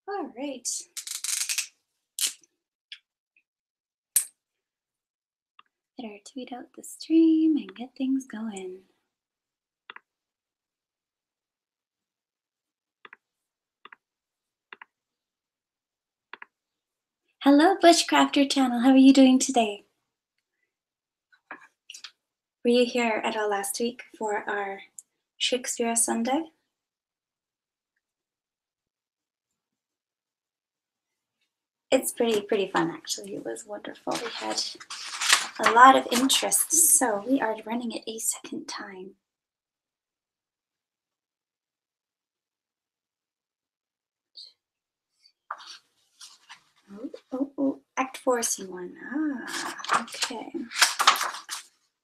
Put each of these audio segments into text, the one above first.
All right. Better tweet out the stream and get things going. Hello, Bushcrafter channel. How are you doing today? Were you here at all last week for our Shakespeare Sunday? It's pretty fun, actually. It was wonderful. We had a lot of interest, so we are running it a second time. Oh, Act 4, Scene 1. Ah, okay.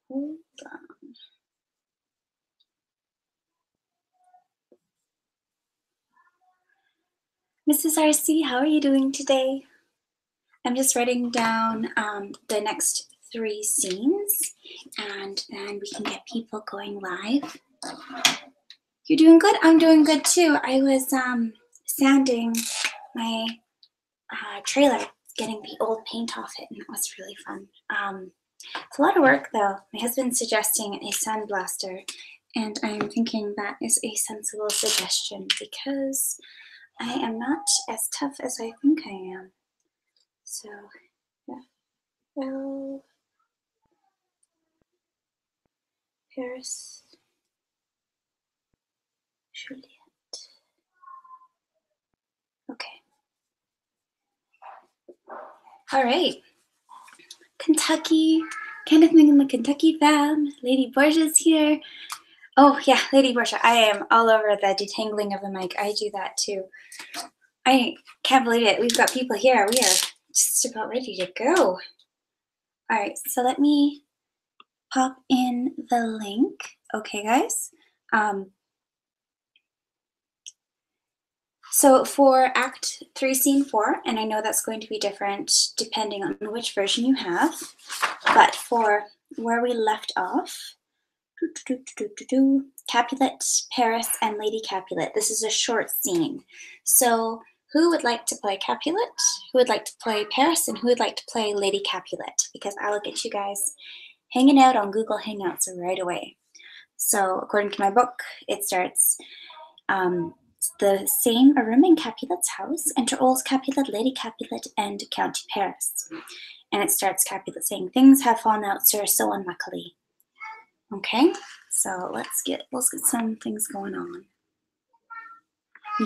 Hold on. Mrs. RC, how are you doing today? I'm just writing down the next 3 scenes, and then we can get people going live. You're doing good? I'm doing good too. I was sanding my trailer, getting the old paint off it, and that was really fun. It's a lot of work though. My husband's suggesting a sandblaster, and I'm thinking that is a sensible suggestion because I am not as tough as I think I am. So, yeah. Well, Paris, Juliet. Okay. All right. Kentucky, Kenneth and the Kentucky fam. Lady Borgia's here. Oh yeah, Lady Borgia. I am all over the detangling of the mic. I do that too. I can't believe it. We've got people here. We are just about ready to go. All right, so let me pop in the link. Okay, guys. So for Act 3, Scene 4, and I know that's going to be different depending on which version you have, but for where we left off, Capulet, Paris, and Lady Capulet. This is a short scene. So who would like to play Capulet, who would like to play Paris, and who would like to play Lady Capulet? Because I will get you guys hanging out on Google Hangouts right away. So according to my book, it starts the same a room in Capulet's house, enter old Capulet, Lady Capulet, and Count Paris. And it starts Capulet saying, "Things have fallen out, sir, so unluckily." Okay, so let's get some things going on.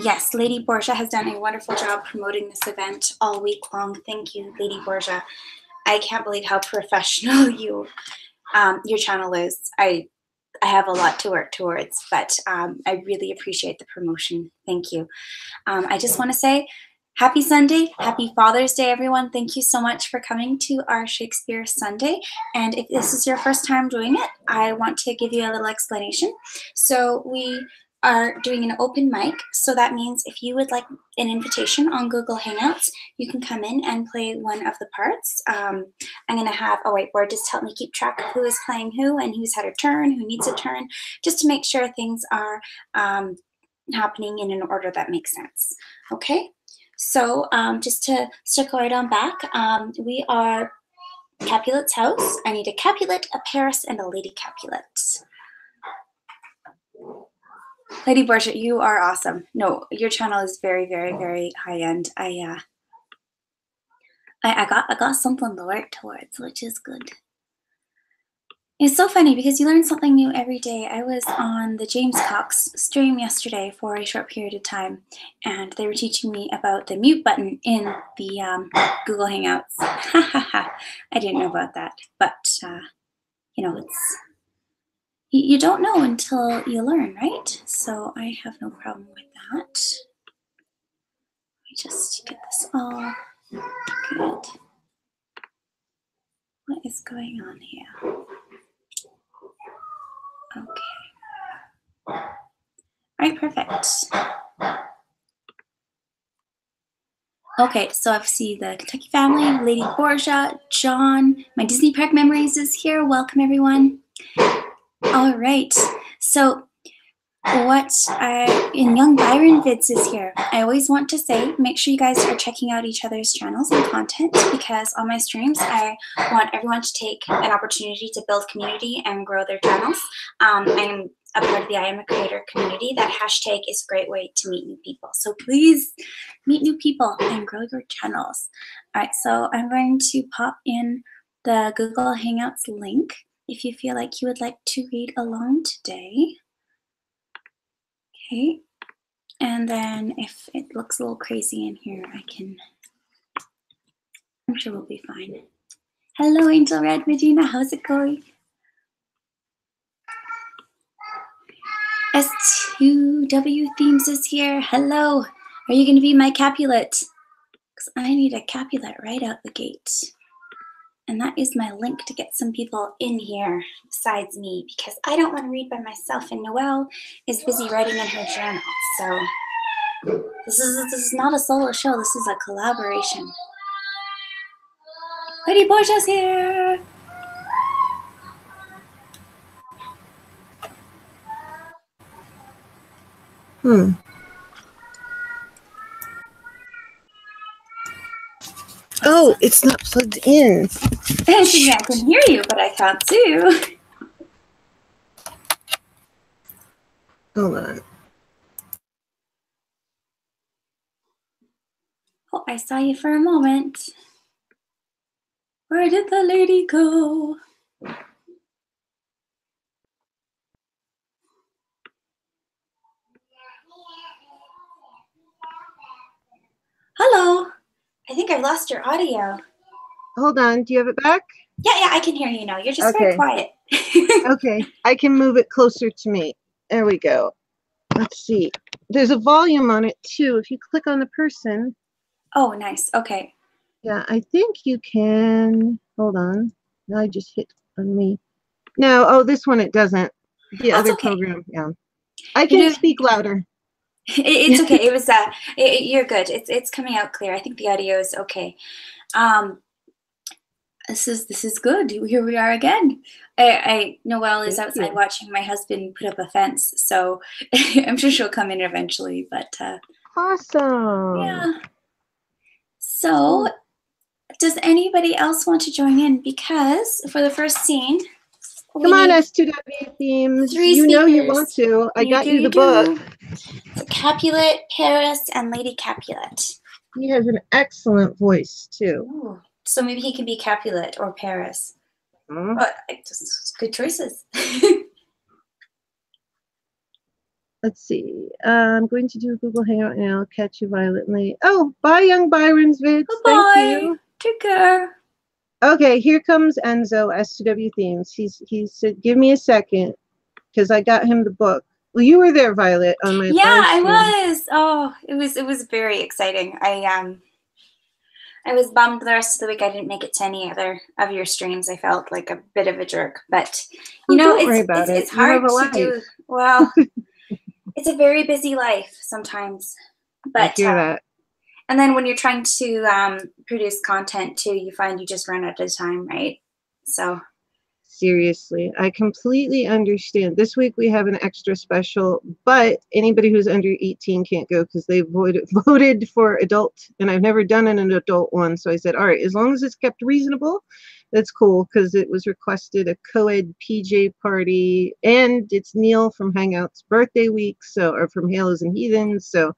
Yes, Lady Borgia has done a wonderful job promoting this event all week long. Thank you, Lady Borgia. I can't believe how professional your channel is. I have a lot to work towards, but I really appreciate the promotion. Thank you. I just want to say happy Sunday, happy Father's Day, everyone. Thank you so much for coming to our Shakespeare Sunday. And if this is your first time doing it, I want to give you a little explanation. So we are doing an open mic. So that means if you would like an invitation on Google Hangouts, you can come in and play one of the parts. I'm going to have a whiteboard just to help me keep track of who is playing who and who's had a turn, who needs a turn, just to make sure things are happening in an order that makes sense. Okay? So just to circle right on back, we are Capulet's house. I need a Capulet, a Paris, and a Lady Capulet. Lady Borgia, you are awesome. No, your channel is very, very, very high end. I got something to work towards, which is good. It's so funny because you learn something new every day. I was on the James Cox stream yesterday for a short period of time, and they were teaching me about the mute button in the Google Hangouts. I didn't know about that, but you know, you don't know until you learn, right? So I have no problem with that. Let me just get this all good. What is going on here? Okay. All right, perfect. Okay, so I see the Kentucky family, Lady Borgia, John, my Disney Park Memories is here. Welcome, everyone. All right, so what in Young Byron Vids is here. I always want to say, make sure you guys are checking out each other's channels and content, because on my streams, I want everyone to take an opportunity to build community and grow their channels. I'm a part of the I Am a Creator community. That hashtag is a great way to meet new people. So please meet new people and grow your channels. All right, so I'm going to pop in the Google Hangouts link if you feel like you would like to read along today. Okay, and then if it looks a little crazy in here, I'm sure we'll be fine. Hello, Angel Red Medina, how's it going? S2Wthemes is here. Hello, are you going to be my Capulet? Because I need a Capulet right out the gate. And that is my link to get some people in here besides me, because I don't want to read by myself, and Noelle is busy writing in her journal. So this is not a solo show. This is a collaboration. Lady Borgia's here. Oh, it's not plugged in. I can hear you, but I can't see you. Hold on. Oh, I saw you for a moment. Where did the lady go? Hello. I think I've lost your audio. Hold on. Do you have it back? Yeah, I can hear you now. You're just very quiet. Okay. I can move it closer to me. There we go. Let's see. There's a volume on it, too. If you click on the person. Oh, nice. Okay. Yeah, I think you can. Hold on. Now I just hit on me. No. Oh, this one, it doesn't. The other program. Yeah. I can speak louder. It's okay. It was you're good. It's coming out clear. I think the audio is okay. This is good. Here we are again. Noelle is outside watching my husband put up a fence, so I'm sure she'll come in eventually. But awesome. Yeah. So, does anybody else want to join in? Because for the first scene, come on, S2Wthemes. You know you want to. I got you the book. So Capulet, Paris, and Lady Capulet. He has an excellent voice, too. Ooh. So maybe he can be Capulet or Paris. But just good choices. Let's see. I'm going to do a Google Hangout and I'll catch you violently. Oh, bye, Young Byron's Vids. Bye. Thank you. Take care. Okay, here comes Enzo, S2Wthemes. He said, give me a second, because I got him the book. Well, you were there, Violet, on my I was. Oh, it was very exciting. I was bummed the rest of the week I didn't make it to any other of your streams. I felt like a bit of a jerk, but you know, it's hard to do. Well, it's a very busy life sometimes. But I hear that. And then when you're trying to produce content too, you find you just run out of time, right? So. Seriously, I completely understand. This week we have an extra special, but anybody who's under 18 can't go because they voted for adult, and I've never done an adult one. So I said, all right, as long as it's kept reasonable, that's cool, because it was requested a co-ed PJ party, and it's Neil from Hangout's birthday week, or from Halos and Heathens. So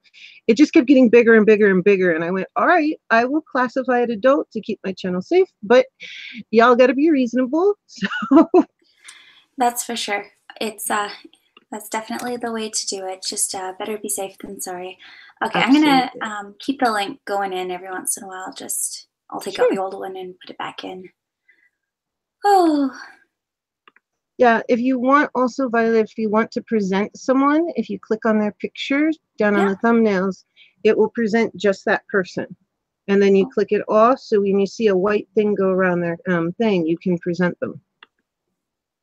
it just kept getting bigger and bigger and bigger. And I went, all right, I will classify it adult to keep my channel safe, but y'all got to be reasonable. So that's for sure. It's that's definitely the way to do it. Just better be safe than sorry. Okay, absolutely. I'm gonna keep the link going in every once in a while. I'll take out the old one and put it back in. Oh. Yeah, if you want also, Violet, if you want to present someone, if you click on their pictures down on the thumbnails, it will present just that person. And then you click it off, so when you see a white thing go around their thing, you can present them.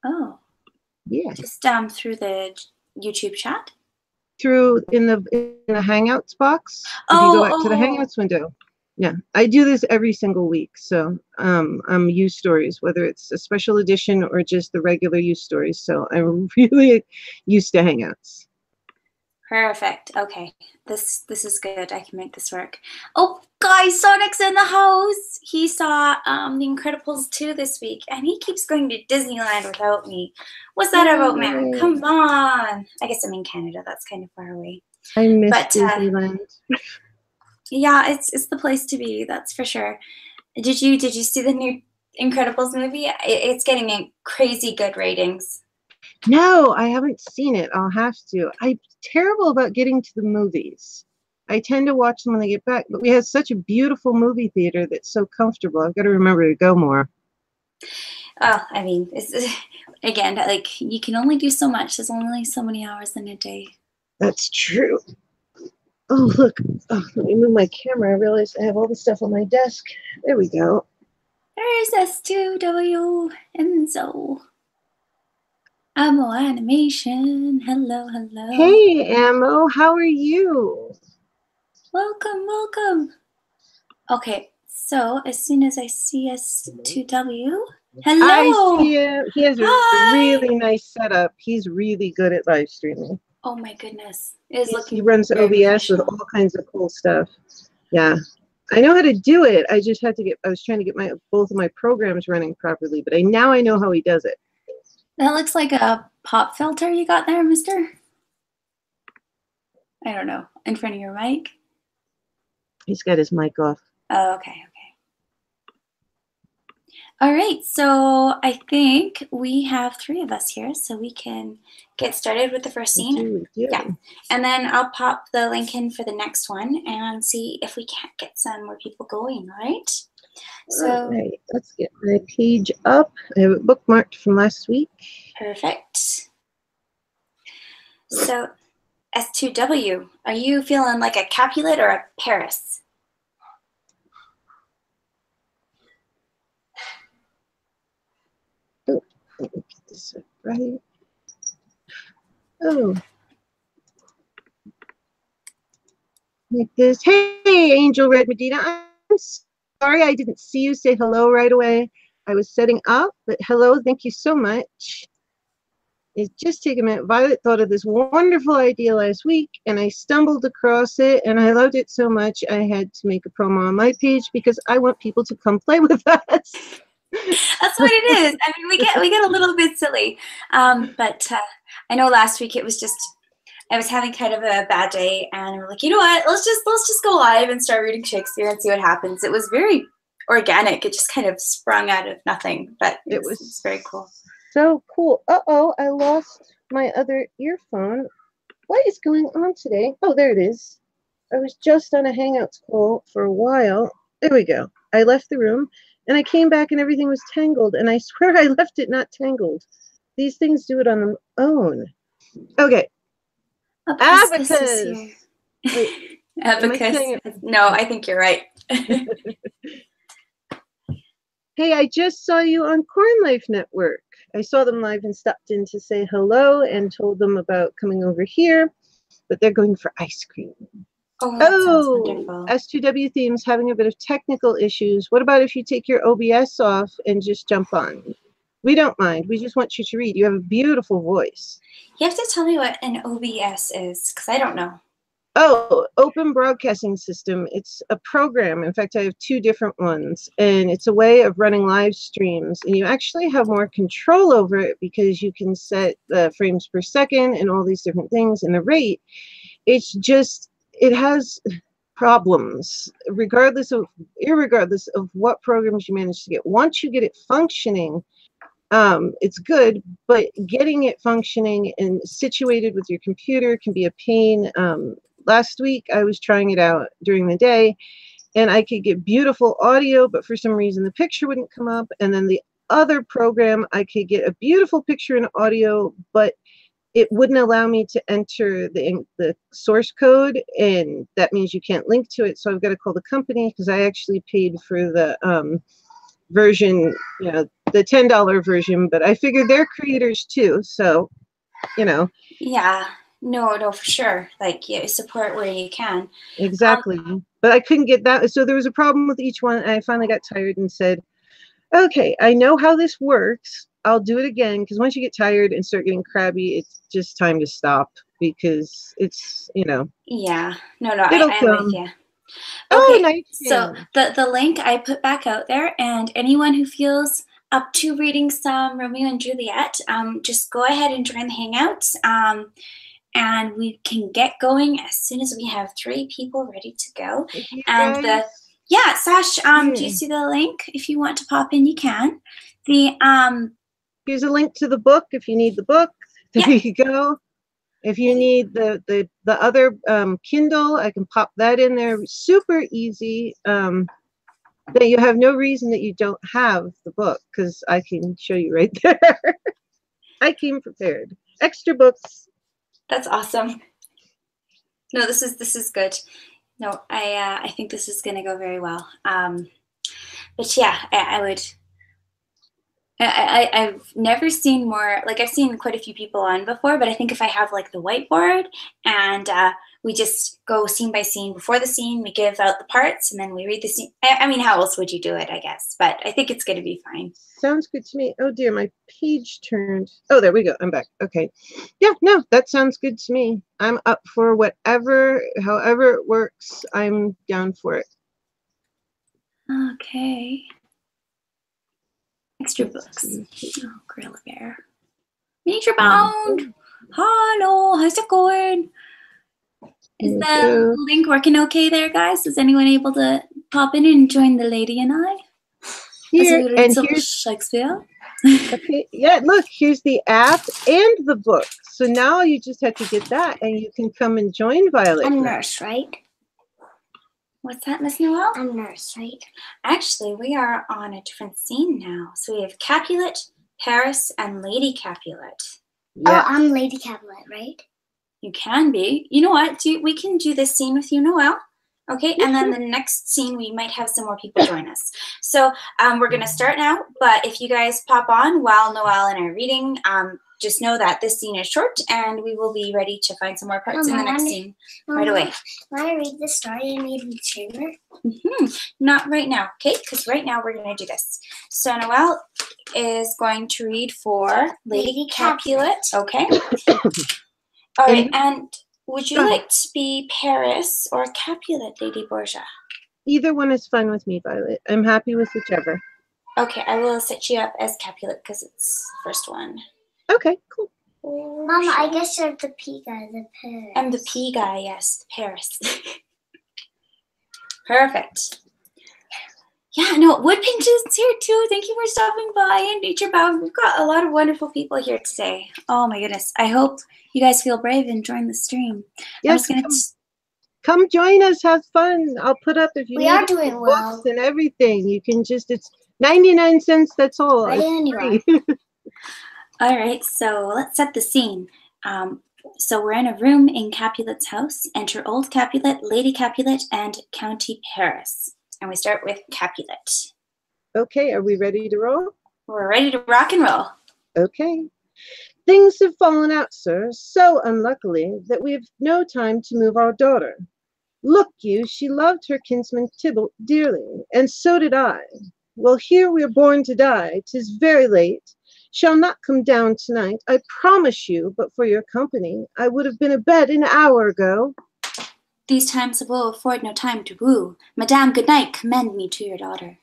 Oh. Yeah. Just through the YouTube chat? Through in the Hangouts box. If you go back to the Hangouts window. Yeah, I do this every single week. So I'm use stories, whether it's a special edition or just the regular use stories. So I'm really used to Hangouts. Perfect. Okay. This is good. I can make this work. Oh, guys, Sonic's in the house. He saw The Incredibles 2 this week, and he keeps going to Disneyland without me. What's that about, man? Come on. I guess I'm in Canada. That's kind of far away. I miss Disneyland. Yeah, it's the place to be. That's for sure. Did you see the new Incredibles movie? It's getting crazy good ratings. No, I haven't seen it. I'll have to. I'm terrible about getting to the movies. I tend to watch them when they get back, but we have such a beautiful movie theater that's so comfortable. I've got to remember to go more. Oh, I mean, again, like, you can only do so much. There's only so many hours in a day. That's true. Oh, look. Oh, let me move my camera. I realized I have all the stuff on my desk. There we go. There's S2W Enzo. Ammo Animation. Hello, hello. Hey, Ammo. How are you? Welcome, welcome. Okay, so as soon as I see S2W, hello. I see him. He has a really nice setup. He's really good at live streaming. Oh my goodness. It is looking He runs OBS with all kinds of cool stuff. Yeah. I know how to do it. I just had to I was trying to get both of my programs running properly, but now I know how he does it. That looks like a pop filter you got there, mister. I don't know. In front of your mic? He's got his mic off. Oh, okay, okay. All right, so I think we have 3 of us here, so we can get started with the first scene. We do. Yeah, and then I'll pop the link in for the next one and see if we can't get some more people going, all right? So, all right, let's get my page up. I have it bookmarked from last week. Perfect. So, S2W, are you feeling like a Capulet or a Paris? Oh, let me get this up right. Oh. Like this. Hey, Angel Red Medina. I'm sorry I didn't see you say hello right away. I was setting up, but hello, thank you so much. It just take a minute. Violet thought of this wonderful idea last week, and I stumbled across it, and I loved it so much I had to make a promo on my page because I want people to come play with us. That's what it is. I mean, we get a little bit silly, but I know last week it was just I was having kind of a bad day, and we're like, you know what? Let's just go live and start reading Shakespeare and see what happens. It was very organic. It just kind of sprung out of nothing, but it was very cool. So cool. Uh-oh, I lost my other earphone. What is going on today? Oh, there it is. I was just on a Hangouts call for a while. There we go. I left the room, and I came back, and everything was tangled, and I swear I left it not tangled. These things do it on their own. Okay. Abacus. Wait, Abacus. No, I think you're right. Hey, I just saw you on Corn Life Network. I saw them live and stopped in to say hello and told them about coming over here, but they're going for ice cream. Oh, that sounds wonderful. S2Wthemes having a bit of technical issues. What about if you take your OBS off and just jump on? We don't mind. We just want you to read. You have a beautiful voice. You have to tell me what an OBS is, because I don't know. Oh, Open Broadcasting System. It's a program. In fact, I have 2 different ones, and it's a way of running live streams, and you actually have more control over it because you can set the frames per second and all these different things and the rate. It's just, it has problems, irregardless of what programs you manage to get. Once you get it functioning, it's good, but getting it functioning and situated with your computer can be a pain. Last week, I was trying it out during the day, and I could get beautiful audio, but for some reason, the picture wouldn't come up. And then the other program, I could get a beautiful picture and audio, but it wouldn't allow me to enter the source code, and that means you can't link to it. So I've got to call the company because I actually paid for the version, you know, the $10 version, but I figured they're creators too, so, you know. Yeah, no, for sure. Like, yeah, support where you can. Exactly. But I couldn't get that, so there was a problem with each one, and I finally got tired and said, okay, I know how this works, I'll do it again, because once you get tired and start getting crabby, it's just time to stop, because it's, you know. Yeah. No, It'll I'm with come. you. Oh, Okay, nice. so the link I put back out there, and anyone who feels up to reading some Romeo and Juliet, just go ahead and join the Hangouts, and we can get going as soon as we have 3 people ready to go. And yeah, Sash, do you see the link? If you want to pop in, you can. Here's a link to the book if you need the book. There you go. If you need the other Kindle, I can pop that in there. Super easy. That you have no reason that you don't have the book, because I can show you right there. I came prepared. Extra books. That's awesome. No, this is good. No, I think this is going to go very well. But yeah, I've never seen more, like I've seen quite a few people on before, but I think if I have like the whiteboard and we just go scene by scene. Before the scene, we give out the parts and then we read the scene. I mean, how else would you do it, I guess? But I think it's going to be fine. Sounds good to me. Oh dear, my page turned. Oh, there we go. I'm back. Okay. Yeah, no, that sounds good to me. I'm up for whatever, however it works. I'm down for it. Okay. Extra books. Oh, Gorilla Bear. Nature Bound. Hello, how's it going? Is the link working okay there, guys? Is anyone able to pop in and join the lady and I? Here, and here's Shakespeare. Okay, yeah, look, here's the app and the book. So now you just have to get that and you can come and join Violet. I'm nurse, right? What's that, Miss Noelle? I'm nurse, right? Actually, we are on a different scene now. So we have Capulet, Paris, and Lady Capulet. Yeah. Oh, I'm Lady Capulet, right? You can be. You know what? We can do this scene with you, Noelle. Okay, and then the next scene, we might have some more people join us. So we're going to start now, but if you guys pop on while Noelle and I are reading, just know that this scene is short, and we will be ready to find some more parts in the next scene right away. Want to read the story I made in the chamber? Not right now, okay? Because right now we're going to do this. So Noelle is going to read for Lady Capulet, okay? All right, and would you like to be Paris or Capulet, Lady Borgia? Either one is fine with me, Violet. I'm happy with whichever. Okay, I will set you up as Capulet because it's the first one. Okay, cool. Mama, I guess you're the P guy, the Paris. I'm the P guy, yes, Paris. Perfect. Yeah, no, Woodpinch is here too. Thank you for stopping by, and Nature Bound. We've got a lot of wonderful people here today. Oh my goodness. I hope you guys feel brave and join the stream. Yes, come join us, have fun. I'll put up if you we need are doing well. books and everything. You can just, it's 99 cents, that's all. All right, so let's set the scene. So we're in a room in Capulet's house. Enter Old Capulet, Lady Capulet, and County Paris. And we start with Capulet. Okay, are we ready to roll? We're ready to rock and roll. Okay. Things have fallen out, sir, so unluckily that we have no time to move our daughter. Look you, she loved her kinsman Tybalt dearly, and so did I. Well, here we are born to die. 'Tis very late. Shall not come down tonight, I promise you, but for your company. I would have been abed an hour ago. These times will afford no time to woo. Madame, good night, commend me to your daughter.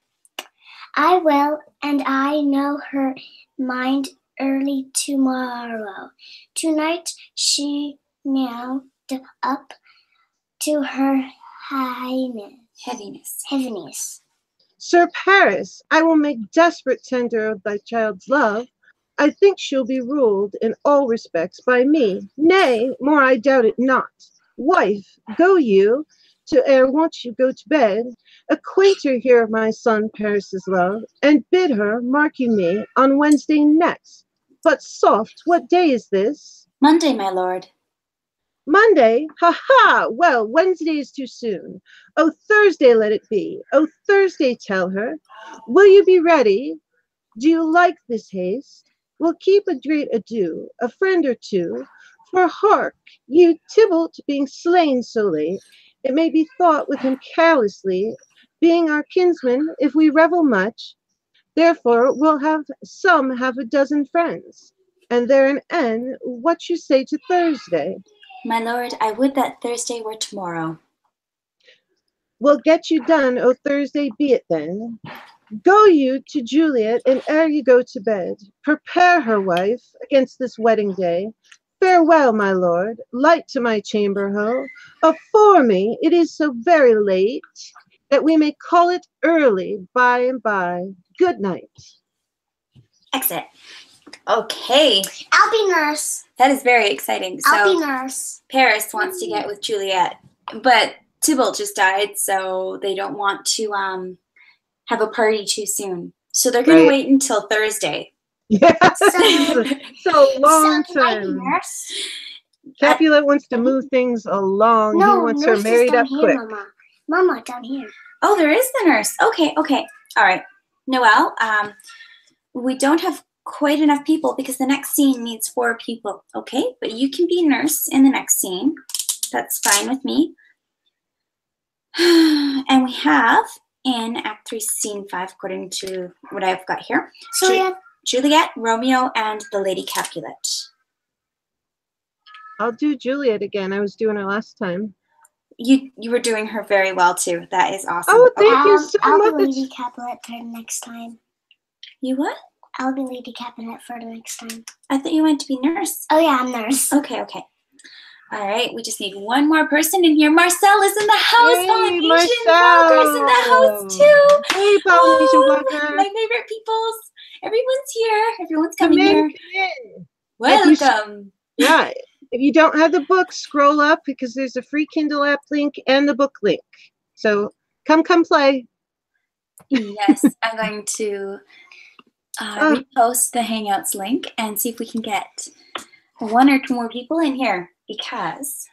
I will, and I know her mind early tomorrow. Tonight she now up to her heaviness. Sir Paris, I will make desperate tender of thy child's love. I think she'll be ruled in all respects by me. Nay, more I doubt it not. Wife, go you, to ere once you go to bed, acquaint her here of my son Paris's love, and bid her, mark you me, on Wednesday next. But soft, what day is this? Monday, my lord. Monday? Ha! Well, Wednesday is too soon. Oh, Thursday let it be. Oh, Thursday tell her. Will you be ready? Do you like this haste? We'll keep a great ado, a friend or two. For hark, you Tybalt being slain so late, it may be thought with him carelessly, being our kinsman, if we revel much, Therefore, we'll have a dozen friends. And there an end, what you say to Thursday? My lord, I would that Thursday were tomorrow. We'll get you done, O Thursday be it then. Go you to Juliet, and ere you go to bed, prepare her, wife, against this wedding day. Farewell, my lord, light to my chamber ho. Afore me, it is so very late, that we may call it early by and by. Good night. Exit. Okay. I'll be nurse. That is very exciting. I'll So be nurse. Paris wants to get with Juliet, but Tybalt just died, so they don't want to have a party too soon. So they're going to wait until Thursday. Yeah, So- so long so can I be time. nurse? Capulet wants to move things along. He No, wants her nurse is married down up here, quick. Mama. Mama, down here. Oh, there is the nurse. Okay, okay. All right. Noelle, we don't have quite enough people because the next scene needs 4 people, okay? But you can be nurse in the next scene. That's fine with me. And we have in Act 3, Scene 5, according to what I've got here, So we have Juliet, Romeo, and the Lady Capulet. I'll do Juliet again. I was doing her last time. You were doing her very well too. That is awesome. Oh, thank you so I'll much. be Lady Capulet for next time. You what? I'll be Lady Capulet for the next time. I thought you wanted to be nurse. Oh yeah, I'm nurse. Okay, okay. All right, we just need one more person in here. Marcel is in the house. Hey, Polynesian vloggers in the house too. Hey, Polynesian Oh, vlogger. my favorite peoples. Everyone's here. Everyone's Come coming in, here. come in. Welcome. Yeah, if you don't have the book, scroll up because there's a free Kindle app link and the book link. So come play. Yes, I'm going to repost the Hangouts link and see if we can get 1 or 2 more people in here because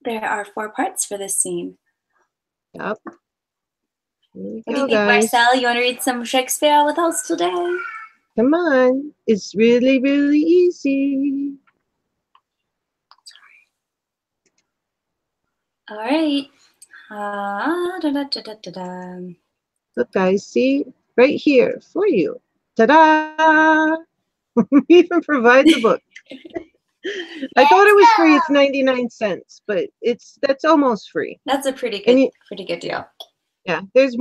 there are 4 parts for this scene. Yep. Here we What do go, you think, guys. Marcel? You want to read some Shakespeare with us today? Come on. It's really, really easy. All right. Da-da-da-da-da. Look, guys, see? Right here for you. Ta-da! We even provide the book. I thought it was free. It's 99 cents, but that's almost free. That's a pretty And good deal. yeah, there's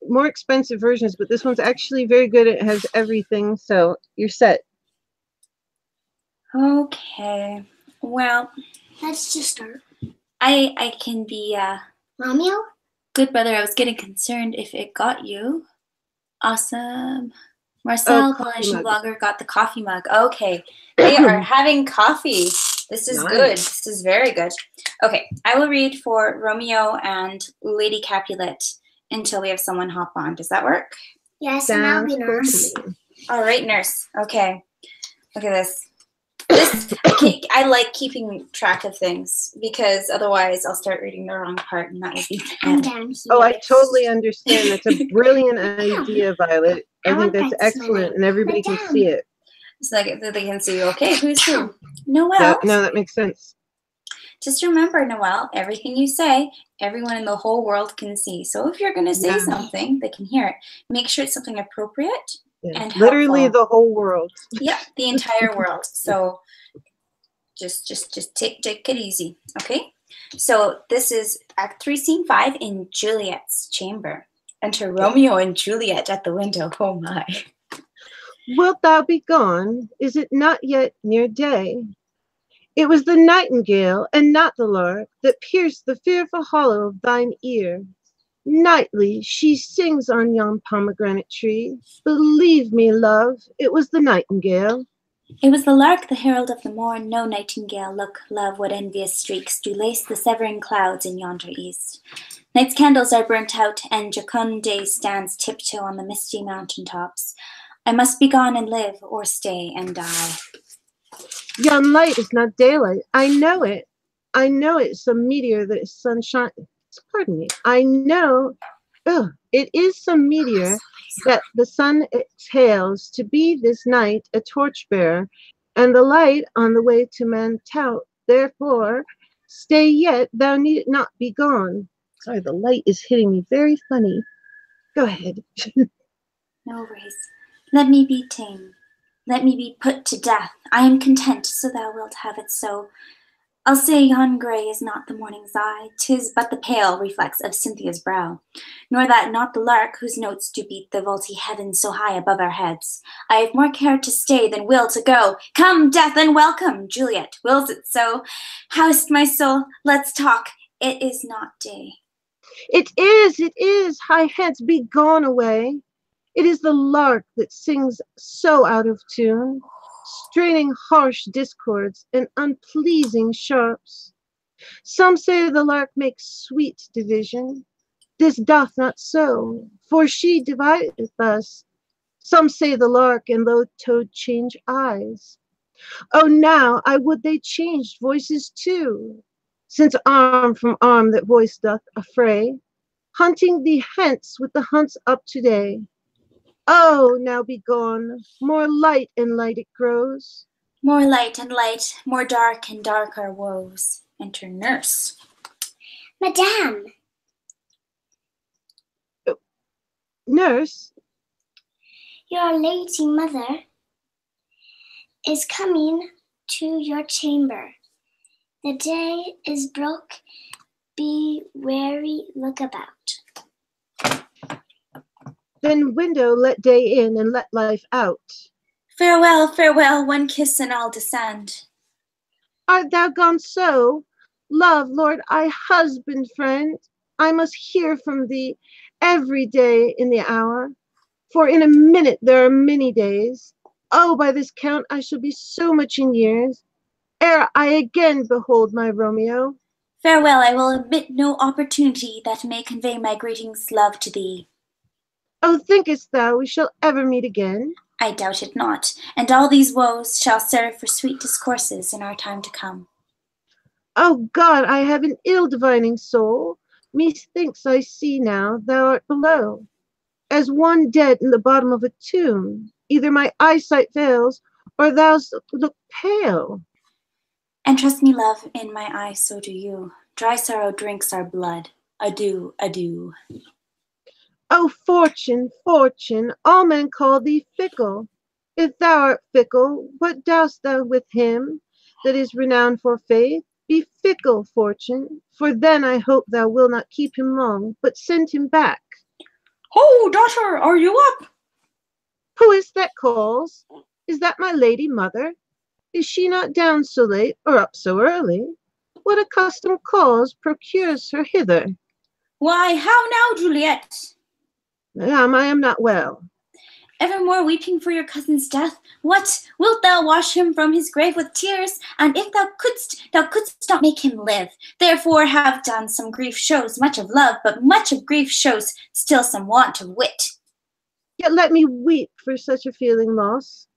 more expensive versions, but this one's actually very good. It has everything, so you're set. Okay. Well, Let's just start. I can be Romeo? good brother. I was getting concerned if it got you. Awesome. Marcel, coffee Polynesian mug. blogger, got the coffee mug. Okay. They are having coffee. This is Nice. good. This is very good. Okay. I will read for Romeo and Lady Capulet until we have someone hop on. Does that work? Yes, and I'll Sounds be cool to nurse. me. All right, nurse. Okay. Look at this. I like keeping track of things because otherwise I'll start reading the wrong part and that would be I'm bad. down here. Oh, I totally understand. That's a brilliant idea, Violet. I think want that's practice my excellent, name. and everybody Write can down. see it. So that they can see, okay, who's who? Noelle. Yeah, no, that makes sense. Just remember, Noelle, everything you say, everyone in the whole world can see. So if you're going to say Yeah. something, they can hear it. Make sure it's something appropriate. Yeah. And Literally helpful. the whole world. Yeah, the entire world. So just take it easy, okay? So this is Act 3, Scene 5 in Juliet's chamber. Enter Romeo and Juliet at the window. Oh my. Wilt thou be gone? Is it not yet near day? It was the nightingale and not the lark that pierced the fearful hollow of thine ear. Nightly she sings on yon pomegranate tree. Believe me, love, it was the nightingale. It was the lark, the herald of the morn. No nightingale, look, love, what envious streaks do lace the severing clouds in yonder east. Night's candles are burnt out, and jocund day stands tiptoe on the misty mountain tops. I must be gone and live, or stay and die. Yon light is not daylight. I know it. I know it. Some meteor that is sunshine. Pardon me. I know. It is some meteor that the sun exhales to be this night a torchbearer, and the light on the way to Mantout. Therefore, stay yet. Thou need not be gone. Sorry, the light is hitting me very funny. Go ahead. No worries. Let me be tame. Let me be put to death. I am content, so thou wilt have it so. I'll say yon grey is not the morning's eye, 'tis but the pale reflex of Cynthia's brow, nor that not the lark whose notes do beat the vaulty heaven so high above our heads. I have more care to stay than will to go. Come, death, and welcome, Juliet, wills it so. Housed my soul, let's talk, it is not day. It is, high heads, be gone away. It is the lark that sings so out of tune, straining harsh discords and unpleasing sharps. Some say the lark makes sweet division. This doth not so, for she divideth us. Some say the lark and low toad change eyes. Oh, now I would they changed voices too, since arm from arm that voice doth affray, hunting thee hence with the hunts up today. Oh, now be gone, more light and light it grows. More light and light, more dark and dark our woes. Enter nurse. Madame. Nurse? Your lady mother is coming to your chamber. The day is broke. Be wary, look about. Then window let day in and let life out. Farewell, farewell, one kiss and I'll descend. Art thou gone so? Love, Lord, I husband, friend, I must hear from thee every day in the hour, for in a minute there are many days. Oh, by this count I shall be so much in years, ere I again behold my Romeo. Farewell, I will omit no opportunity that may convey my greetings, love, to thee. Oh, thinkest thou we shall ever meet again? I doubt it not, and all these woes shall serve for sweet discourses in our time to come. Oh God, I have an ill divining soul. Methinks I see now thou art below, as one dead in the bottom of a tomb. Either my eyesight fails, or thou look pale. And trust me, love, in my eyes so do you. Dry sorrow drinks our blood. Adieu, adieu. Oh, fortune, fortune, all men call thee fickle. If thou art fickle, what dost thou with him that is renowned for faith? Be fickle, fortune, for then I hope thou wilt not keep him long, but send him back. Ho, daughter, are you up? Who is that calls? Is that my lady mother? Is she not down so late, or up so early? What accustomed cause procures her hither? Why, how now, Juliet? Madame, I am not well. Evermore weeping for your cousin's death? What, wilt thou wash him from his grave with tears? And if thou couldst not make him live. Therefore have done some grief shows much of love, but much of grief shows still some want of wit. Yet let me weep for such a feeling loss.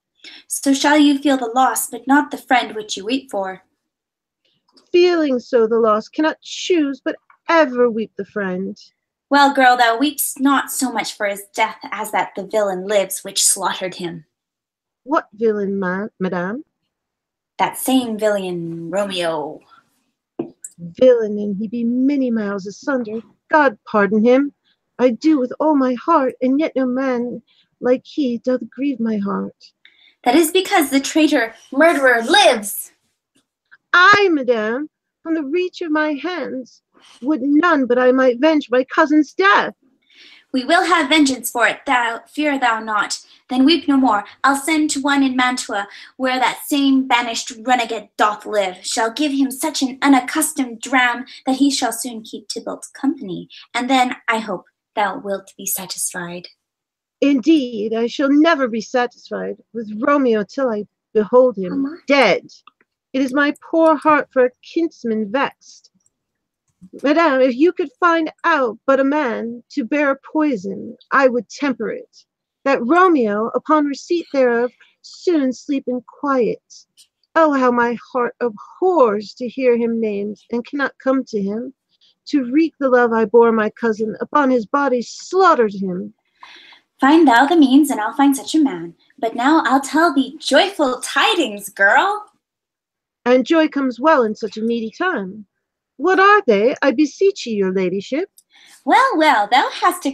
So shall you feel the loss, but not the friend which you weep for. Feeling so the loss, cannot choose but ever weep the friend. Well, girl, thou weepst not so much for his death as that the villain lives which slaughtered him. What villain, madame? That same villain, Romeo. Villain, and he be many miles asunder. God pardon him. I do with all my heart, and yet no man like he doth grieve my heart. That is because the traitor, murderer, lives. I, madame, from the reach of my hands, would none but I might venge my cousin's death. We will have vengeance for it, thou fear thou not. Then weep no more. I'll send to one in Mantua, where that same banished renegade doth live, shall give him such an unaccustomed dram that he shall soon keep Tybalt's company, and then I hope thou wilt be satisfied. Indeed, I shall never be satisfied with Romeo till I behold him dead. It is my poor heart for a kinsman vexed. Madame, if you could find out but a man to bear poison, I would temper it, that Romeo, upon receipt thereof, soon sleep in quiet. Oh, how my heart abhors to hear him named, and cannot come to him, to wreak the love I bore my cousin, upon his body slaughtered him. Find thou the means, and I'll find such a man. But now I'll tell thee joyful tidings, girl. And joy comes well in such a needy time. What are they, I beseech ye, your ladyship? Well, well, thou hast a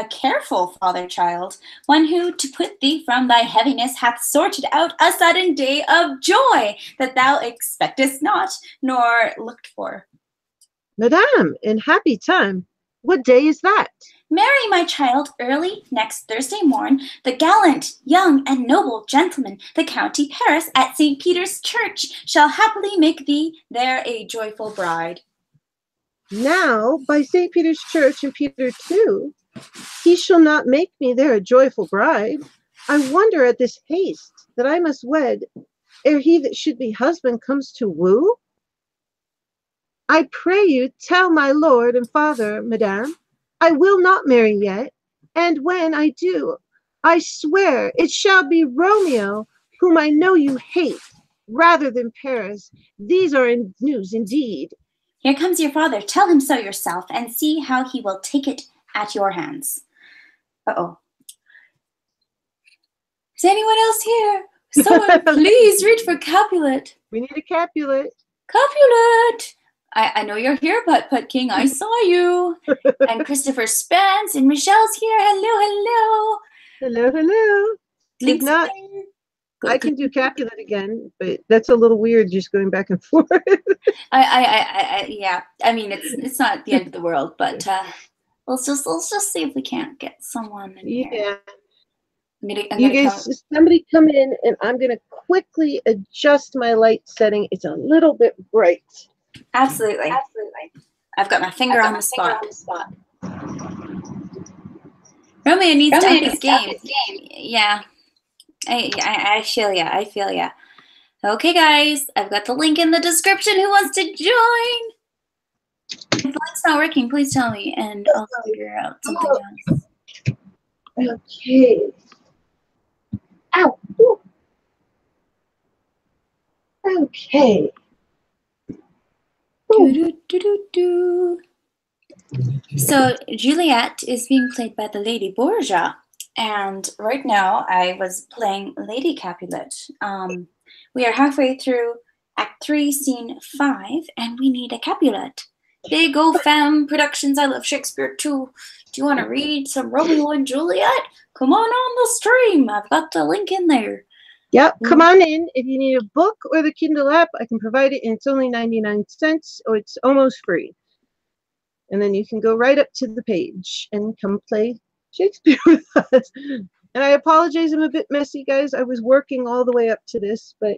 careful father child, one who, to put thee from thy heaviness, hath sorted out a sudden day of joy that thou expectest not, nor looked for. Madame, in happy time, what day is that? Marry, my child, early next Thursday morn, the gallant, young, and noble gentleman, the County Paris, at St. Peter's Church, shall happily make thee there a joyful bride. Now, by St. Peter's Church and Peter too, he shall not make me there a joyful bride. I wonder at this haste that I must wed ere he that should be husband comes to woo. I pray you tell my lord and father, madame, I will not marry yet, and when I do, I swear it shall be Romeo, whom I know you hate, rather than Paris. These are news indeed. Here comes your father. Tell him so yourself, and see how he will take it at your hands. Uh-oh. Is anyone else here? Someone please read for Capulet. We need a Capulet. Capulet! I know you're here, Puttputtking. I saw you. And Christopher Spence and Michelle's here. Hello, hello. Hello, hello. If not, I can do Capulet again, but that's a little weird just going back and forth. Yeah. I mean, it's not the end of the world, but let's just see if we can't get someone in here. Yeah. Somebody come in, and I'm gonna quickly adjust my light setting. It's a little bit bright. Absolutely. I've got my finger on the spot. Romeo needs to up his game. Yeah. I feel ya. Okay, guys. I've got the link in the description. Who wants to join? If the link's not working, please tell me, and I'll figure out something else. Okay. Ow. Ooh. Okay. So Juliet is being played by the Lady Borgia, and right now I was playing Lady Capulet. We are halfway through Act 3, Scene 5, and we need a Capulet. Big O Femme Productions. I love Shakespeare too. Do you want to read some Romeo and Juliet? Come on the stream. I've got the link in there. Yep, come on in. If you need a book or the Kindle app, I can provide it, and it's only 99 cents, or it's almost free. And then you can go right up to the page and come play Shakespeare with us. And I apologize, I'm a bit messy, guys. I was working all the way up to this, but...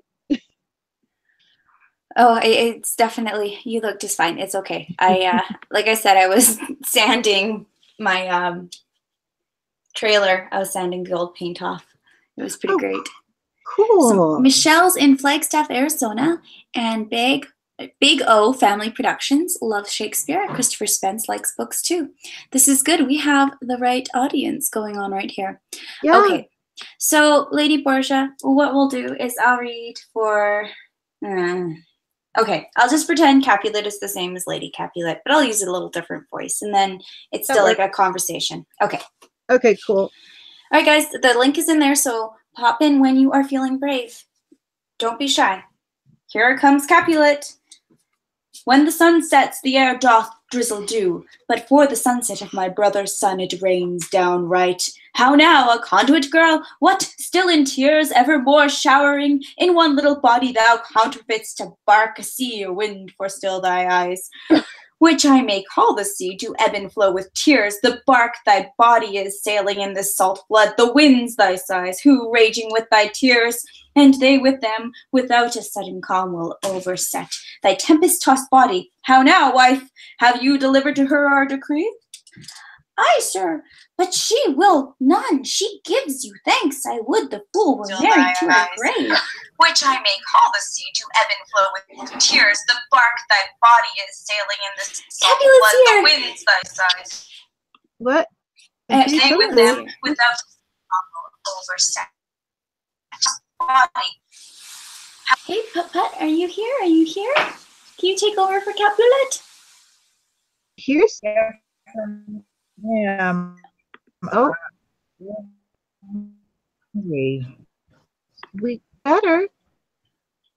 Oh, it's definitely, you look just fine. It's okay. Like I said, I was sanding my trailer. I was sanding the old paint off. It was pretty great. Cool. So Michelle's in Flagstaff, Arizona, and Big O Family Productions loves Shakespeare. Christopher Spence likes books too. This is good. We have the right audience going on right here. Yeah. Okay, so Lady Borgia, what we'll do is I'll read for... Okay, I'll just pretend Capulet is the same as Lady Capulet, but I'll use a little different voice, and then it's still like a conversation. Okay. Okay, cool. All right, guys, the link is in there, so pop in when you are feeling brave. Don't be shy. Here comes Capulet. When the sun sets, the air doth drizzle dew, but for the sunset of my brother's son it rains down right. How now, a conduit girl? What, still in tears, evermore showering? In one little body thou counterfeit'st to bark a sea or wind for still thy eyes. Which I may call the sea, do ebb and flow with tears. The bark thy body is sailing in this salt flood. The winds thy sighs, who raging with thy tears, and they with them, without a sudden calm will overset thy tempest-tossed body. How now, wife? Have you delivered to her our decree? Aye, sir, but she will none. She gives you thanks. I would the fool were married to her grave. Which I may call the sea to ebb and flow with tears. The bark thy body is sailing in the salt flood. The winds thy sighs. What? And they with them, without overset body. Hey, Putt, are you here? Are you here? Can you take over for Capulet? Here's... Yeah. Oh. Hungry. We better.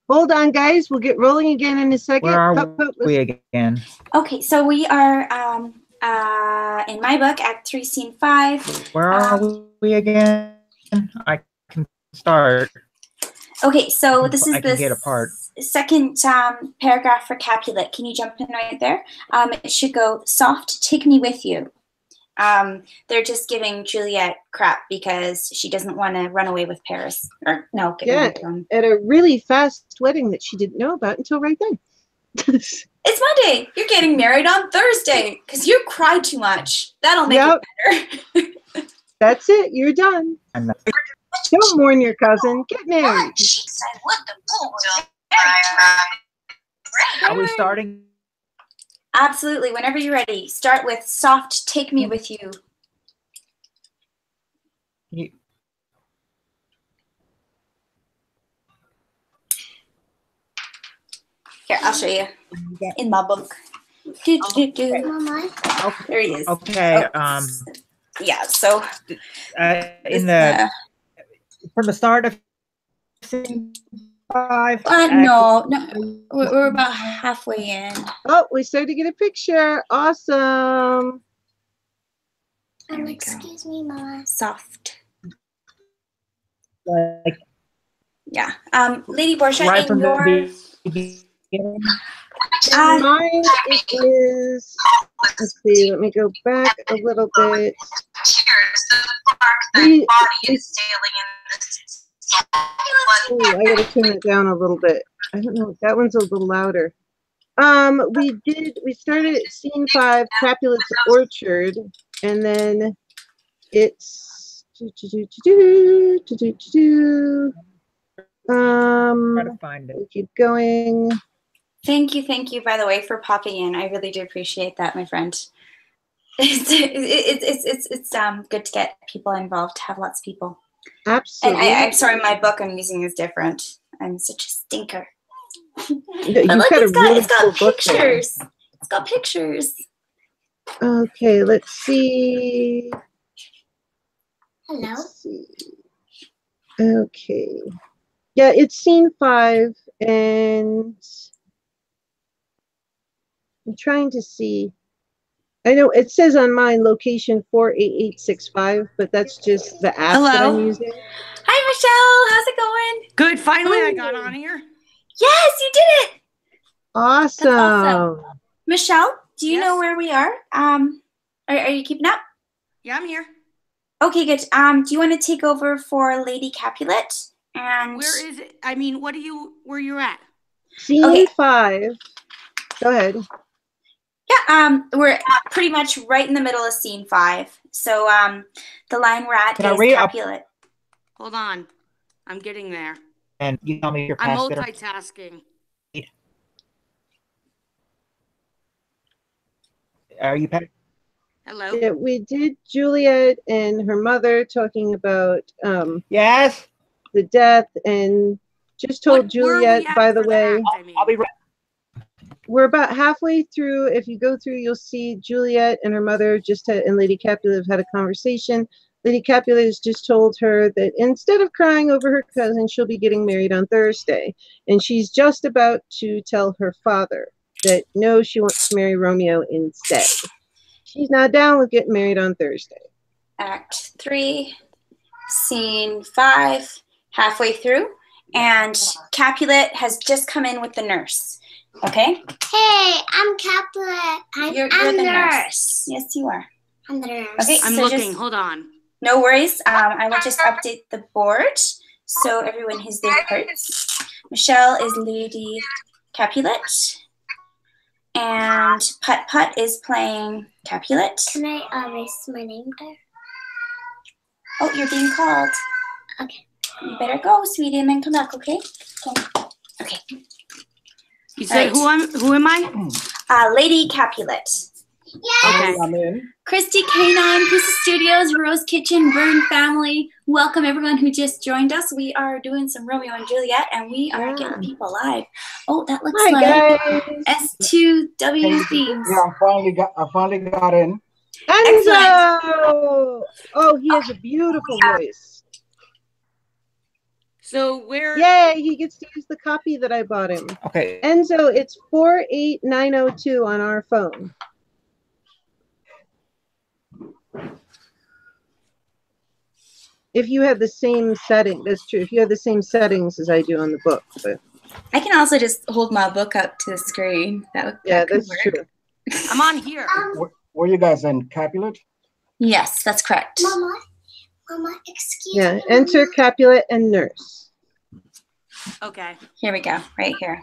Hold on, guys. We'll get rolling again in a second. Where are we again? Okay, so we are In my book, Act 3, Scene 5. Where are we again? I can start. Okay, so this is I can get a part. second paragraph for Capulet. Can you jump in right there? It should go, soft, take me with you. They're just giving Juliet crap because she doesn't want to run away with Paris. Or, no, get married to him. At a really fast wedding that she didn't know about until right then. It's Monday. You're getting married on Thursday because you cried too much. That'll make it better. That's it. You're done. Don't mourn your cousin. Get married. She said, "What the bull will?" Are we starting? Absolutely. Whenever you're ready, start with soft, take me with you. You Here, I'll show you in my book. Mama. There he is. Okay. Yeah. So from the start of scene 5. no, we're about halfway in. Oh, we started to get a picture. Awesome. Excuse me, Mama. Soft. Like, Yeah. Lady Borgia, right in from your the beginning. Mine is, let's see, let me go back a little bit. I gotta turn it down a little bit. I don't know, that one's a little louder. We started at scene 5, Capulet's Orchard, and then it's Try to find it. we keep going. Thank you, by the way, for popping in. I really do appreciate that, my friend. It's good to get people involved, to have lots of people. Absolutely. And I'm sorry, my book I'm using is different. I'm such a stinker. It's got pictures. It's got pictures. Okay, let's see. Hello. Let's see. Okay. Yeah, it's scene 5, and I'm trying to see. I know it says on mine location 48865, but that's just the app that I'm using. Hi, Michelle. How's it going? Good. Finally, I got on here. Yes, you did it. Awesome. That's awesome. Michelle, do you Yes. know where we are? Are you keeping up? Yeah, I'm here. Okay, good. Do you want to take over for Lady Capulet? And Where is it? I mean, where you're at? Scene 5. Go ahead. Yeah, we're pretty much right in the middle of scene 5. So the line we're at Can I is read up? Capulet. Hold on. I'm getting there. And you tell me your I'm past bitter. multitasking. Are you past? Hello? Yeah, we did Juliet and her mother talking about Yes. the death, and just told Where are we Juliet, at by the for way, act, I mean? I'll be right. we're about halfway through. If you go through, you'll see Juliet and her mother and Lady Capulet have had a conversation. Lady Capulet has just told her that instead of crying over her cousin, she'll be getting married on Thursday. And she's just about to tell her father that no, she wants to marry Romeo instead. She's not down with getting married on Thursday. Act 3, scene 5, halfway through. And Capulet has just come in with the nurse. Okay? Hey, I'm Capulet. You're I'm the nurse. Yes, you are. I'm the nurse. Okay, I'm so looking. just, Hold on. no worries. I will just update the board so everyone has their parts. Michelle is Lady Capulet. And Putt is playing Capulet. Can I erase my name there? Oh, you're being called. Okay. You better go, sweetie, and then come back, okay? Okay. You said Right. who am I? Lady Capulet. Okay. I'm in. Christy K9, Pizza Studios, Rose Kitchen, Vern Family. Welcome everyone who just joined us. We are doing some Romeo and Juliet, and we are getting people live. Oh, that looks Hi, like guys. S2Wthemes. Yeah, I finally got in. Enzo! Oh, he has a beautiful voice. So where? Yay, he gets to use the copy that I bought him. Okay. Enzo, it's 48902 on our phone. If you have the same setting, that's true. If you have the same settings as I do on the book, but I can also just hold my book up to the screen. That could that's work. true. I'm on here. Were you guys in Capulet? Yes, that's correct. Mama, excuse Yeah, me. enter Capulet and nurse. Okay. Here we go, right here.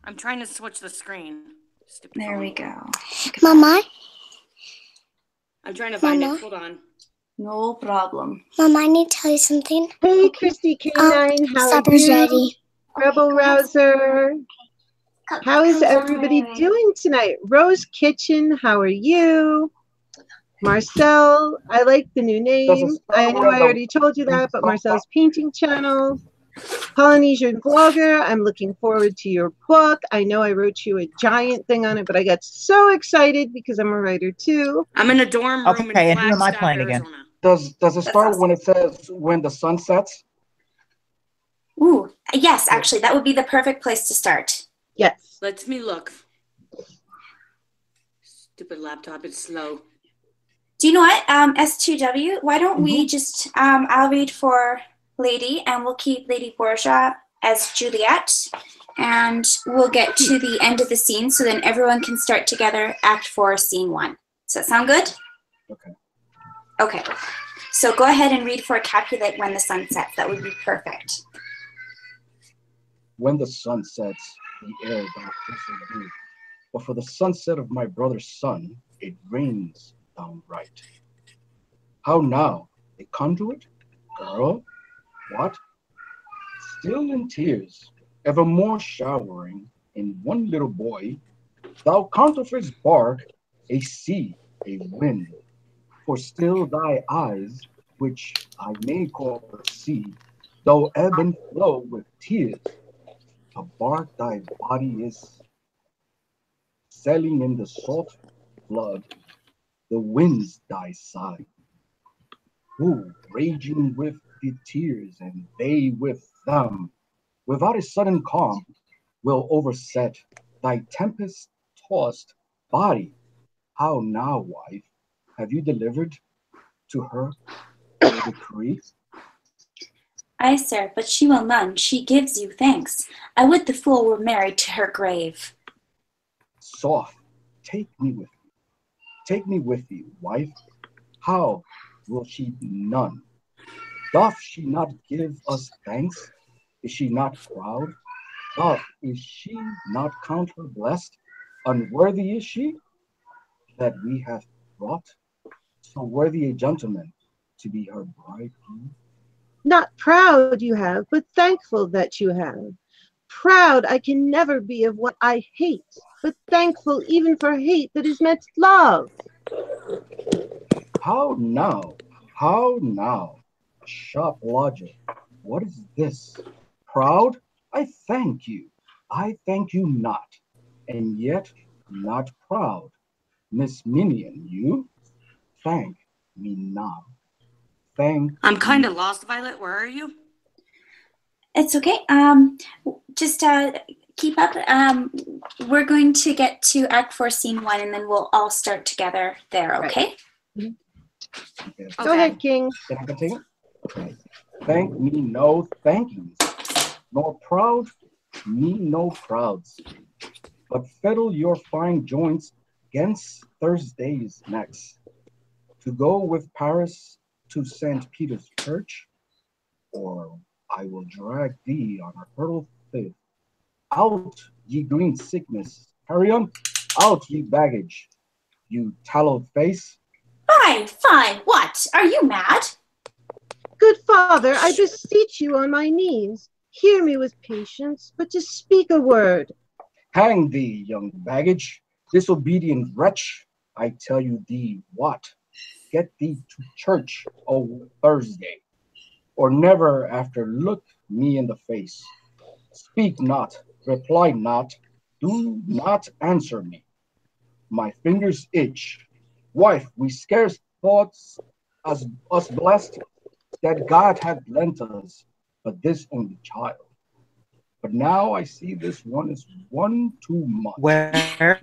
I'm trying to switch the screen. Stupid There phone. we go. Mama, I'm trying to find Mama? it. Hold on. No problem. Mama, I need to tell you something. Hey, Christy K9, how are Supper's you? ready. Rebel Rouser. How is everybody doing tonight? Rose Kitchen, how are you? Marcel, I like the new name. I know I already told you that, but Marcel's painting channel. Polynesian vlogger, I'm looking forward to your book. I know I wrote you a giant thing on it, but I got so excited because I'm a writer too. I'm in a dorm room Okay, in and who am I Flagstaff, playing again? Arizona. Does it start when it says when the sun sets? Ooh, yes, actually, that would be the perfect place to start. Yes. Let me look. Stupid laptop, it's slow. Do you know what, S2W, why don't we just, I'll read for Lady, and we'll keep Lady Borgia as Juliet, and we'll get to the end of the scene, so then everyone can start together, Act 4, Scene 1. Does that sound good? Okay. Okay, so go ahead and read for Capulet when the sun sets. That would be perfect. When the sun sets, the air doth disobey. But for the sunset of my brother's son, it rains downright. How now? A conduit? Girl? What? Still in tears, evermore showering in one little boy, thou counterfeits bark, a sea, a wind. For still thy eyes, which I may call the sea, though ebb and flow with tears, a bark thy body is, sailing in the salt flood, the winds thy side. Who, raging with the tears, and they with them, without a sudden calm, will overset thy tempest-tossed body. How now, wife, have you delivered to her the decree? Aye, sir, but she will none. She gives you thanks. I would the fool were married to her grave. Soft, take me with you. Take me with you, wife. How will she none? Doth she not give us thanks? Is she not proud? Is she not count her blessed? Unworthy is she that we have brought so worthy a gentleman to be her bridegroom? Not proud you have, but thankful that you have. Proud I can never be of what I hate, but thankful even for hate that is met love. How now? How now? Sharp logic. What is this? Proud? I thank you. I thank you not. And yet not proud. Miss Minion, you? Thank me now. Thank I'm kind me. of lost, Violet. Where are you? It's okay. Just keep up. We're going to get to Act 4, Scene 1, and then we'll all start together there, okay? Okay. Go ahead, King. Can I continue? Okay. Thank me no thankings, nor proud me no prouds, but fiddle your fine joints 'gainst Thursdays next, to go with Paris to St. Peter's Church, or I will drag thee on a hurdle fifth. Out, ye green sickness, hurry on, out, ye baggage, you tallowed face. Fine, fine. What? Are you mad? Good father, I beseech you on my knees, hear me with patience, but to speak a word. Hang thee, young baggage, disobedient wretch, I tell you thee what, get thee to church, O Thursday, or never after look me in the face. Speak not, reply not, do not answer me. My fingers itch. Wife, we scarce thought us blessed that God had lent us but this only child. But now I see this one is one too much. Where?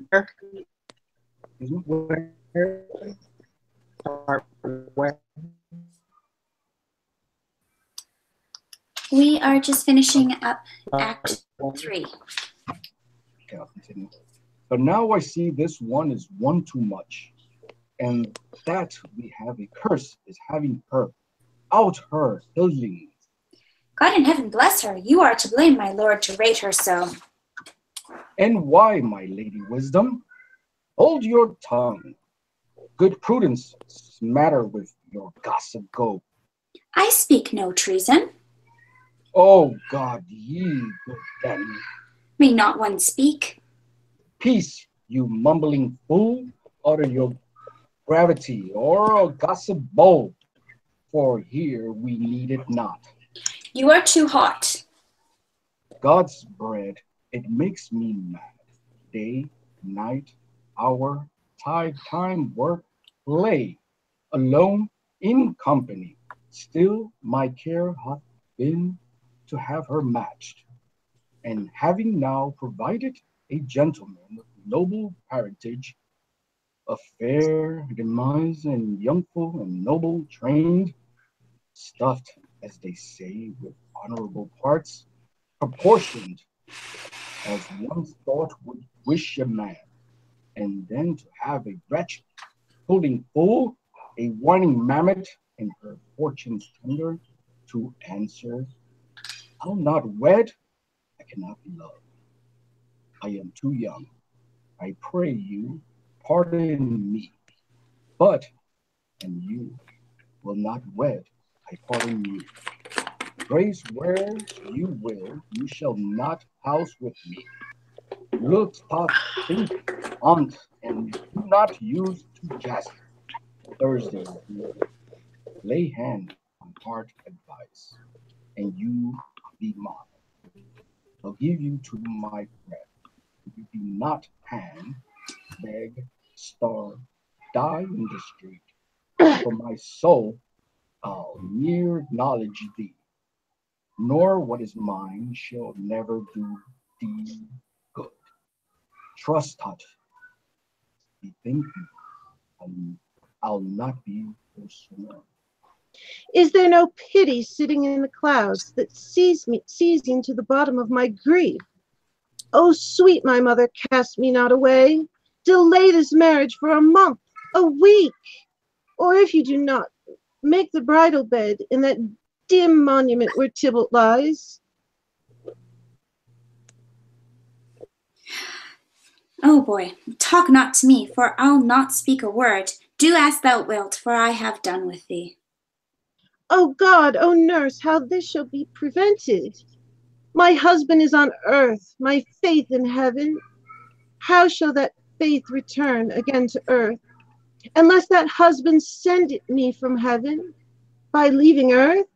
part where? We are just finishing up Act 3. Okay, I'll continue. But now I see this one is one too much, and that we have a curse is having her out her building. God in heaven bless her. You are to blame, my lord, to rate her so. And why, my lady wisdom? Hold your tongue. Good prudence smatter with your gossip go. I speak no treason. Oh God, ye good then. May not one speak? Peace, you mumbling fool, utter your gravity or a gossip bowl, for here we need it not. You are too hot. God's bread, it makes me mad. Day, night, hour, tide, time, work, play, alone, in company. Still my care hath been to have her matched. And having now provided a gentleman of noble parentage, a fair demise and youngful and noble trained, stuffed, as they say, with honorable parts, proportioned as one's thought would wish a man, and then to have a wretch holding full a whining mammoth in her fortune's tender to answer, I'll not wed, I cannot be loved. I am too young. I pray you, pardon me. But, and you will not wed, I pardon you. Grace where you will, you shall not house with me. Look, talk, think, aunt, and do not use to jest. Thursday, lay hand on heart advice, and you be mine. I'll give you to my friend. If you be not hand, beg, starve, die in the street. For my soul, I'll near acknowledge thee. Nor what is mine shall never do thee good. Trust not, bethink me, I'll not be forsworn. Is there no pity sitting in the clouds that sees into the bottom of my grief? Oh, sweet my mother, cast me not away. Delay this marriage for a month, a week. Or if you do not, make the bridal bed in that dim monument where Tybalt lies. Oh boy, talk not to me, for I'll not speak a word. Do as thou wilt, for I have done with thee. Oh God, oh nurse, how this shall be prevented. My husband is on earth, my faith in heaven. How shall that faith return again to earth, unless that husband send it me from heaven by leaving earth?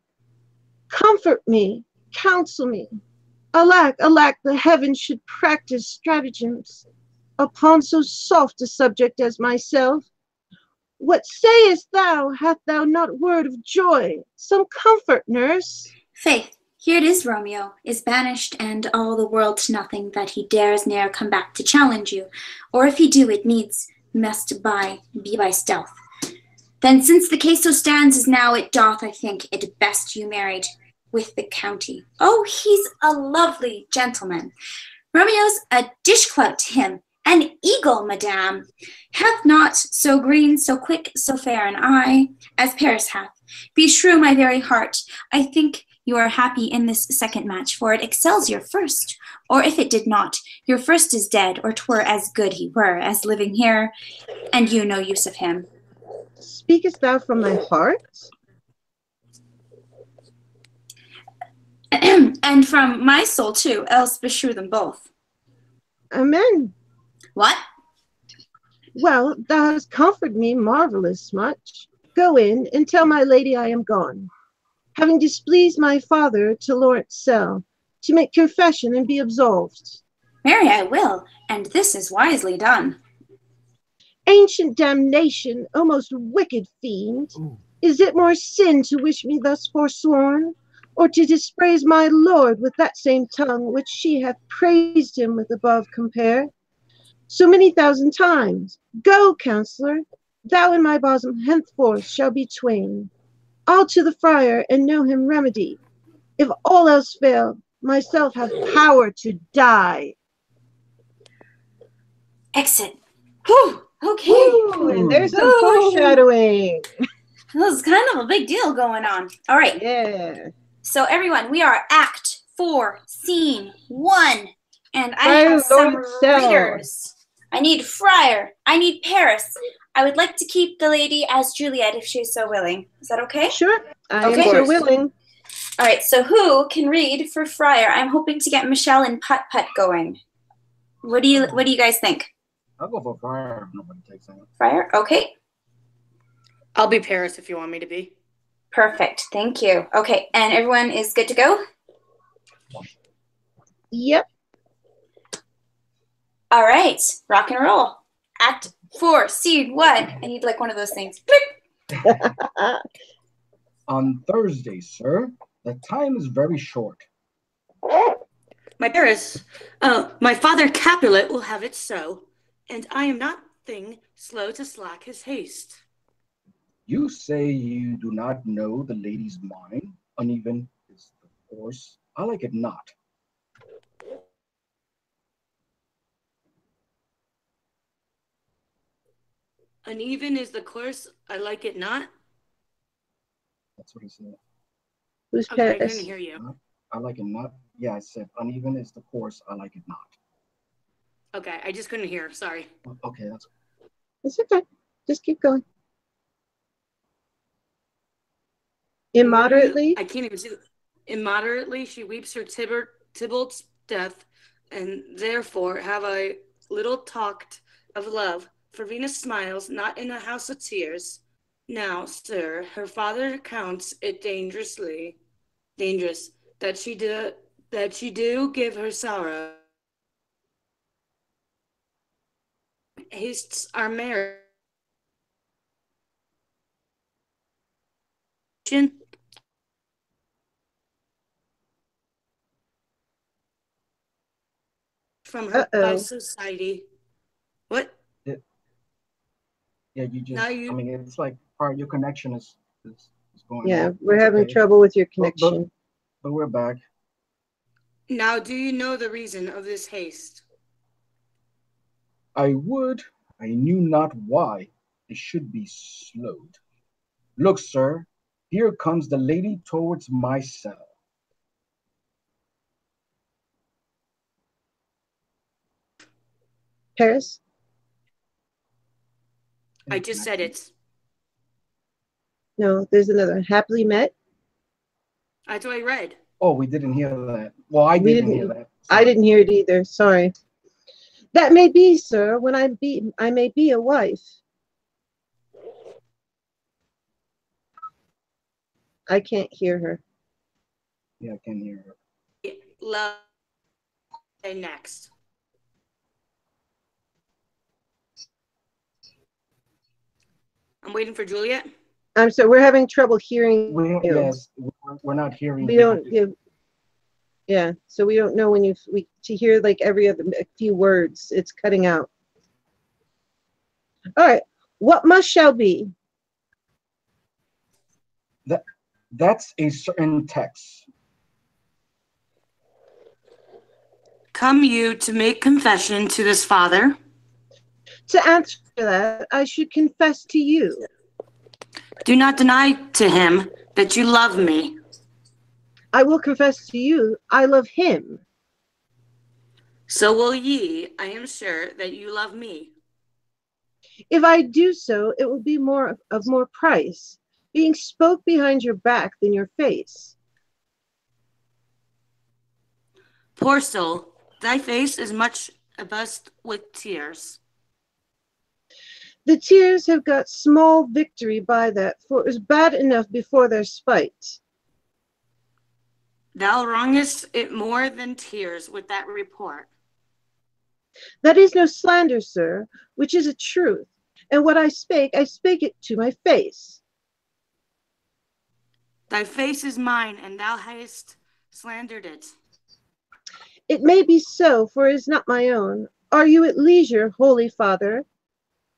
Comfort me, counsel me. Alack, alack, the heavens should practice stratagems upon so soft a subject as myself. What sayest thou? Hath thou not word of joy? Some comfort, nurse. Faith, here it is, Romeo is banished, and all the world to nothing, that he dares ne'er come back to challenge you. Or if he do, it needs must be by stealth. Then since the case so stands as now it doth, I think it best you married with the county. Oh, he's a lovely gentleman. Romeo's a dishclout to him, an eagle, madame, hath not so green, so quick, so fair an eye as Paris hath. Beshrew my very heart, I think you are happy in this second match, for it excels your first. Or if it did not, your first is dead, or 'twere as good he were, as living here, and you no use of him. Speakest thou from thy heart? And from my soul too, else beshrew them both. Amen. What? Well, thou hast comforted me marvelous much. Go in and tell my lady I am gone, having displeased my father to Lawrence cell, to make confession and be absolved. Marry, I will, and this is wisely done. Ancient damnation, O most wicked fiend, is it more sin to wish me thus forsworn, or to dispraise my lord with that same tongue which she hath praised him with above compare? So many thousand times. Go, counselor, Thou in my bosom henceforth shall be twain. I'll to the friar and know him remedy. If all else fail, myself have power to die. Exit. Whew. Okay. Woo, and there's some Ooh. foreshadowing. This is kind of a big deal going on. All right. Yeah. So everyone, we are Act 4, Scene 1. And I Friar have some Lord Cell. readers. I need Friar. I need Paris. I would like to keep the lady as Juliet if she's so willing. Is that okay? Sure, I am Okay. so willing. All right, so who can read for Friar? I'm hoping to get Michelle and Putt going. What do you guys think? I'll go for Friar if nobody takes it. Friar? Okay. I'll be Paris if you want me to be. Perfect. Thank you. Okay, and everyone is good to go? Yep. All right, rock and roll. Act 4, Scene 1. I need like one of those things. Click. On Thursday, sir, the time is very short. My Paris, my father Capulet will have it so, and I am not slow to slack his haste. You say you do not know the lady's mind. Uneven is the course. I like it not. Uneven is the course, I like it not. That's what he said. Who's Okay, I Paris? couldn't hear you. I like it not. Yeah, I said uneven is the course. I like it not. Okay, I just couldn't hear. Sorry. Okay, that's It's okay. Just keep going. Immoderately? I can't even see. Immoderately, she weeps her Tybalt's death, and therefore have I little talked of love. For Venus smiles, not in a house of tears. Now, sir, her father counts it dangerous that she do give her sorrow. Hastes our marriage. From her by society. What? yeah. You just. Now I mean, it's like part of your connection is going. Yeah, off. we're It's having okay. trouble with your connection. But we're back. Now, do you know the reason of this haste? I would. I knew not why it should be slowed. Look, sir, here comes the lady towards my cell. Paris? I just said it. No, there's another one. Happily met? That's what I read. Oh, we didn't hear that. Well, I didn't hear that. Sorry. I didn't hear it either. Sorry. That may be, sir, when I may be a wife. I can't hear her. Yeah, I can hear her. Love. Okay, next. I'm waiting for Juliet. I'm sorry, we're having trouble hearing you. Yes, we're not hearing. We don't give. Yeah, so we don't know when to hear like every other a few words. It's cutting out. All right, what must shall be? That's a certain text. Come you to make confession to this father? To answer that, I should confess to you. Do not deny to him that you love me. I will confess to you, I love him. So will ye, I am sure, that you love me. If I do so, it will be more price, being spoke behind your back than your face. Poor soul, thy face is much abust with tears. The tears have got small victory by that, for it was bad enough before their spite. Thou wrongest it more than tears with that report. That is no slander, sir, which is a truth. And what I spake it to my face. Thy face is mine, and thou hast slandered it. It may be so, for it is not my own. Are you at leisure, holy father?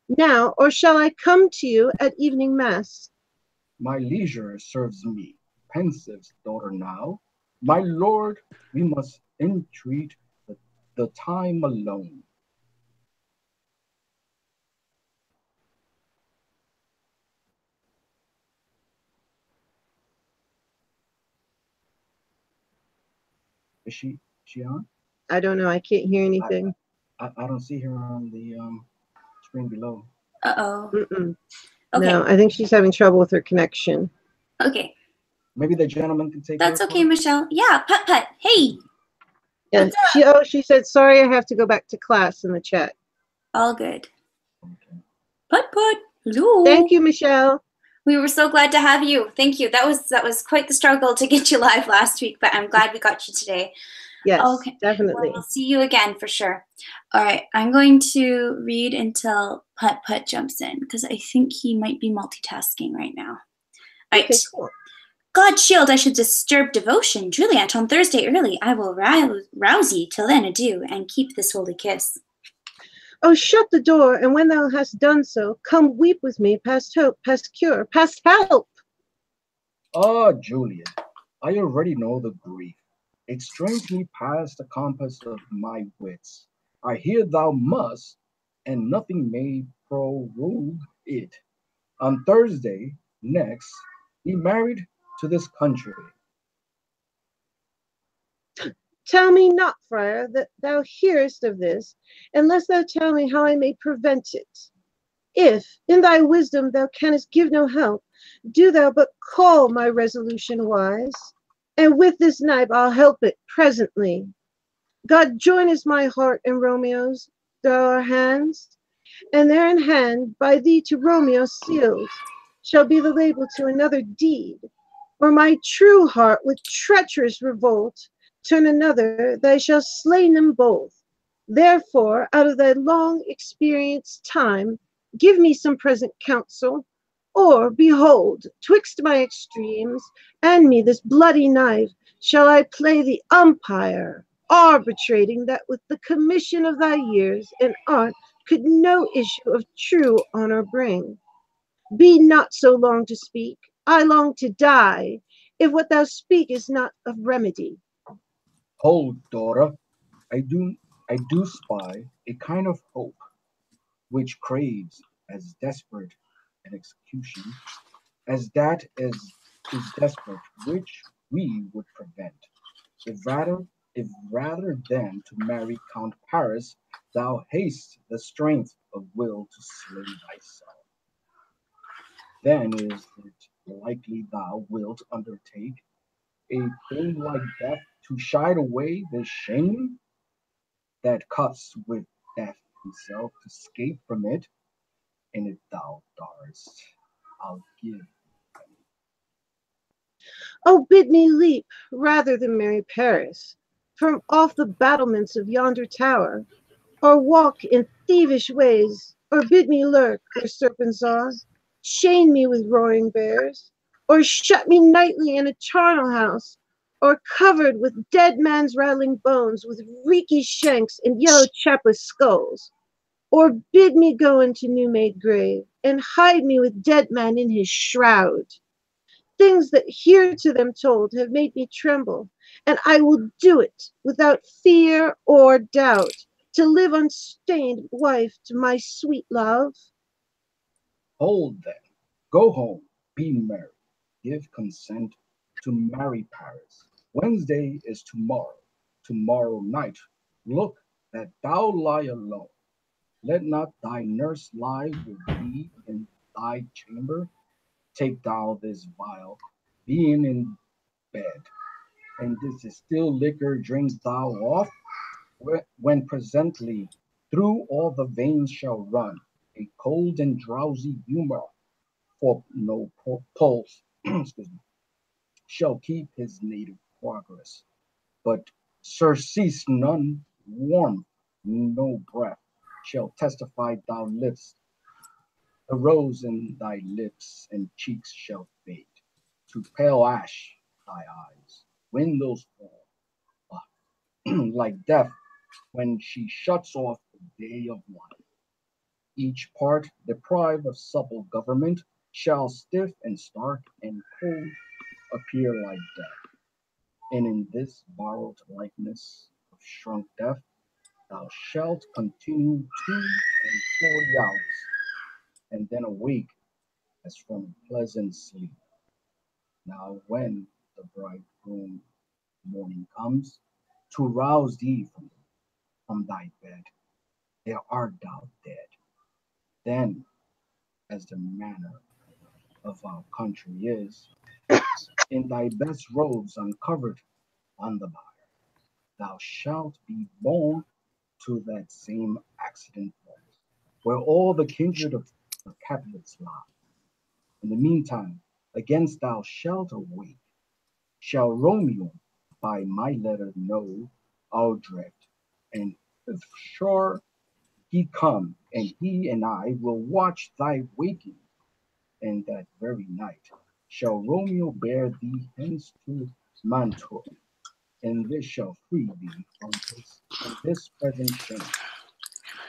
Now, or shall I come to you at evening mass? My leisure serves me, pensive daughter now. My lord, we must entreat the time alone. Is she on? I don't know. I can't hear anything. I don't see her on the screen below. Uh-oh. Mm-mm. Okay. No, I think she's having trouble with her connection. Okay. Maybe the gentleman can take That's her okay, call? Michelle. Yeah, Putt. Hey. Yeah, she said, sorry, I have to go back to class in the chat. All good. Okay. Putt. Hello. Thank you, Michelle. We were so glad to have you. Thank you. That was quite the struggle to get you live last week, but I'm glad we got you today. Yes, Okay. definitely. Well, we'll see you again for sure. All right. I'm going to read until Putt jumps in because I think he might be multitasking right now. All right. Okay, cool. God shield, I should disturb devotion. Juliet, on Thursday early, I will rouse ye. Till then, adieu, and keep this holy kiss. Oh, shut the door, and when thou hast done so, come weep with me past hope, past cure, past help. Ah, Juliet, I already know the grief. It strains me past the compass of my wits. I hear thou must, and nothing may prorogue it. On Thursday next, be married to this country. Tell me not, friar, that thou hearest of this, unless thou tell me how I may prevent it. If, in thy wisdom, thou canst give no help, do thou but call my resolution wise, and with this knife I'll help it presently. God joineth my heart and Romeo's, thou our hands, and there in hand, by thee to Romeo sealed, shall be the label to another deed, or my true heart with treacherous revolt turn another, thou shalt slay them both. Therefore, out of thy long experienced time, give me some present counsel, or behold, twixt my extremes and me this bloody knife, shall I play the umpire, arbitrating that with the commission of thy years and art could no issue of true honor bring. Be not so long to speak, I long to die, if what thou speak is not of remedy. Hold, daughter, I do spy a kind of hope which craves as desperate an execution as that is desperate which we would prevent. If rather than to marry Count Paris, thou hast the strength of will to slay thyself, then is it likely thou wilt undertake a thing like death to chide away the shame that cuts with death himself to escape from it, and if thou darst, I'll give. Oh, bid me leap rather than marry Paris from off the battlements of yonder tower, or walk in thievish ways, or bid me lurk where serpents are, chain me with roaring bears, or shut me nightly in a charnel house, or covered with dead man's rattling bones, with reeky shanks and yellow chapless skulls, or bid me go into new-made grave, and hide me with dead man in his shroud. Things that here to them told have made me tremble, and I will do it without fear or doubt, to live unstained wife to my sweet love. Hold then, go home, be merry, give consent to marry Paris. Wednesday is tomorrow, tomorrow night. Look that thou lie alone. Let not thy nurse lie with thee in thy chamber. Take thou this vial, being in bed, and this distilled liquor drinks thou off, when presently through all the veins shall run a cold and drowsy humor, for no pulse excuse me, shall keep his native progress, but surcease none warmth, no breath shall testify thou liv'st. The rose in thy lips and cheeks shall fade to pale ash thy eyes, when those fall like death when she shuts off the day of life. Each part deprived of supple government shall stiff and stark and cold appear like death. And in this borrowed likeness of shrunk death, thou shalt continue 2 and 40 hours, and then awake as from a pleasant sleep. Now when the bridegroom morning comes, to rouse thee from thy bed, there art thou dead. Then, as the manner of our country is, in thy best robes uncovered on the bier, thou shalt be borne to that same accident vault, where all the kindred of the Capulets lie. In the meantime, against thou shalt awake, shall Romeo by my letter know our dread, and if sure he come, and he and I will watch thy waking, and that very night shall Romeo bear thee hence to Mantua, and this shall free thee from this present shame,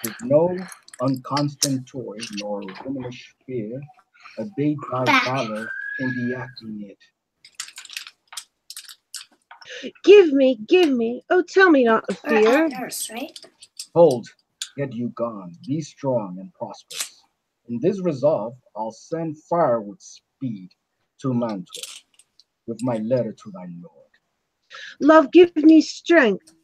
with no unconstant toy nor womanish fear, abate thy valor in the acting it. Give me, oh tell me not of fear. Nurse, right? Hold, get you gone, be strong and prosperous. In this resolve, I'll send fire with speed to Mantua, with my letter to thy lord. Love, give me strength,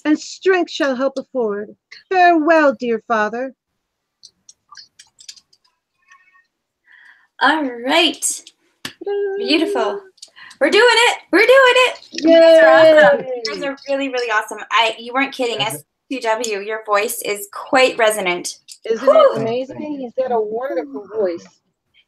and strength shall help afford. Farewell, dear father. All right. Beautiful. We're doing it. We're doing it. Yay! You guys are awesome. You guys are really, really awesome. You weren't kidding. S2W, your voice is quite resonant. Isn't it amazing? He's got a wonderful voice.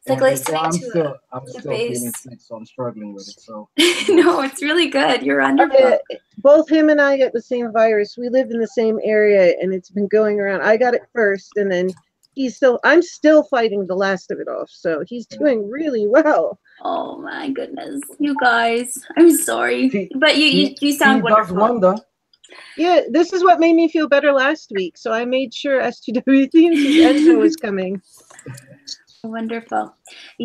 It's like listening I'm to still the bass. feeling sick, so I'm struggling with it. So No, it's really good. You're wonderful. Both him and I got the same virus. We lived in the same area, and it's been going around. I got it first, and then I'm still fighting the last of it off. So he's doing really well. Oh my goodness, you guys! I'm sorry, but you sound wonderful. Wonder. Yeah, this is what made me feel better last week. So I made sure S2Wthemes' Enzo was coming. Wonderful.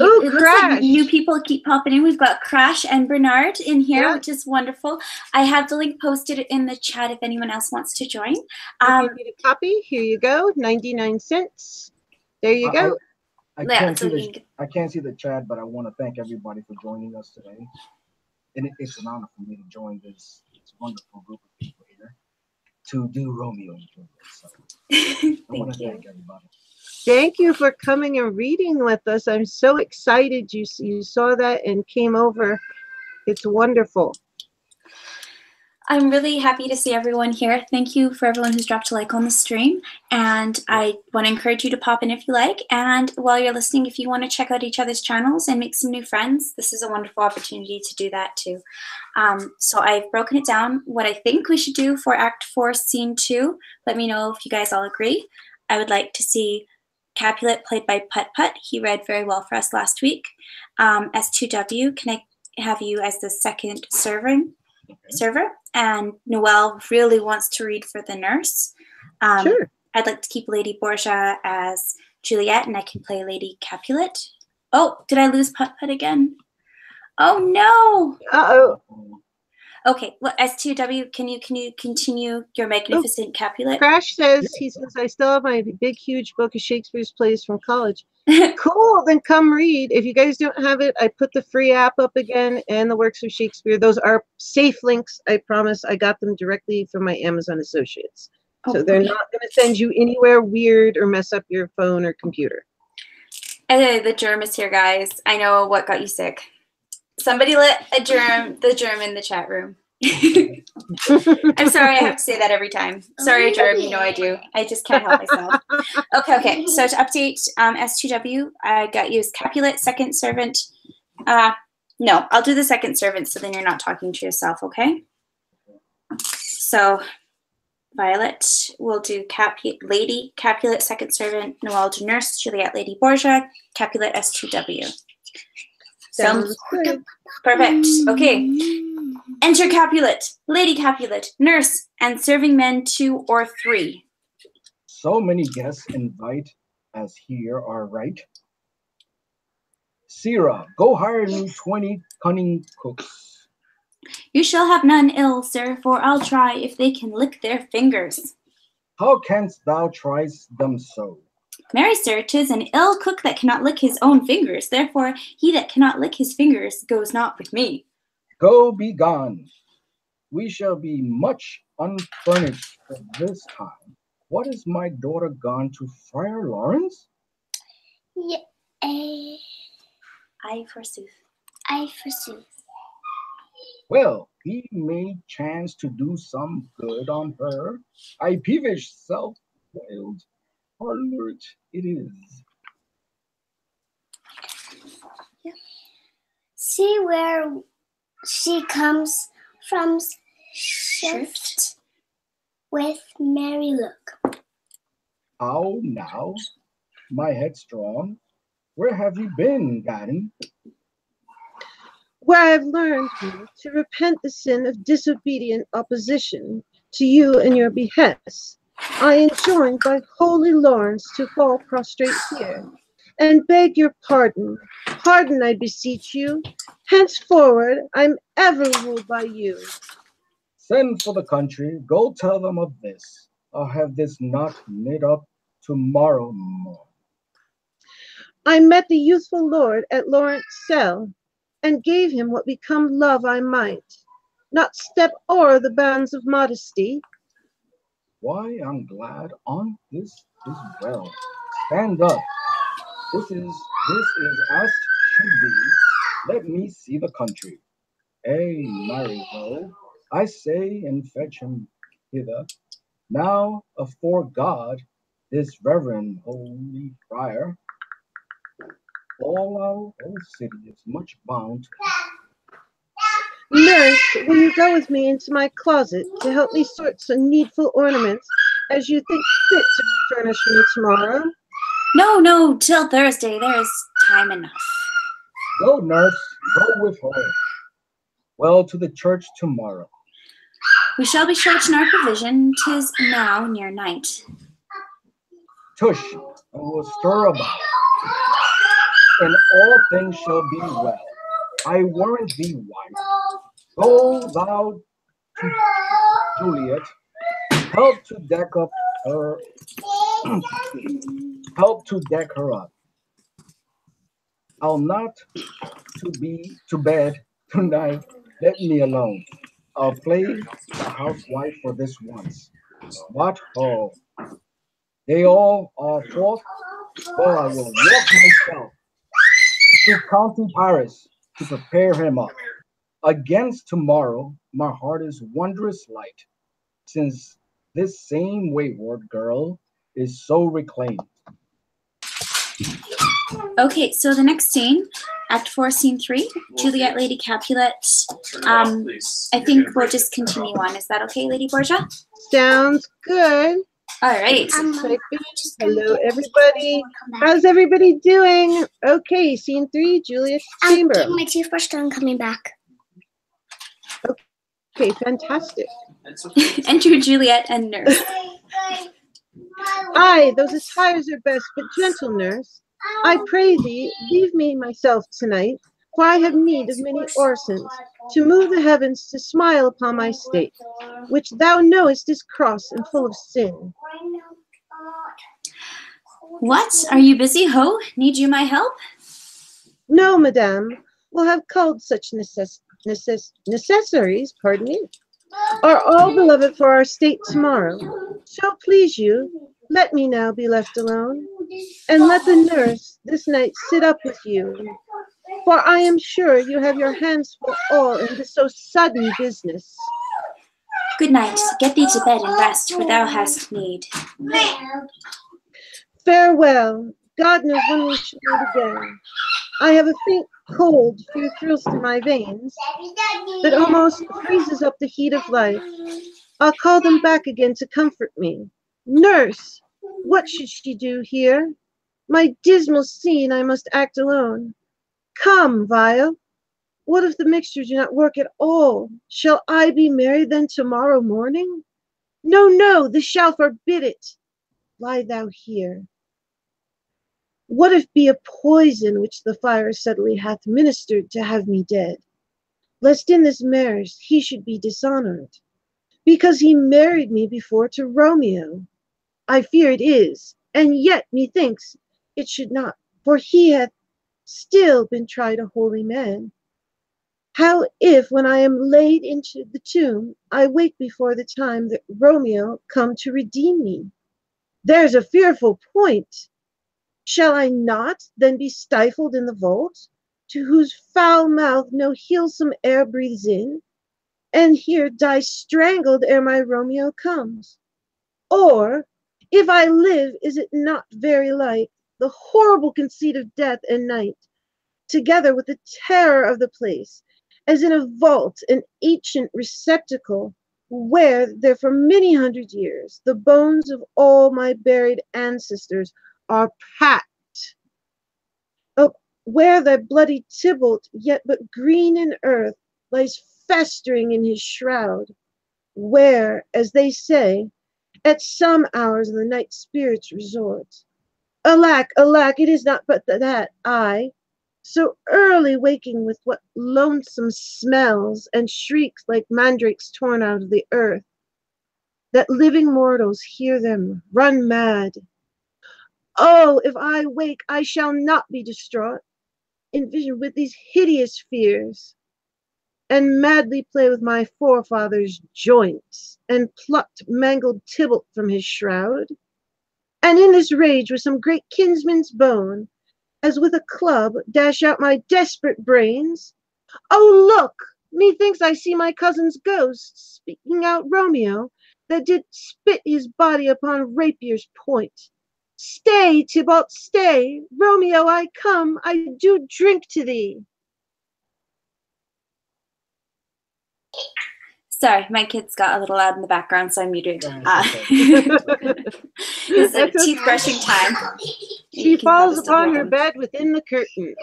Oh, it looks like new people keep popping in. We've got Crash and Bernard in here, which is wonderful. I have the link posted in the chat if anyone else wants to join. If you need a copy, here you go, 99 cents. There you go. I can't see the chat, but I want to thank everybody for joining us today. And it's an honor for me to join this wonderful group of people here to do Romeo and Juliet. So I want to thank everybody. Thank you for coming and reading with us. I'm so excited you saw that and came over. It's wonderful. I'm really happy to see everyone here. Thank you for everyone who's dropped a like on the stream. And I want to encourage you to pop in if you like. And while you're listening, if you want to check out each other's channels and make some new friends, this is a wonderful opportunity to do that too. So I've broken it down what I think we should do for Act 4, Scene 2. Let me know if you guys all agree. I would like to see Capulet played by Putt. He read very well for us last week. S2W, can I have you as the second server? And Noelle really wants to read for the nurse. Sure. I'd like to keep Lady Borgia as Juliet, and I can play Lady Capulet. Oh, did I lose Putt again? Oh no! Uh-oh. Okay, well, S2W, can you continue your magnificent Capulet? Crash says, he says, I still have my big, huge book of Shakespeare's plays from college. Cool, then come read. If you guys don't have it, I put the free app up again and the works of Shakespeare. Those are safe links, I promise. I got them directly from my Amazon associates. So they're not going to send you anywhere weird or mess up your phone or computer. The germ is here, guys. I know what got you sick. Somebody let the germ in the chat room. I'm sorry, I have to say that every time. Sorry, germ, you know I do. I just can't help myself. Okay. So to update S2W, I got you as Capulet, second servant. No, I'll do the second servant so then you're not talking to yourself, okay? So Violet will do Lady Capulet, second servant, Noelle to nurse, Juliet, Lady Borgia, Capulet, S2W. Sounds good. Perfect. Okay. Enter Capulet, Lady Capulet, nurse, and serving men 2 or 3. So many guests invite as here are right. Sirrah, go hire me 20 cunning cooks. You shall have none ill, sir, for I'll try if they can lick their fingers. How canst thou try them so? Marry, sir, 'tis an ill cook that cannot lick his own fingers. Therefore, he that cannot lick his fingers goes not with me. Go be gone. We shall be much unfurnished for this time. What is my daughter gone to Friar Lawrence? Yeah, Aye, forsooth. I forsooth. Well, he may chance to do some good on her. I peevish self-willed harlot it is. See where she comes from, shift with merry look. How now, my headstrong? Where have you been, Gaddon? Where I have learned to repent the sin of disobedient opposition to you and your behests, I enjoin by holy Lawrence to fall prostrate here, and beg your pardon. Pardon, I beseech you. Henceforward, I'm ever ruled by you. Send for the country, go tell them of this. I'll have this knot knit up tomorrow morn. I met the youthful lord at Lawrence cell, and gave him what become love I might, not step o'er the bounds of modesty. Why, I'm glad on this is well. Stand up. This is as should be. Let me see the country. Marigold, I say, and fetch him hither. Now, afore God, this reverend holy friar, all our whole city is much bound. Nurse, will you go with me into my closet to help me sort some needful ornaments as you think fit to furnish me tomorrow? No, till Thursday. There is time enough. Go, nurse, go with her. Well, to the church tomorrow. We shall be short in our provision. 'Tis now near night. Tush, and we'll stir about, and all things shall be well. I warrant thee, wife. Go thou to Juliet, help to deck up her, help to deck her up. I'll not to bed tonight. Let me alone. I'll play the housewife for this once. What ho! They all are forth. Well, I will walk myself to County Paris to prepare him up. Against tomorrow, my heart is wondrous light, since this same wayward girl is so reclaimed. Okay, so the next scene, Act 4, Scene 3, Juliet, Lady Capulet. I think we'll just continue on. Is that okay, Lady Borgia? Sounds good. All right. Hello, everybody. How's everybody doing? Okay, Scene 3, Juliet's chamber. Getting my toothbrush done, coming back. Okay, fantastic. Enter Juliet and Nurse. Aye, those attires are best, but gentle nurse, I pray thee, leave me myself tonight, for I have need of many orisons, to move the heavens to smile upon my state, which thou knowest is cross and full of sin. What? Are you busy, ho? Need you my help? No, madame, we'll have called such necessaries, pardon me, are all beloved for our state tomorrow. So please you, let me now be left alone, and let the nurse this night sit up with you, for I am sure you have your hands full all in this so sudden business. Good night. Get thee to bed and rest, for thou hast need. Farewell. God knows when we shall meet again. I have a faint cold fear thrills through my veins that almost freezes up the heat of life. I'll call them back again to comfort me. Nurse, what should she do here? My dismal scene I must act alone. Come, vial. What if the mixture do not work at all? Shall I be married then tomorrow morning? No, no, this shall forbid it. Lie thou here. What if be a poison which the fire subtly hath ministered to have me dead? Lest in this marriage he should be dishonored, because he married me before to Romeo. I fear it is, and yet methinks it should not, for he hath still been tried a holy man. How if, when I am laid into the tomb, I wake before the time that Romeo come to redeem me? There's a fearful point. Shall I not then be stifled in the vault, to whose foul mouth no healsome air breathes in, and here die strangled ere my Romeo comes? Or, if I live, is it not very like the horrible conceit of death and night, together with the terror of the place, as in a vault, an ancient receptacle, where there for many 100 years the bones of all my buried ancestors are packed? Oh, where thy bloody Tybalt, yet but green in earth, lies festering in his shroud, where, as they say, at some hours of the night spirits resort. Alack, alack, it is not but that I, so early waking with what lonesome smells and shrieks like mandrakes torn out of the earth, that living mortals hear them run mad. Oh, if I wake, I shall not be distraught, envisioned with these hideous fears, and madly play with my forefathers' joints, and plucked mangled Tybalt from his shroud, and in this rage with some great kinsman's bone, as with a club, dash out my desperate brains. Oh, look! Methinks I see my cousin's ghost, speaking out Romeo, that did spit his body upon rapier's point. Stay, Tybalt, stay! Romeo, I come, I do drink to thee. Sorry, my kids got a little loud in the background, so I muted. This is a teeth brushing time. She falls upon her bed within the curtains.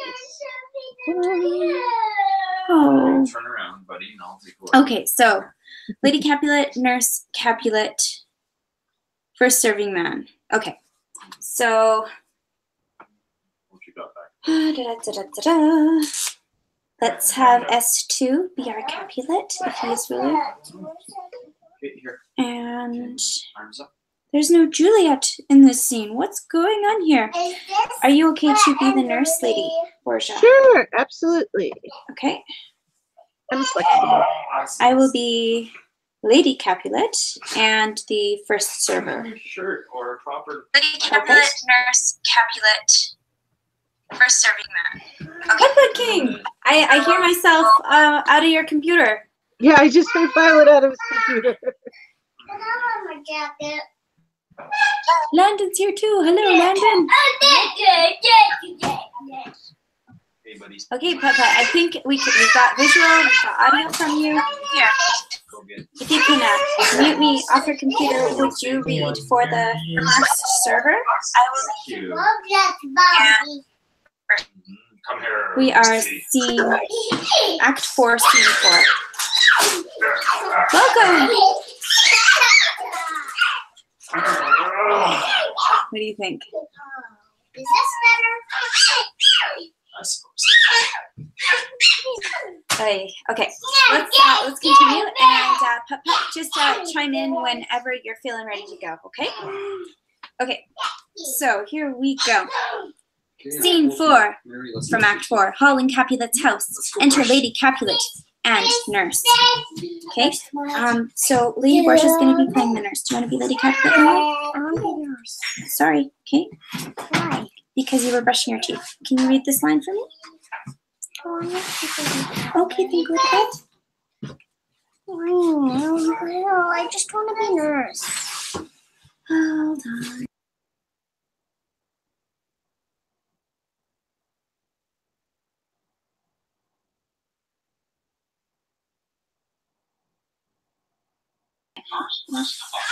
Oh. Turn around, buddy, and I'll take a look. Okay, so Lady Capulet, Nurse Capulet, first serving man. Okay, so What you got back? Let's have S2 be our Capulet, if he is ruler. Okay, here. And Arms up. there's no Juliet in this scene. What's going on here? Are you okay to be the nurse, Lady Borgia? Sure, absolutely. Okay. I'm flexible. I will be Lady Capulet and the first server. Shirt or a proper. Lady Capulet, Nurse Capulet, first serving man. Puttputtking! I hear myself out of your computer. Yeah, I just heard Violet out of his computer. my jacket. Landon's here too. Hello, Landon. Hey, buddies. Okay, Papa, I think we've got visual, we've got audio from you. Here, Go get. if you can mute me off your computer, would you read for the first server? I will Thank you. Love that Bobby. Come here. We are Steve. seeing Act 4, Scene 4. Welcome! What do you think? Is this better? I suppose. Okay, let's continue, and Pup, just chime in whenever you're feeling ready to go, okay? Okay, so here we go. Scene 4 from Act 4, Hall in Capulet's house. Enter Lady Capulet and Nurse. Okay, so Lady Borgia is going to be playing the nurse. Do you want to be Lady Capulet? I want to be nurse. Sorry, okay? Why? Because you were brushing your teeth. Can you read this line for me? Okay, then go to bed. I just want to be nurse. Hold on.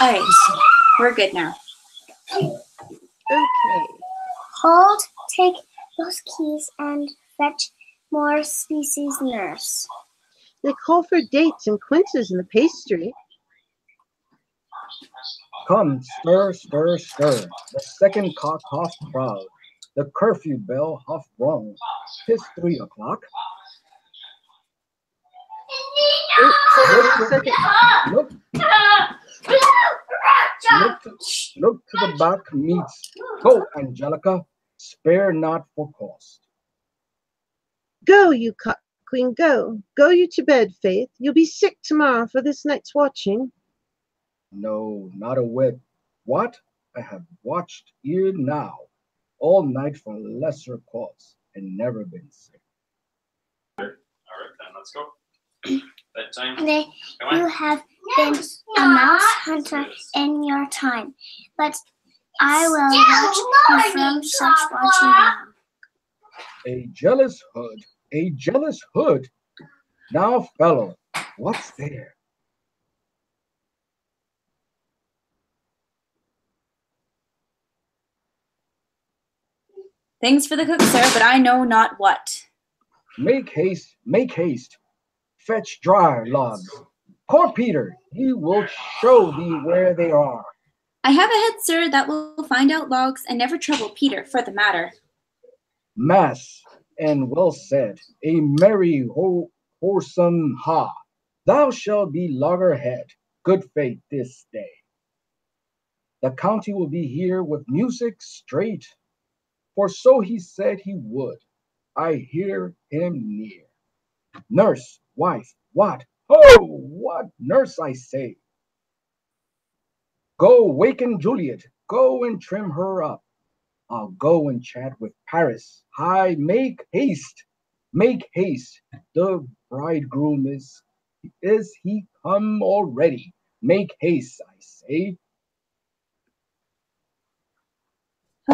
All right, we're good now. Okay. Hold, take those keys and fetch more species nurse. They call for dates and quinces in the pastry. Come, stir, stir, stir. The second cock hath proud. The curfew bell hath rung. 'Tis 3 o'clock. Look, look to the back meets. Go, Angelica, spare not for cost. Go, you cock queen, go. Go you to bed, Faith. You'll be sick tomorrow for this night's watching. No, not a whit. What? I have watched ere now, all night for lesser cause, and never been sick. All right, then let's go. Bedtime. They, Come on. you have been a mouse hunter in your time, but I will watch you from such watching now. A jealous hood, a jealous hood. Now, fellow, what's there? Things for the cook, sir, but I know not what. Make haste, make haste. Fetch dry logs. Call Peter, he will show thee where they are. I have a head, sir, that will find out logs and never trouble Peter for the matter. Mass, and well said, a merry wholesome ha. Thou shalt be loggerhead, good faith this day. The county will be here with music straight, for so he said he would. I hear him near. Nurse, wife, what? Oh, what? Nurse, I say. Go waken Juliet, go and trim her up. I'll go and chat with Paris. Hi, make haste, make haste. The bridegroom is he come already? Make haste, I say.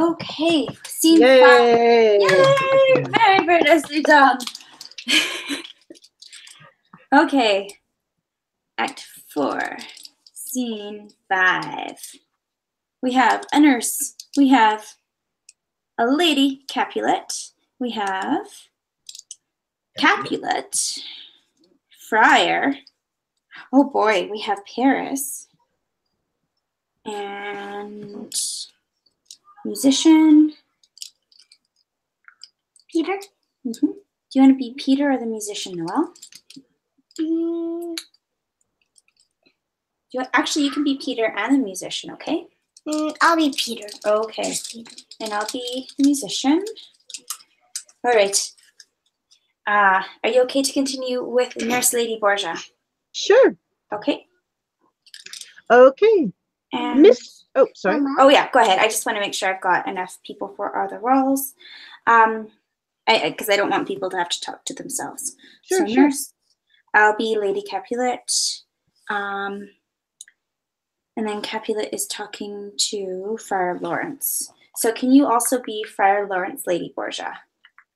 Okay, scene Yay! 5. Yay! Very, very nicely done. Okay, Act 4, Scene 5. We have a nurse. We have a lady, Capulet. We have Capulet, Friar. Oh boy, we have Paris. And musician. Peter? Mm-hmm. Do you want to be Peter or the musician, Noelle? Actually, you can be Peter and the musician, okay? I'll be Peter. Okay. And I'll be the musician. All right. Are you okay to continue with Nurse Lady Borgia? Sure. Okay. Okay. And Miss. Oh, sorry. Mama? oh yeah, go ahead. I just want to make sure I've got enough people for other roles. Because I don't want people to have to talk to themselves. Sure, so sure. Nurse, I'll be Lady Capulet. And then Capulet is talking to Friar Lawrence. So can you also be Friar Lawrence, Lady Borgia?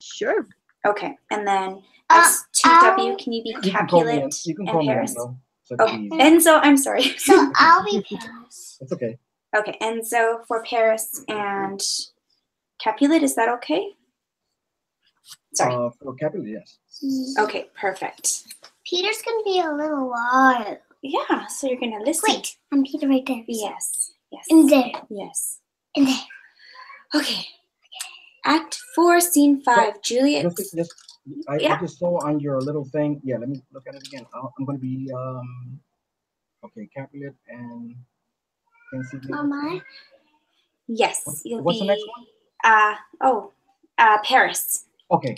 Sure. Okay. And then S2W, can you be You can call me, Capulet you can and call me Paris? Enzo. It's Oh, okay. Enzo, I'm sorry. So I'll be Paris. It's okay. Okay, Enzo for Paris and Capulet, is that okay? Sorry. For Capulet, yes. Okay, perfect. Peter's gonna be a little wild. Yeah, so you're gonna listen. Wait, I'm Peter right there. Yes, yes. In there. Yes. In there. Okay. Act 4, Scene 5. Juliet. I Yeah. just saw on your little thing. Yeah, let me look at it again. I'm going to be, okay, Capulet and Mama? Yes. What's the next one? Paris. Okay.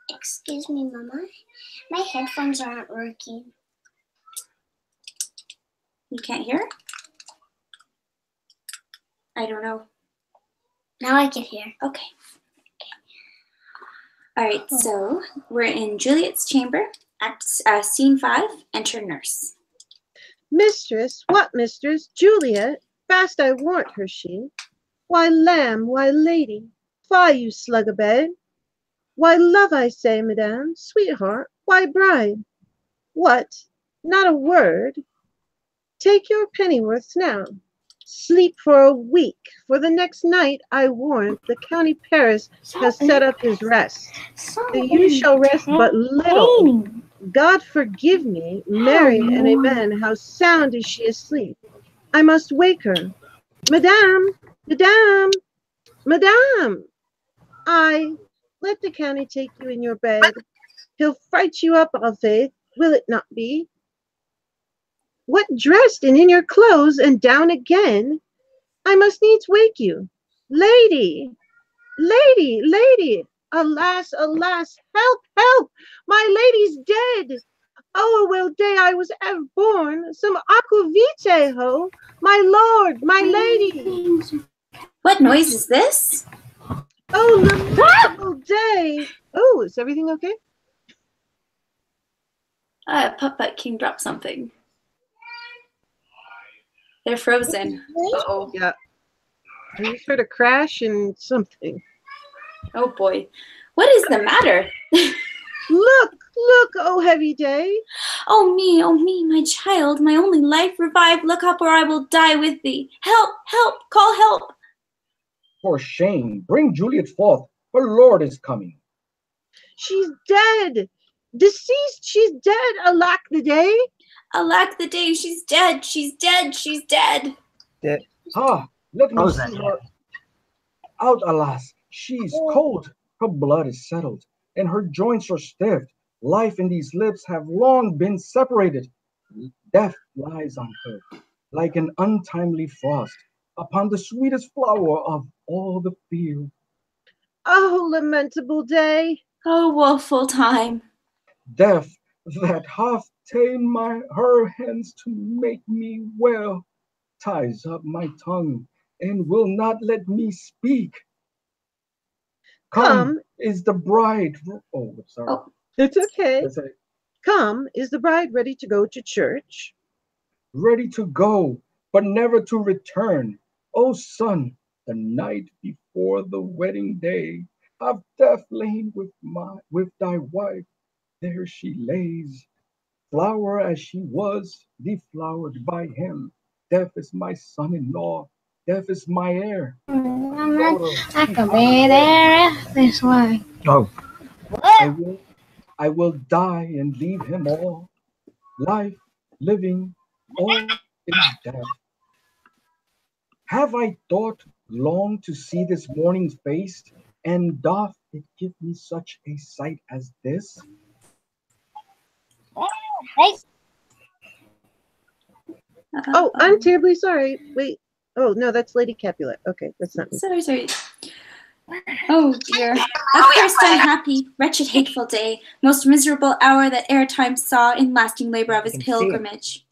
Excuse me, Mama. My headphones aren't working. You can't hear? I don't know. Now I can hear. Okay. All right, so we're in Juliet's chamber. Scene 5, enter nurse. Mistress, what mistress? Juliet, fast I warrant her she. Why, lamb, why, lady, fly you slug a bed. Why, love, I say, madame, sweetheart, why, bride? What, not a word? Take your pennyworths now. Sleep for a week, for the next night, I warrant, the county Paris has set up his rest. You shall rest but little. God forgive me, Mary and amen, how sound is she asleep. I must wake her. Madame, madame. Madame, let the county take you in your bed. He'll fright you up, I'll faith, will it not be? What, dressed and in your clothes and down again? I must needs wake you. Lady, lady, lady, alas, alas, help, help, my lady's dead. Oh, well day I was ever born, some aquavitae, ho, my lord, my lady. What noise is this? Oh, lamentable day. Oh, is everything okay? Puttputtking dropped something. They're frozen. Uh-oh. Yeah. I just heard a crash and something. Oh boy. What is the matter? Look, look, oh heavy day. Oh me, my child, my only life revived. Look up or I will die with thee. Help, help, call help. For shame, bring Juliet forth. Her lord is coming. She's dead. Deceased, she's dead, alack the day. Alack the day, she's dead, she's dead, she's dead. Ah, let me see her. Out, alas, she's cold. Her blood is settled, and her joints are stiff. Life and these lips have long been separated. Death lies on her, like an untimely frost, upon the sweetest flower of all the field. Oh, lamentable day. Oh, woeful time. Death that hath ta'en her hands to make me well, ties up my tongue, and will not let me speak. Come is the bride. Oh, sorry. Oh, it's okay. That's it. Come is the bride ready to go to church? Ready to go, but never to return. O son, the night before the wedding day, have death lain with thy wife. There she lays, flower as she was, deflowered by him. Death is my son-in-law. Death is my heir. I can be there this way. Oh. I will die and leave him all. Life, living, all is death. Have I thought long to see this morning's face, and doth it give me such a sight as this? Oh, I'm terribly sorry. Wait. Oh, no, that's Lady Capulet. Okay, that's not me. Sorry. Oh dear. Accursed, unhappy, wretched, hateful day, most miserable hour that e'er time saw in lasting labor of his pilgrimage.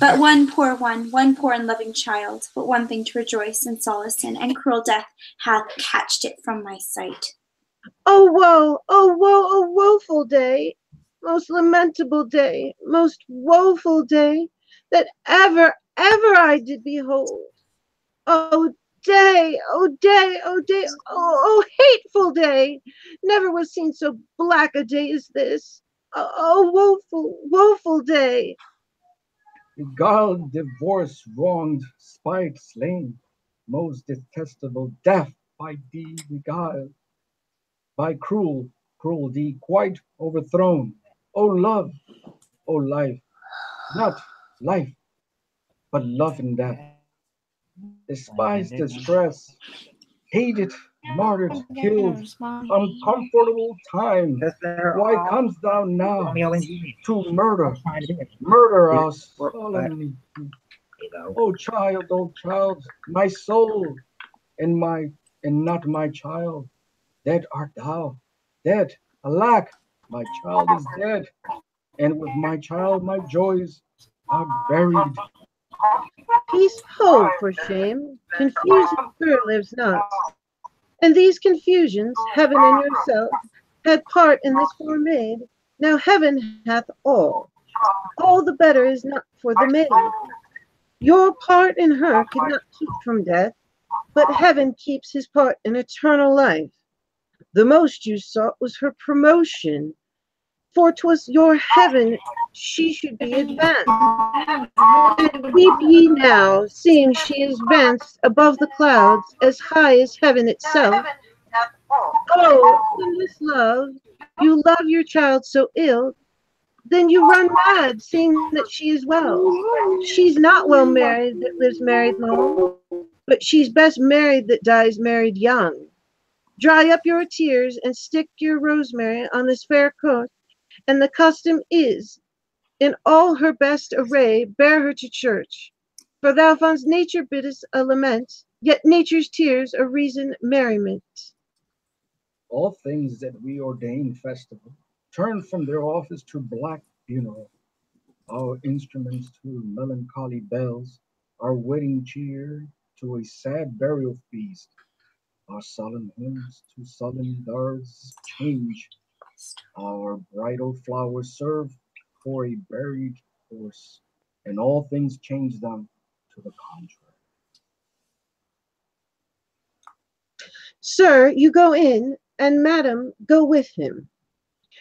But one poor and loving child, but one thing to rejoice and solace in, and cruel death hath catched it from my sight. Oh woe, oh woeful day, most lamentable day, most woeful day, that ever I did behold. Oh day, oh day, oh day, oh hateful day, never was seen so black a day as this. Oh woeful day. Beguiled, divorce, wronged, spite, slain, most detestable death by thee beguiled, by cruelty quite overthrown. O love, O life, not life, but love and death. Despised, distress, hated, martyred, killed, uncomfortable time. Why comest thou now to murder us solemnly? O child, my soul, and not my child. Dead art thou, dead, alack, my child is dead, and with my child my joys are buried. Peace, ho, for shame, confusion sure lives not. And these confusions, heaven and yourself, had part in this poor maid. Now heaven hath all the better is not for the maid. Your part in her could not keep from death, but heaven keeps his part in eternal life. The most you sought was her promotion, for 'twas your heaven she should be advanced. And weep ye now, seeing she is advanced above the clouds, as high as heaven itself. Oh, sinless love, you love your child so ill, then you run mad, seeing that she is well. She's not well married that lives married long, but she's best married that dies married young. Dry up your tears and stick your rosemary on this fair coat, and the custom is, in all her best array, bear her to church. For thou foundst nature biddest a lament, yet nature's tears a reason merriment. All things that we ordain festival turn from their office to black funeral. Our instruments to melancholy bells, our wedding cheer to a sad burial feast. Our solemn hymns to sullen darts change. Our bridal flowers serve for a buried horse, and all things change them to the contrary. Sir, you go in, and madam, go with him.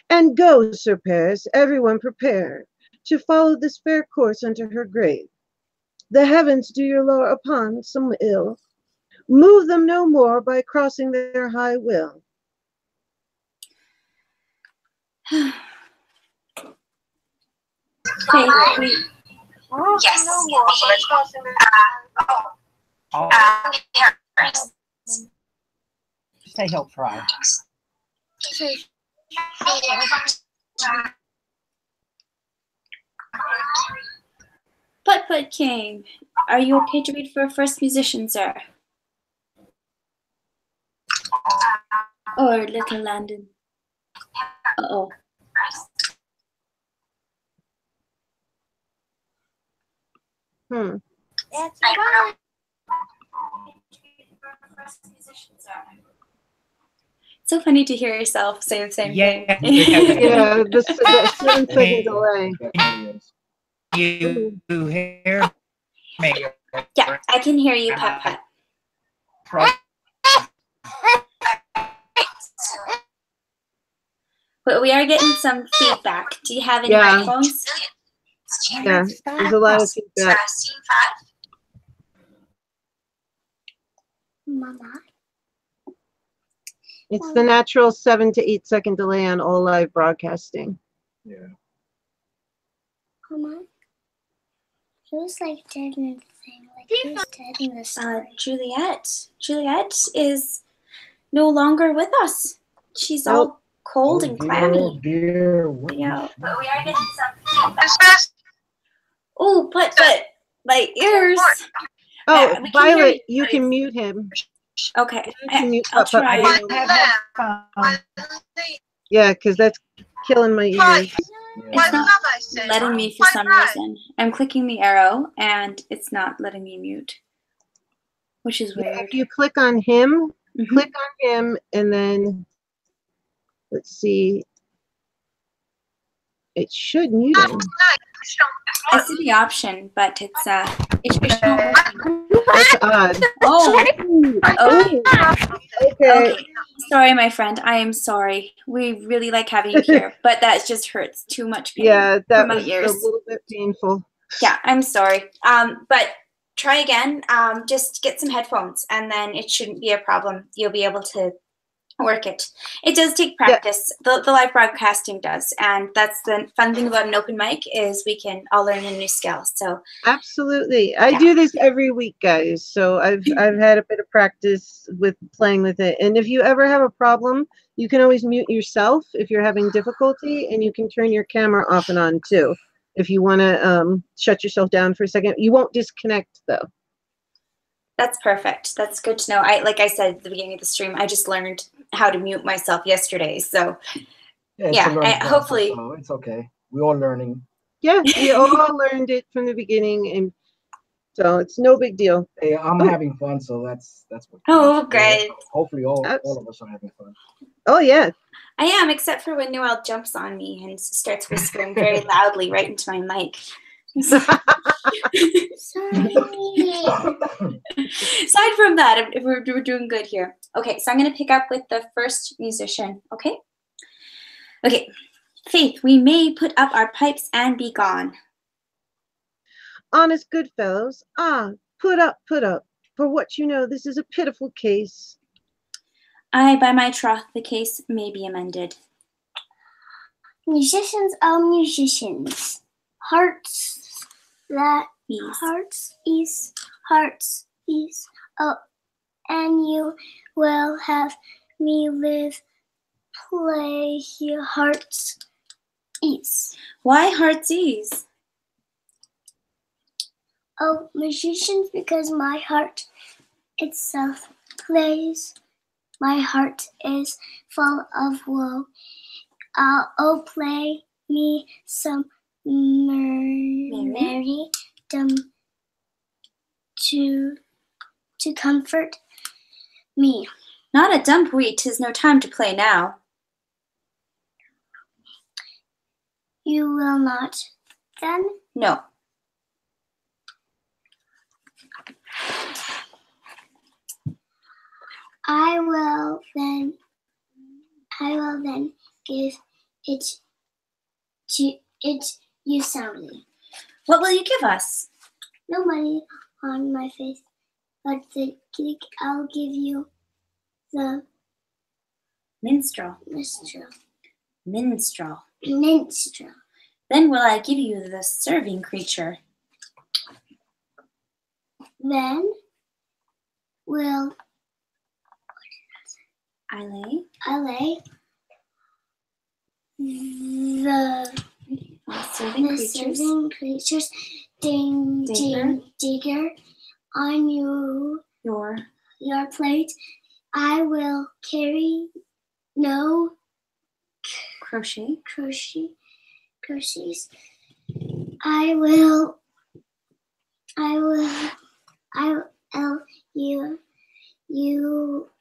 And go, Sir Paris, everyone prepare to follow this fair course unto her grave. The heavens do your law upon some ill. Move them no more by crossing their high will. Yes. Paris. Say he'll try. Puttputtking, are you okay to read for a first musician, sir? Or Little Landon? Uh-oh. That's right. So funny to hear yourself say the same thing. Yeah, the 7-second delay. You hear me? Yeah, I can hear you, Putt. But we are getting some feedback. Do you have any headphones? Yeah, there's a lot of feedback. Scene 5. Mama. It's the natural 7 to 8 second delay on all live broadcasting. Yeah. Mama. Who's like dead in the thing? Like who's dead in the story? Juliet. Juliet is no longer with us. She's all cold and clammy. Dear. Yeah, but we are getting some feedback. Oh, but my ears. Oh, we can Violet, hear you can mute him. Okay, You can mute I'll Putt-Putt. try. Yeah, because that's killing my ears. It's not letting me for some reason. I'm clicking the arrow and it's not letting me mute, which is weird. If you click on him, and then let's see. It should mute him. I see the option, but it's not working. That's odd. Okay. Sorry, my friend. I am sorry. We really like having you here, but that just hurts too much pain. Yeah, that my was ears. a little bit painful. Yeah, I'm sorry. But try again. Just get some headphones, and then it shouldn't be a problem. You'll be able to work it. It does take practice. The live broadcasting does, and that's the fun thing about an open mic is we can all learn a new skill. So absolutely, I do this every week, guys. So I've had a bit of practice with playing with it. And if you ever have a problem, you can always mute yourself if you're having difficulty, and you can turn your camera off and on too if you want to shut yourself down for a second. You won't disconnect though. That's perfect. That's good to know. Like I said at the beginning of the stream, I just learned how to mute myself yesterday. So hopefully it's okay. We're all learning. Yeah, we all learned it from the beginning, and so it's no big deal. Hey, I'm having fun, so that's what. Oh, great. Hopefully all of us are having fun. Oh yeah. I am, except for when Noelle jumps on me and starts whispering very loudly right into my mic. Aside from that, we're doing good here. Okay, so I'm going to pick up with the first musician. Okay. Faith, we may put up our pipes and be gone. Honest good fellows, put up, for what you know, this is a pitiful case. Aye, by my troth, the case may be amended. Musicians, oh musicians, hearts that ease. Hearts ease, Oh, and you will have me live, play here, heart's ease. Why heart's ease? Oh, musicians, because my heart itself plays. My heart is full of woe. Oh, play me some merry to comfort me. Not a dumpweed, 'tis no time to play now. You will not, then? No. I will then give it to you soundly. What will you give us? No money on my face, but I'll give you the Minstrel. minstrel. Then will I give you the serving creature. Then will I lay the serving serving creatures digger on your plate. I will carry no crochets.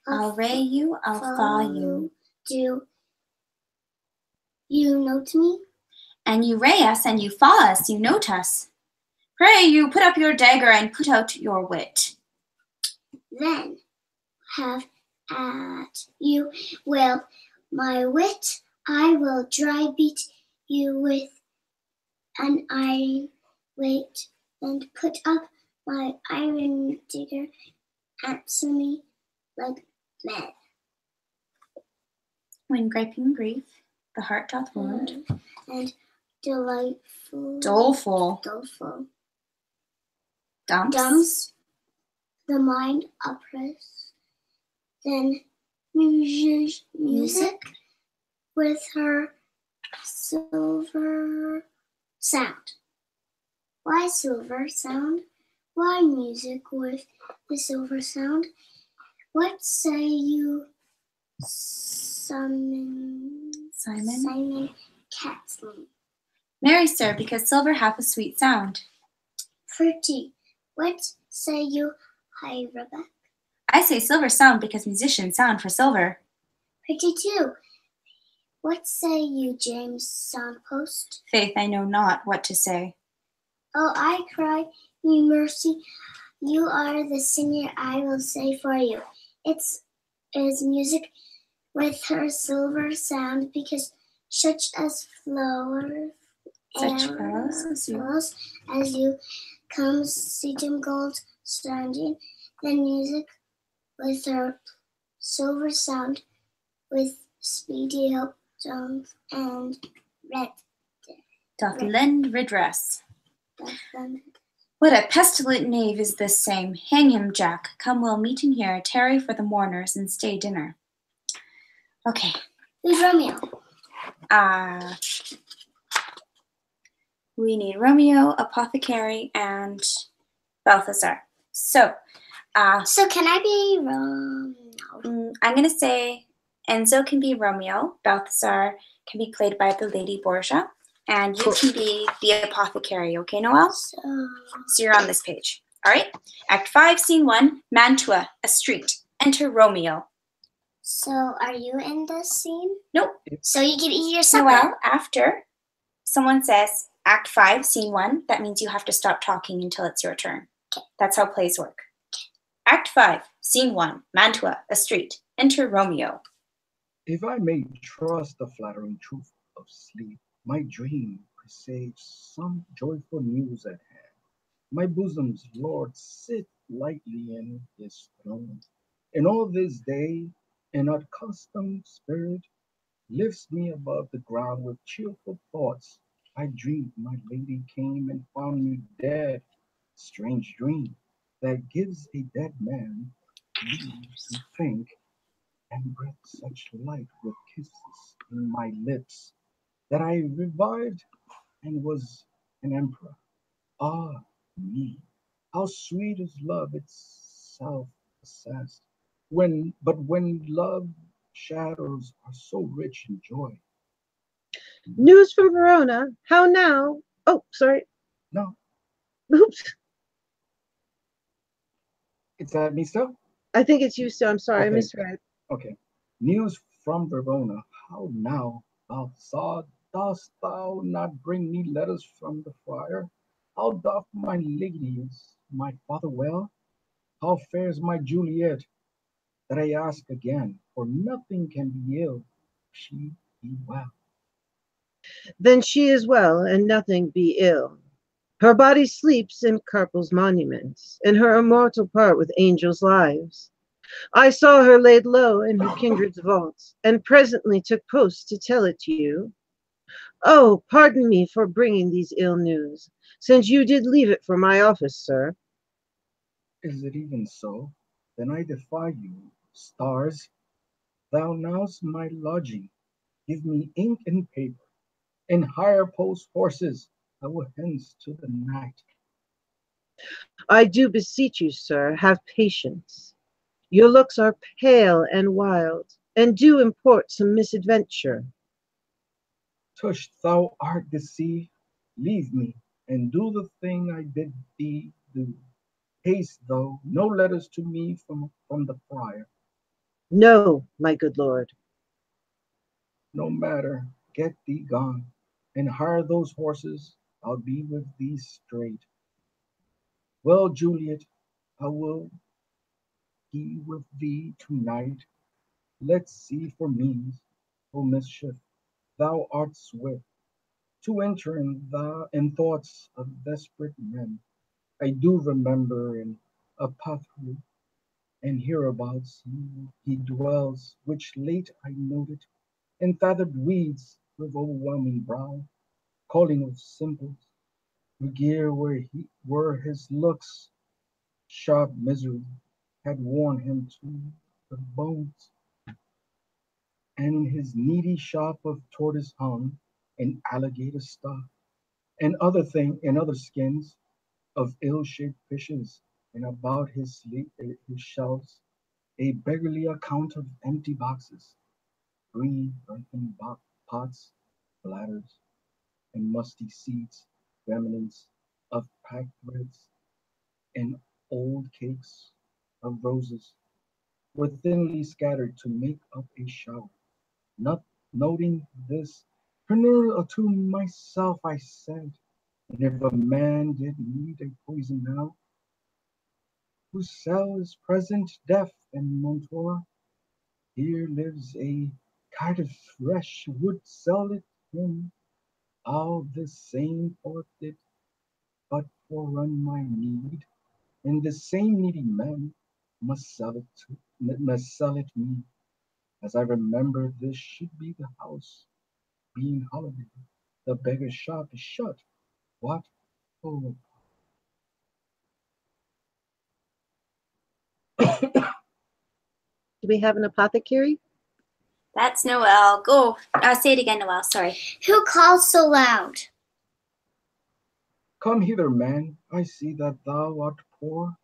I'll ray you, I'll thaw you. Do you note me? And you ray us and you thaw us, you note us. Pray you put up your dagger and put out your wit. Then have at you will my wit. I will dry beat you with an iron weight, and put up my iron digger. Answer me like mad. When griping grief, the heart doth wound, and delightful, doleful, dumps the mind oppress. Then music with her silver sound. Why silver sound? Why music with the silver sound? What say you, Simon Catlin? Marry, sir, because silver hath a sweet sound. Pretty. What say you, High Rebecca? I say silver sound because musicians sound for silver. Pretty too. What say you, James Soundpost? Faith, I know not what to say. Oh, I cry you mercy. You are the singer, I will say for you. It is music with her silver sound, because such as flowers as you comes seating gold standing, then music with her silver sound, with speedy hope songs and red Doth lend redress. What a pestilent knave is this same. Hang him, Jack. Come, we'll meet in here, tarry for the mourners, and stay dinner. Okay. Who's Romeo? We need Romeo, Apothecary, and Balthazar. So can I be Romeo? I'm going to say Enzo can be Romeo, Balthazar can be played by the Lady Borgia, and you can be the Apothecary, okay, Noelle? So you're on this page. All right. Act 5, Scene 1, Mantua, a street. Enter Romeo. So are you in this scene? Nope. So you can eat your supper. Noelle, after someone says Act 5, Scene 1, that means you have to stop talking until it's your turn. Okay. That's how plays work. Act 5, Scene 1, Mantua, a street. Enter Romeo. If I may trust the flattering truth of sleep, my dream presages some joyful news at hand. My bosom's Lord sit lightly in his throne, and all this day an accustomed spirit lifts me above the ground with cheerful thoughts. I dreamed my lady came and found me dead. Strange dream. that gives a dead man leave to think, and breathed such light with kisses in my lips that I revived and was an emperor. Ah, me! How sweet is love itself possessed, when love shadows are so rich in joy. News from Verona. How now? Oh, sorry. No, Oops. is that me still? I think it's you still. I'm sorry. I Okay. misread. Okay. News from Verona. How now, Balthazar, dost thou not bring me letters from the friar? How doth my lady, is my father well? How fares my Juliet? That I ask again, for nothing can be ill, if she be well. Then she is well, and nothing be ill. Her body sleeps in Carpel's monuments, and her immortal part with angels' lives. I saw her laid low in her kindred's vaults, and presently took post to tell it to you. Oh, pardon me for bringing these ill news, since you did leave it for my office, sir. Is it even so? Then I defy you, stars. Thou now's my lodging. Give me ink and paper, and hire post horses. I will hence to the night. I do beseech you, sir, have patience. Your looks are pale and wild, and do import some misadventure. Tush, thou art deceived. Leave me, and do the thing I bid thee do. Haste, though, no letters to me from the friar. No, my good lord. No matter, get thee gone, and hire those horses. I'll be with thee straight. Well, Juliet, I will be with thee tonight. Let's see for means, O mischief, thou art swift to enter in thoughts of desperate men. I do remember in a pathway and hereabouts he dwells, which late I noted, in feathered weeds with overwhelming brow, calling of simples, gear where his looks, sharp misery, had worn him to the bones, and in his needy shop of tortoise hung, and alligator stuff, and other skins of ill-shaped fishes, and about his shelves a beggarly account of empty boxes, green earthen pots, bladders, and musty seeds, remnants of packed threads, and old cakes of roses were thinly scattered to make up a shower. Not noting this, to myself I said, and if a man did need a poison now, whose cell is present deaf and Montour, here lives a Cardiff fresh would sell it him. All this same forfeit, but for run my need, and the same needy man must sell it me. As I remember, this should be the house, being holiday. The beggar's shop is shut. What? Oh, Do we have an apothecary? That's Noelle. Go. Say it again, Noelle. Sorry. Who calls so loud? come hither, man. I see that thou art poor.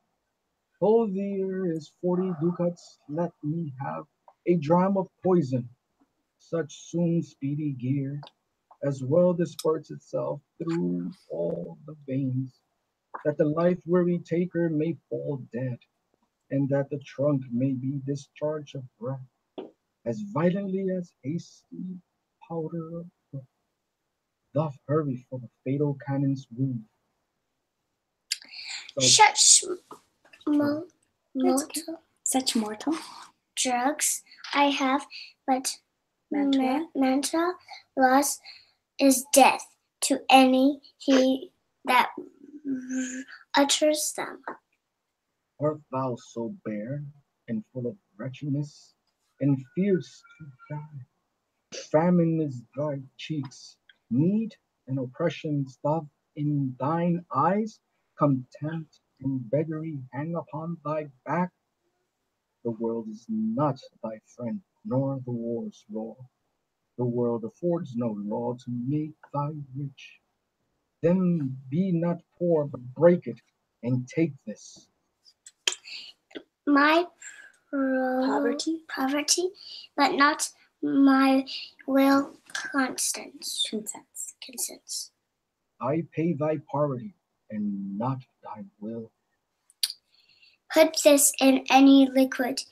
Hold there is 40 ducats. Let me have a dram of poison. Such soon speedy gear as well disperse itself through all the veins, that the life-weary taker may fall dead, and that the trunk may be discharged of breath, as violently as hasty powder doth hurry for the fatal cannon's wound. Such mortal Such mortal. drugs I have, but Mantra. mental loss is death to any he that utters them. Art thou so bare and full of wretchedness, and fierce to die? Famine is thy cheeks, need and oppression doth in thine eyes contempt and beggary hang upon thy back? The world is not thy friend, nor the war's law. The world affords no law to make thy rich. Then be not poor, but break it, and take this. My Poverty? but not my will consents. I pay thy poverty, and not thy will. Put this in any liquid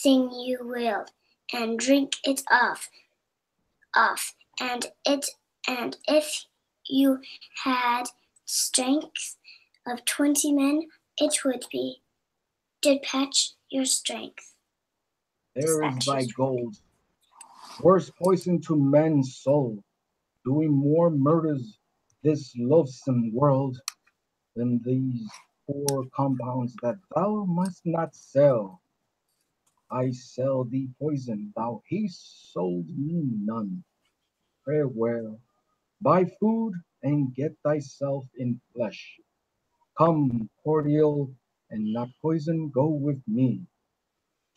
thing you will, and drink it off, and if you had strength of 20 men, it would dispatch your strength. There is thy gold. Worse poison to man's soul, doing more murders this loathsome world than these poor compounds that thou must not sell. I sell thee poison, thou hast sold me none. Farewell, buy food and get thyself in flesh. Come, cordial and not poison, go with me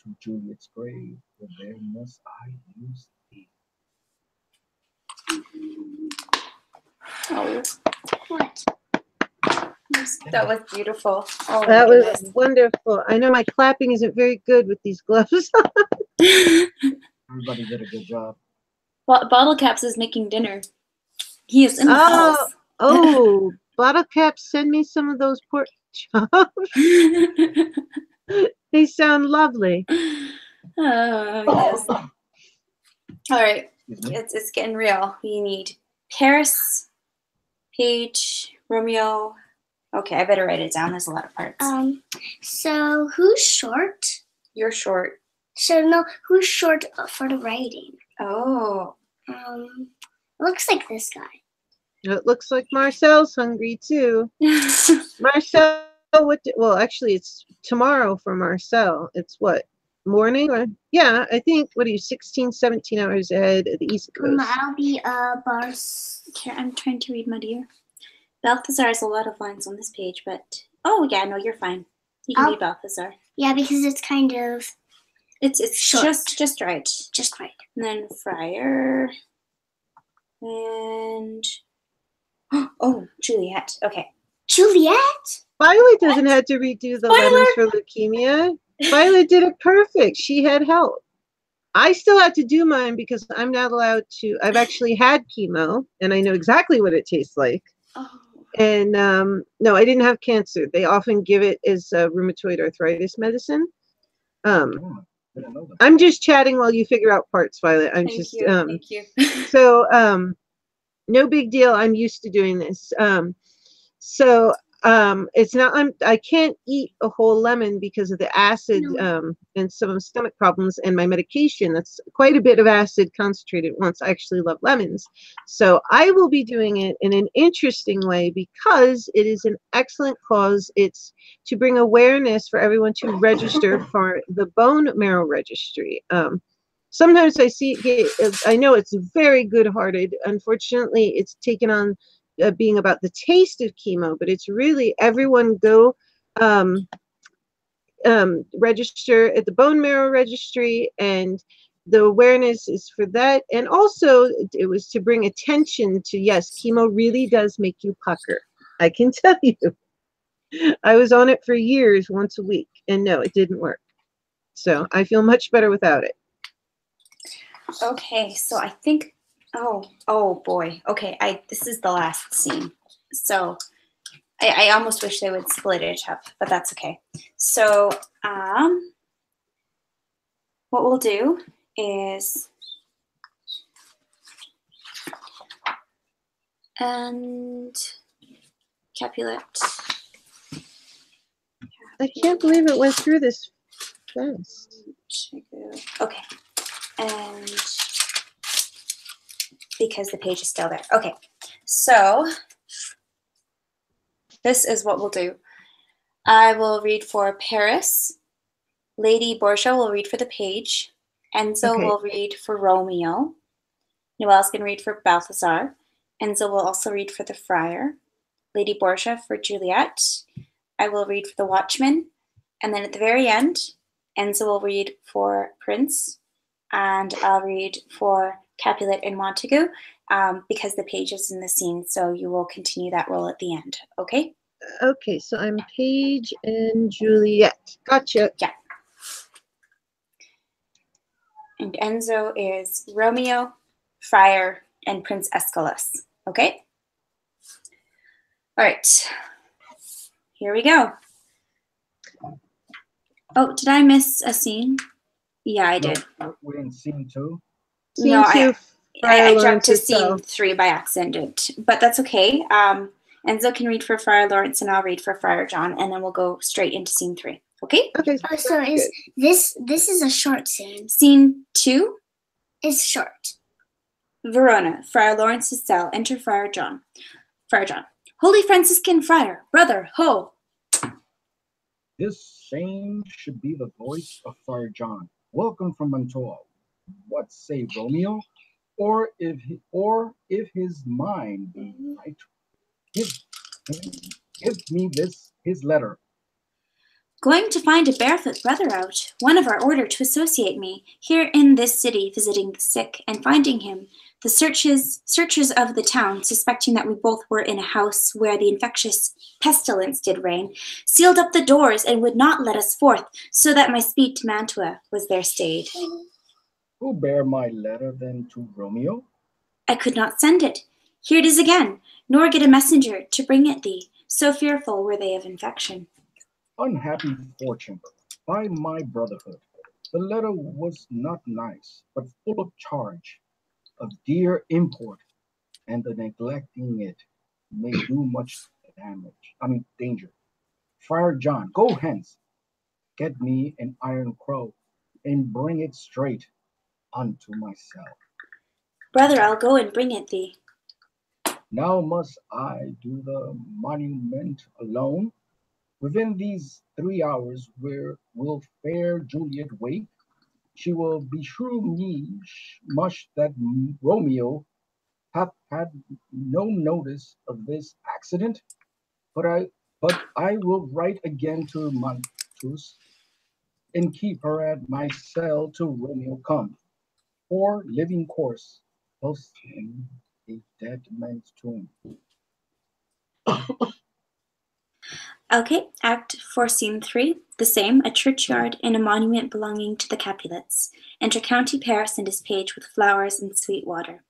to Juliet's grave, for there must I use thee. Oh, What? that was beautiful. Oh, my That was goodness. wonderful. I know my clapping isn't very good with these gloves. Everybody did a good job. Bottle Caps is making dinner. He is in the house. Oh, Bottle Cap, send me some of those pork chops. They sound lovely. Oh, yes. All right. It's getting real. We need Paris, Paige, Romeo. Okay, I better write it down. There's a lot of parts. So who's short? You're short. So no, who's short for the writing? Oh. Looks like this guy. It looks like Marcel's hungry too. Marcel, well, actually, it's tomorrow for Marcel. It's what, morning? Or yeah, I think, what are you, 16, 17 hours ahead of the East Coast? I'll be bars. Here, I'm trying to read, my dear. Balthazar has a lot of lines on this page, but oh yeah, no, you're fine. You can be Balthazar. Yeah, because it's kind of it's short. just right. Just right. And then Friar and oh, Juliet. Okay. Juliet? Violet doesn't have to redo the letters for leukemia. Violet did it perfect. She had help. I still have to do mine because I'm not allowed to. I've actually had chemo and I know exactly what it tastes like. Oh. And no, I didn't have cancer. They often give it as rheumatoid arthritis medicine. I'm just chatting while you figure out parts, Violet. Thank you. So no big deal. I'm used to doing this. It's not, I can't eat a whole lemon because of the acid and some stomach problems and my medication. That's quite a bit of acid concentrated once. I actually love lemons. So I will be doing it in an interesting way because it is an excellent cause. It's to bring awareness for everyone to register for the bone marrow registry. Sometimes I see, I know it's very good-hearted. Unfortunately, it's taken on being about the taste of chemo, but it's really everyone go register at the bone marrow registry, and the awareness is for that. And also it was to bring attention to, yes, chemo really does make you pucker. I can tell you. I was on it for years, once a week, and no, it didn't work. So I feel much better without it. Okay, so I think, oh boy. Okay, this is the last scene. So I almost wish they would split it up, but that's okay. So what we'll do is, and Capulet. I can't believe it went through this fast. Okay, and because the page is still there. Okay, so this is what we'll do. I will read for Paris. Lady Borgia will read for the page. Enzo will read for Romeo. Noelle's going to read for Balthazar. Enzo will also read for the Friar. Lady Borgia for Juliet. I will read for the Watchman. And then at the very end, Enzo will read for Prince. And I'll read for Capulet and Montague because the page is in the scene. So you will continue that role at the end. Okay? Okay, so I'm Paige and Juliet. Gotcha. Yeah. And Enzo is Romeo, Friar, and Prince Aeschylus. Okay? All right. Here we go. Oh, did I miss a scene? Yeah, I did. No, we're in scene 2. Scene No, 2. I jumped to Lawrence's scene cell. 3 by accident, but that's okay. Enzo can read for Friar Lawrence, and I'll read for Friar John, and then we'll go straight into scene 3. Okay? Okay. Oh, so is this is a short scene? Scene 2, It's short. Verona, Friar Lawrence's cell. Enter Friar John. Friar John. Holy Franciscan Friar, brother, ho! This same should be the voice of Friar John. Welcome from Mantua. What say Romeo? Or if his mind be right, give me his letter. Going to find a barefoot brother out, one of our order to associate me, here in this city visiting the sick, and finding him, the searchers of the town, suspecting that we both were in a house where the infectious pestilence did reign, sealed up the doors and would not let us forth, so that my speed to Mantua was there stayed. Who bear my letter then to Romeo? I could not send it. Here it is again, nor get a messenger to bring it thee, so fearful were they of infection. Unhappy fortune, by my brotherhood, the letter was not nice, but full of charge, of dear import, and the neglecting it may do much danger. Friar John, go hence, get me an iron crow, and bring it straight unto my cell. Brother, I'll go and bring it thee. Now must I do the monument alone? Within these 3 hours will fair Juliet wake. She will beshrew me much that Romeo hath had no notice of this accident. But I will write again to Montus and keep her at my cell till Romeo come. For living course, post in a dead man's tomb. Okay, Act 4, Scene 3, the same, a churchyard and a monument belonging to the Capulets. Enter County Paris and his page with flowers and sweet water.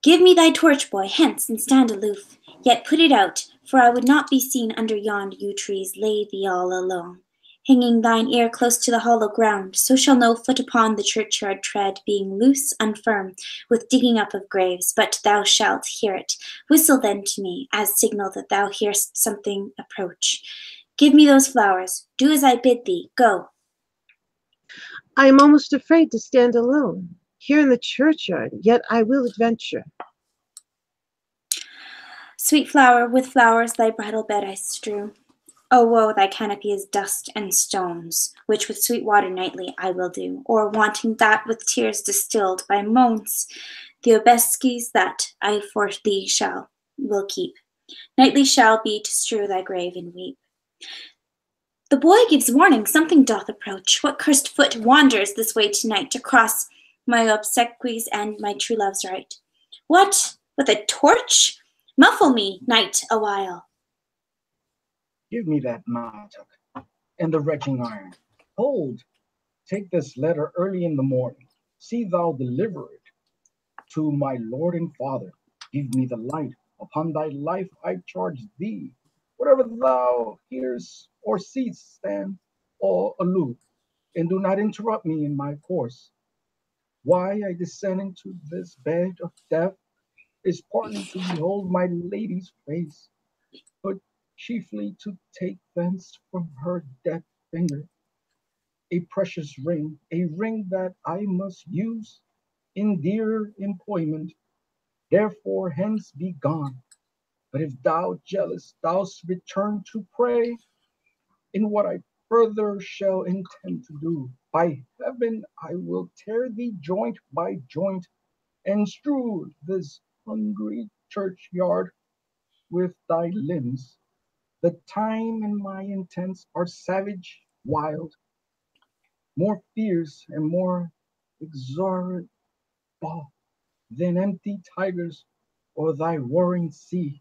Give me thy torch, boy, hence, and stand aloof, yet put it out, for I would not be seen under yond yew trees, lay thee all alone. Hanging thine ear close to the hollow ground, so shall no foot upon the churchyard tread, being loose, unfirm, with digging up of graves, but thou shalt hear it. Whistle then to me, as signal that thou hearest something approach. Give me those flowers. Do as I bid thee. Go. I am almost afraid to stand alone here in the churchyard, yet I will adventure. Sweet flower, with flowers thy bridal bed I strew. O woe, thy canopy is dust and stones, which with sweet water nightly I will do, or wanting that with tears distilled by moans, the obeskies that I for thee will keep. Nightly shall be to strew thy grave and weep. The boy gives warning, something doth approach. What cursed foot wanders this way tonight to cross my obsequies and my true love's right? What, with a torch? Muffle me, knight, awhile. Give me that mattock and the retching iron. Hold, take this letter early in the morning. See thou deliver it to my lord and father. Give me the light. Upon thy life I charge thee. Whatever thou hearest or seest, stand all aloof, and do not interrupt me in my course. Why I descend into this bed of death is partly to behold my lady's face, but chiefly to take thence from her dead finger a precious ring, a ring that I must use in dear employment. Therefore hence be gone. But if thou, jealous, thou'st return to pray, in what I further shall intend to do, by heaven I will tear thee joint by joint, and strew this hungry churchyard with thy limbs. The time and my intents are savage, wild, more fierce and more exorbitant than empty tigers or thy roaring sea.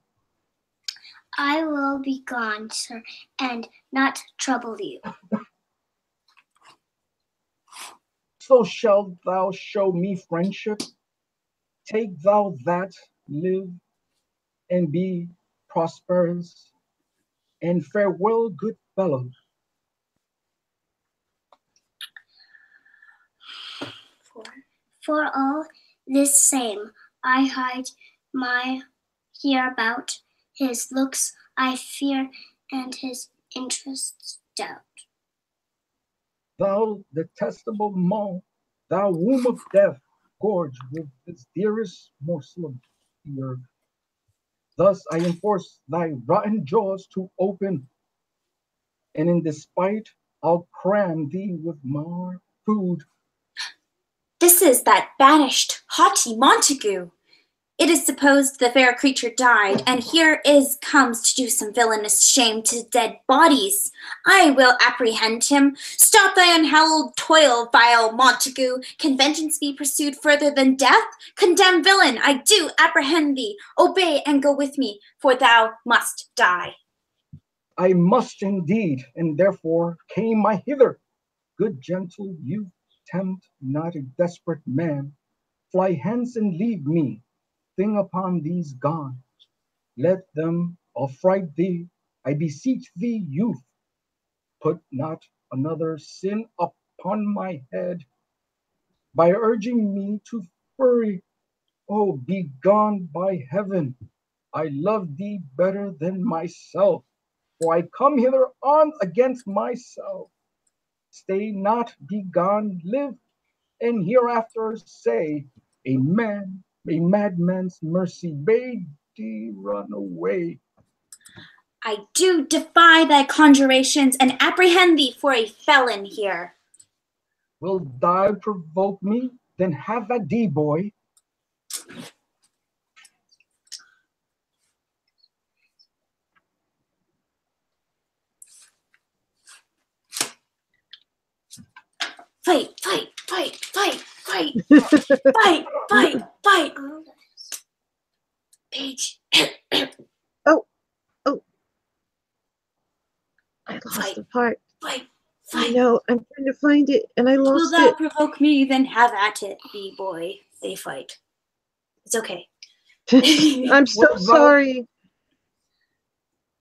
I will be gone, sir, and not trouble you. So shalt thou show me friendship. Take thou that, live and be prosperous, and farewell, good fellow. For all this same, I hide my hereabout. His looks I fear, and his interests doubt. Thou detestable maw, thou womb of death, gorge with its dearest morsel of the earth. Thus I enforce thy rotten jaws to open, and in despite I'll cram thee with more food. This is that banished, haughty Montague. It is supposed the fair creature died, and here comes to do some villainous shame to dead bodies. I will apprehend him. Stop thy unhallowed toil, vile Montague. Can vengeance be pursued further than death? Condemned villain, I do apprehend thee. Obey and go with me, for thou must die. I must indeed, and therefore came I hither. Good gentle youth, tempt not a desperate man. Fly hence and leave me. Thing upon these gone. Let them affright thee. I beseech thee, youth. Put not another sin upon my head by urging me to fury. Oh, be gone by heaven. I love thee better than myself, for I come hither armed against myself. Stay not, be gone, live, and hereafter say, a madman's mercy bade thee run away. I do defy thy conjurations and apprehend thee for a felon here. Will thou provoke me? Then have at thee, boy. Fight, fight, fight, fight, fight, fight, fight, fight. Page. Oh, I lost Fight. the part. Fight, I fight. know. I'm trying to find it, and I Will lost thou it. provoke me, then have at it, thee boy. They fight. It's okay. I'm so Well, sorry.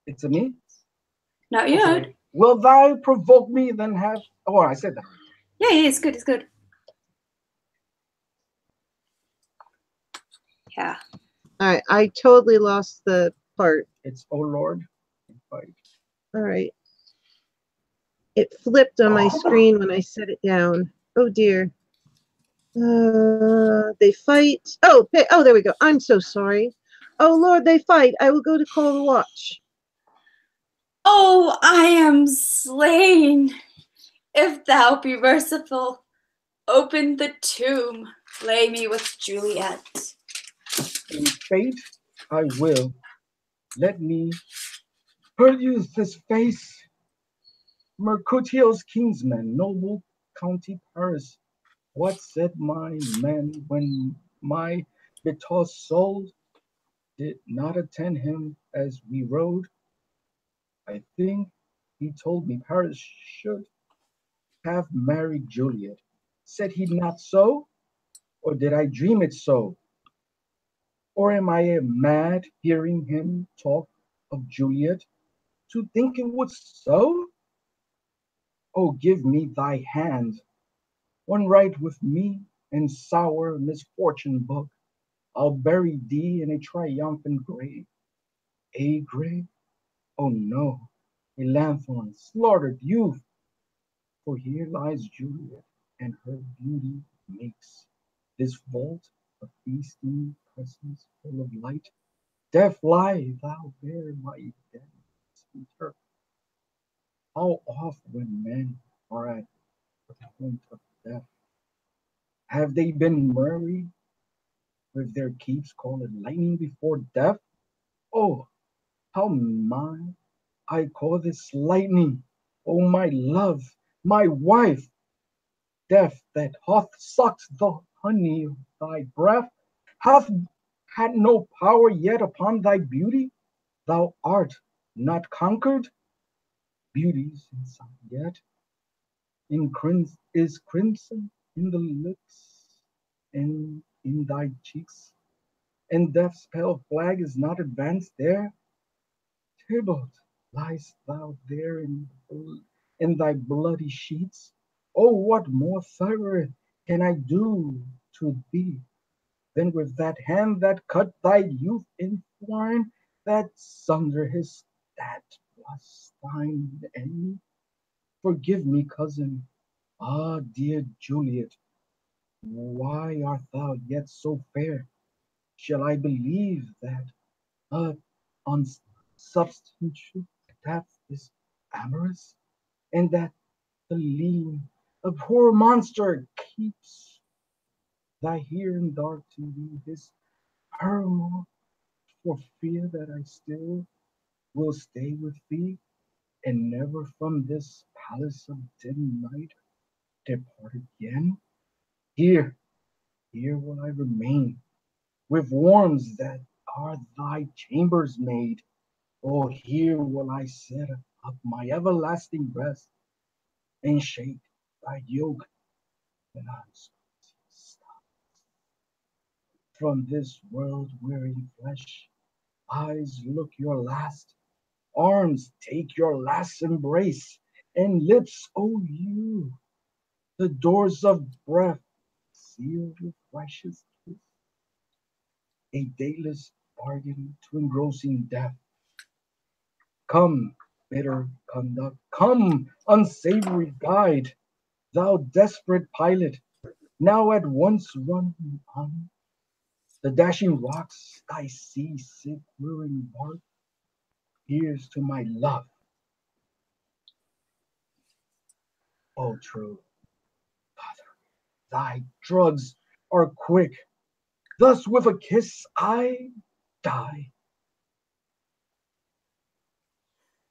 It's a me? Not yet. Okay. Will thou provoke me, then have... Oh, I said that. Yeah, it's good, it's good. Yeah. All right, I totally lost the part. It's, oh Lord, fight. All right. It flipped on my screen when I set it down. Oh dear. They fight. Oh, there we go. I'm so sorry. Oh Lord, they fight. I will go to call the watch. Oh, I am slain. If thou be merciful, open the tomb. Lay me with Juliet. In fate, I will. Let me produce this face. Mercutio's kinsman, noble county Paris. What said my men when my betrothed soul did not attend him as we rode? I think he told me Paris should have married Juliet. Said he not so? Or did I dream it so? Or am I mad hearing him talk of Juliet to think it was so? Oh, give me thy hand. One write with me in sour misfortune book. I'll bury thee in a triumphant grave. A grave? Oh no, a lanthorn, slaughtered youth. For here lies Juliet, and her beauty makes this vault a feasting presence full of light. Death lie, thou bear my dead sweeter. How oft when men are at the point of death, have they been merry with their keeps called lightning before death? Oh, how I call this lightning, O my love, my wife, death that hath sucked the honey of thy breath, hath had no power yet upon thy beauty. Thou art not conquered, beauty's inside yet, is crimson in the lips and in thy cheeks, and death's pale flag is not advanced there. Tybalt, liest thou there in thy bloody sheets? Oh, what more thorough can I do to thee than with that hand that cut thy youth in twine, that sunder his that was thine enemy? Forgive me, cousin. Ah, dear Juliet, why art thou yet so fair? Shall I believe that on substitution death is amorous, and that the lean, a poor monster, keeps thy hearing dark to thee his paramour, for fear that I still will stay with thee, and never from this palace of dim night depart again? Here, here will I remain, with warms that are thy chambers made. Oh, here will I set up my everlasting breast, and shake thy yoke when I stop. From this world-weary flesh, eyes look your last, arms take your last embrace, and lips, oh you, the doors of breath, sealed with righteous kiss, a dayless bargain to engrossing death. Come, bitter conduct, come, unsavory guide, thou desperate pilot, now at once run on the dashing rocks, thy sea-sick whirring bark. Here's to my love, oh true father, thy drugs are quick, thus with a kiss I die.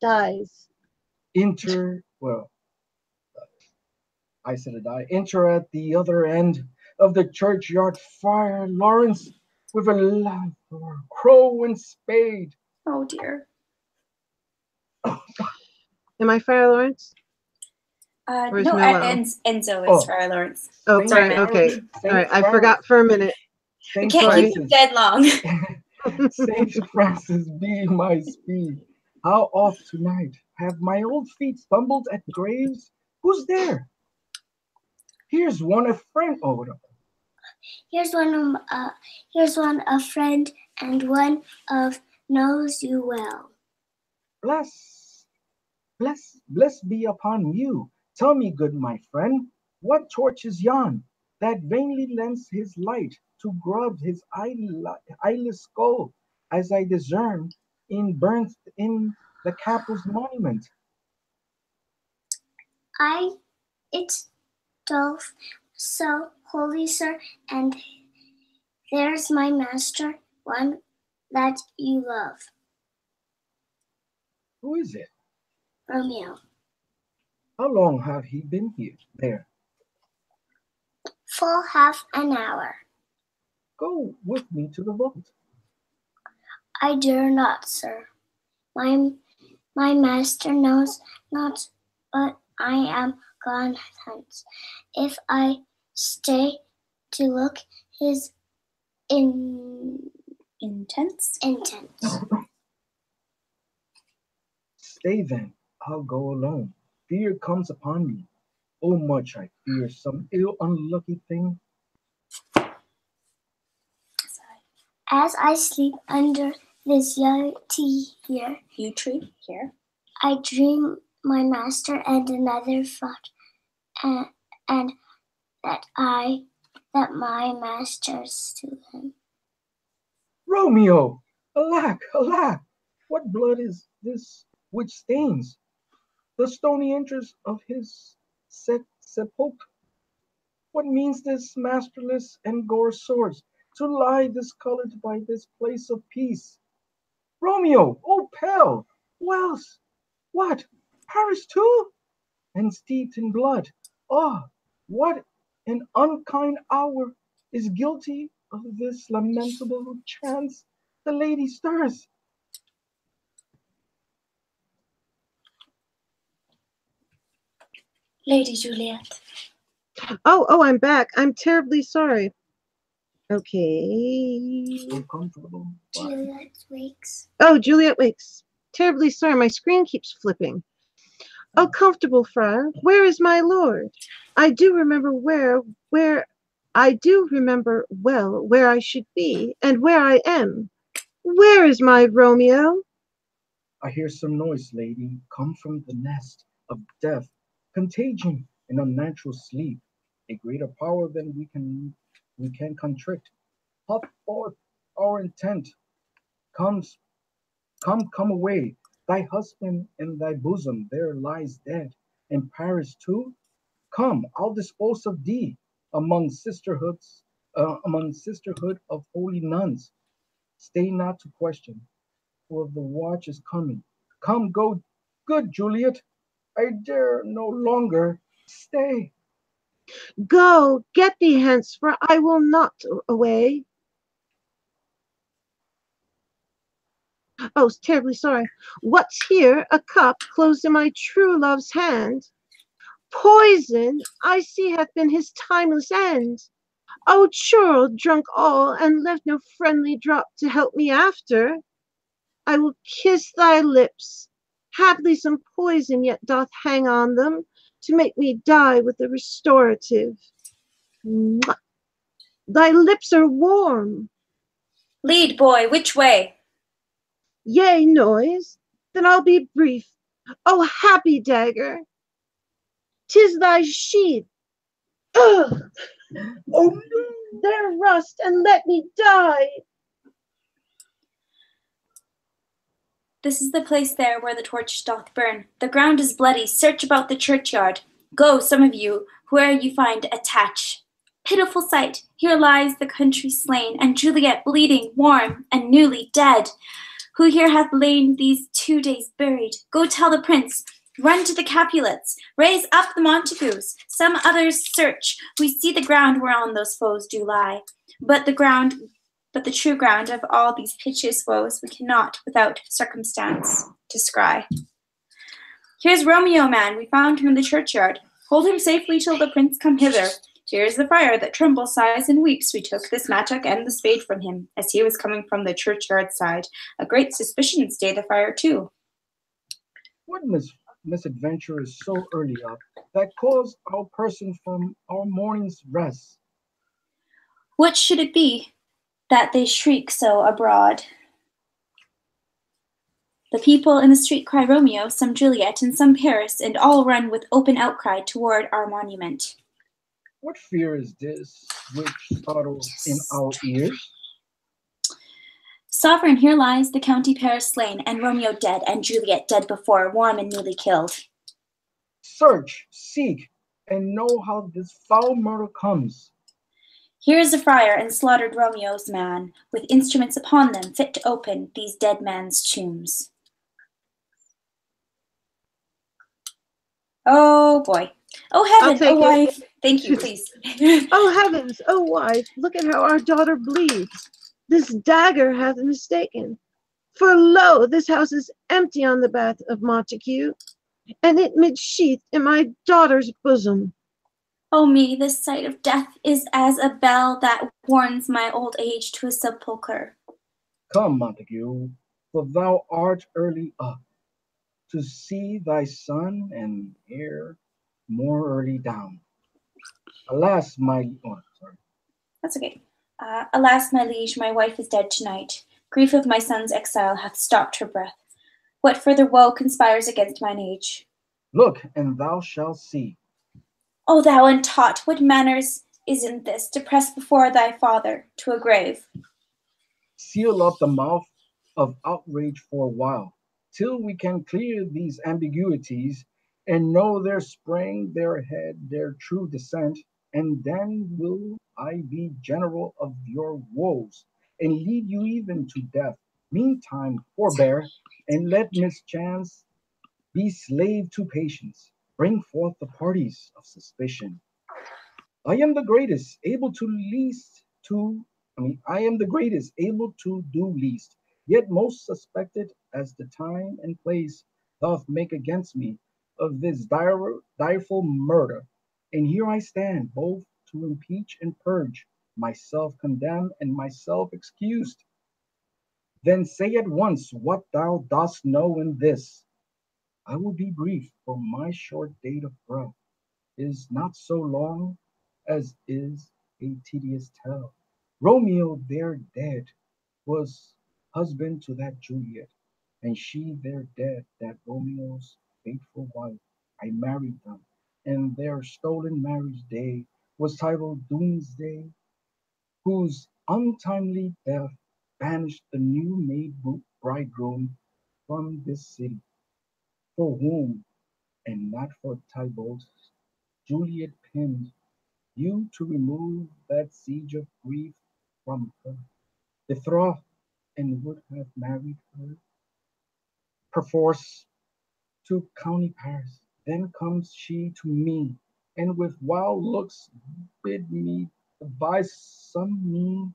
Dies. Enter, well, I said a die. Enter at the other end of the churchyard Friar Lawrence with a lanthorn, crow, and spade. Oh dear. Am I Friar Lawrence? Or is No, Noelle? Enzo is Oh. Friar Lawrence. Oh, Saint sorry. Sorry. Okay. Saint All right. I Francis- forgot for a minute. We Saint can't keep Francis, you dead long. Saint Francis be my speed. How oft tonight have my old feet stumbled at graves? Who's there? Here's one a friend. Oh, no. Here's one a friend, and one of knows you well. Bless be upon you. Tell me, good my friend, what torch is yon that vainly lends his light to grub his eyeless skull, as I discern in burnt in the capel's monument? It's doth so, holy sir, and there's my master, one that you love, Who is it? Romeo. How long have he been here? There. Full half an hour. Go with me to the vault. I dare not, sir. My master knows not, but I am gone hence. If I stay to look his Intense. Stay then, I'll go alone. Fear comes upon me. Oh, much I fear some ill unlucky thing. As I sleep under this yew tree here, I dream my master and another thought, and that my master's to him. Romeo! Alack, alack! What blood is this which stains the stony entrance of his sepulchre? What means this masterless and gore swords to lie discolored by this place of peace? Romeo, oh pale, who else What? Paris too? And steeped in blood. Oh, what an unkind hour is guilty of this lamentable chance. The lady stirs. Lady Juliet. Oh, I'm back. I'm terribly sorry. Okay. So comfortable. Juliet wakes. Oh, Juliet wakes. Terribly sorry. My screen keeps flipping. Oh, comfortable, friar. Where is my lord? I do remember I do remember well where I should be and where I am. Where is my Romeo? I hear some noise, lady, come from the nest of death, contagion and unnatural sleep, a greater power than we can contrict. Hop forth our intent. Come away. Thy husband in thy bosom there lies dead. In Paris too? Come, I'll dispose of thee among sisterhood of holy nuns. Stay not to question, for the watch is coming. Come, go, good Juliet. I dare no longer stay. Go, get thee hence, for I will not away. Oh, terribly sorry. What's here? A cup closed in my true love's hand. Poison, I see, hath been his timeless end. Oh, churl, drunk all, and left no friendly drop to help me after. I will kiss thy lips. Haply some poison yet doth hang on them, to make me die with the restorative. Mwah. Thy lips are warm. Lead, boy, which way? Yea, noise. Then I'll be brief. Oh, happy dagger. 'Tis thy sheath. Ugh. Oh, no, there rust, and let me die. This is the place there where the torch doth burn. The ground is bloody. Search about the churchyard. Go, some of you, whoe'er you find, attach. Pitiful sight! Here lies the country slain, and Juliet bleeding, warm, and newly dead. Who here hath lain these 2 days buried? Go tell the prince. Run to the Capulets. Raise up the Montagues. Some others search. We see the ground whereon those foes do lie. But the true ground of all these piteous woes we cannot, without circumstance, descry. Here's Romeo, man. We found him in the churchyard. Hold him safely till the prince come hither. Here's the friar that trembles, sighs, and weeps. We took this mattock and the spade from him, as he was coming from the churchyard side. A great suspicion stay the friar too. What misadventure is so early up that caused our person from our morning's rest? What should it be that they shriek so abroad? The people in the street cry Romeo, some Juliet, and some Paris, and all run with open outcry toward our monument. What fear is this which startles in our ears? Sovereign, here lies the county Paris slain, and Romeo dead, and Juliet dead before, warm and newly killed. Search, seek, and know how this foul murder comes. Here is the friar and slaughtered Romeo's man, with instruments upon them fit to open these dead men's tombs. Oh boy. Oh heaven, oh wife. Thank you, please. Oh heavens, oh wife, look at how our daughter bleeds. This dagger hath mistaken. For lo, this house is empty on the bath of Montague, and it mid-sheathed in my daughter's bosom. Oh me, this sight of death is as a bell that warns my old age to a sepulchre. Come, Montague, for thou art early up, to see thy son and heir more early down. Alas, That's okay. Alas, my liege, my wife is dead tonight. Grief of my son's exile hath stopped her breath. What further woe conspires against mine age? Look, and thou shalt see. O thou untaught, what manners isn't this, to press before thy father to a grave? Seal up the mouth of outrage for a while, till we can clear these ambiguities, and know their spring, their head, their true descent, and then will I be general of your woes, and lead you even to death. Meantime, forbear, and let mischance Be slave to patience. Bring forth the parties of suspicion. I am the greatest, able to least to, I am the greatest, able to do least, yet most suspected as the time and place doth make against me of this direful murder. And here I stand, both to impeach and purge, myself condemned and myself excused. Then say at once what thou dost know in this. I will be brief, for my short date of birth is not so long as is a tedious tale. Romeo there dead was husband to that Juliet, and she there dead, that Romeo's faithful wife. I married them, and their stolen marriage day was titled Doomsday, whose untimely death banished the new made bridegroom from this city, for whom, and not for Tybalt, Juliet pinned you to remove that siege of grief from her, betrothed, and would have married her perforce to county Paris. Then comes she to me, and with wild looks bid me devise some mean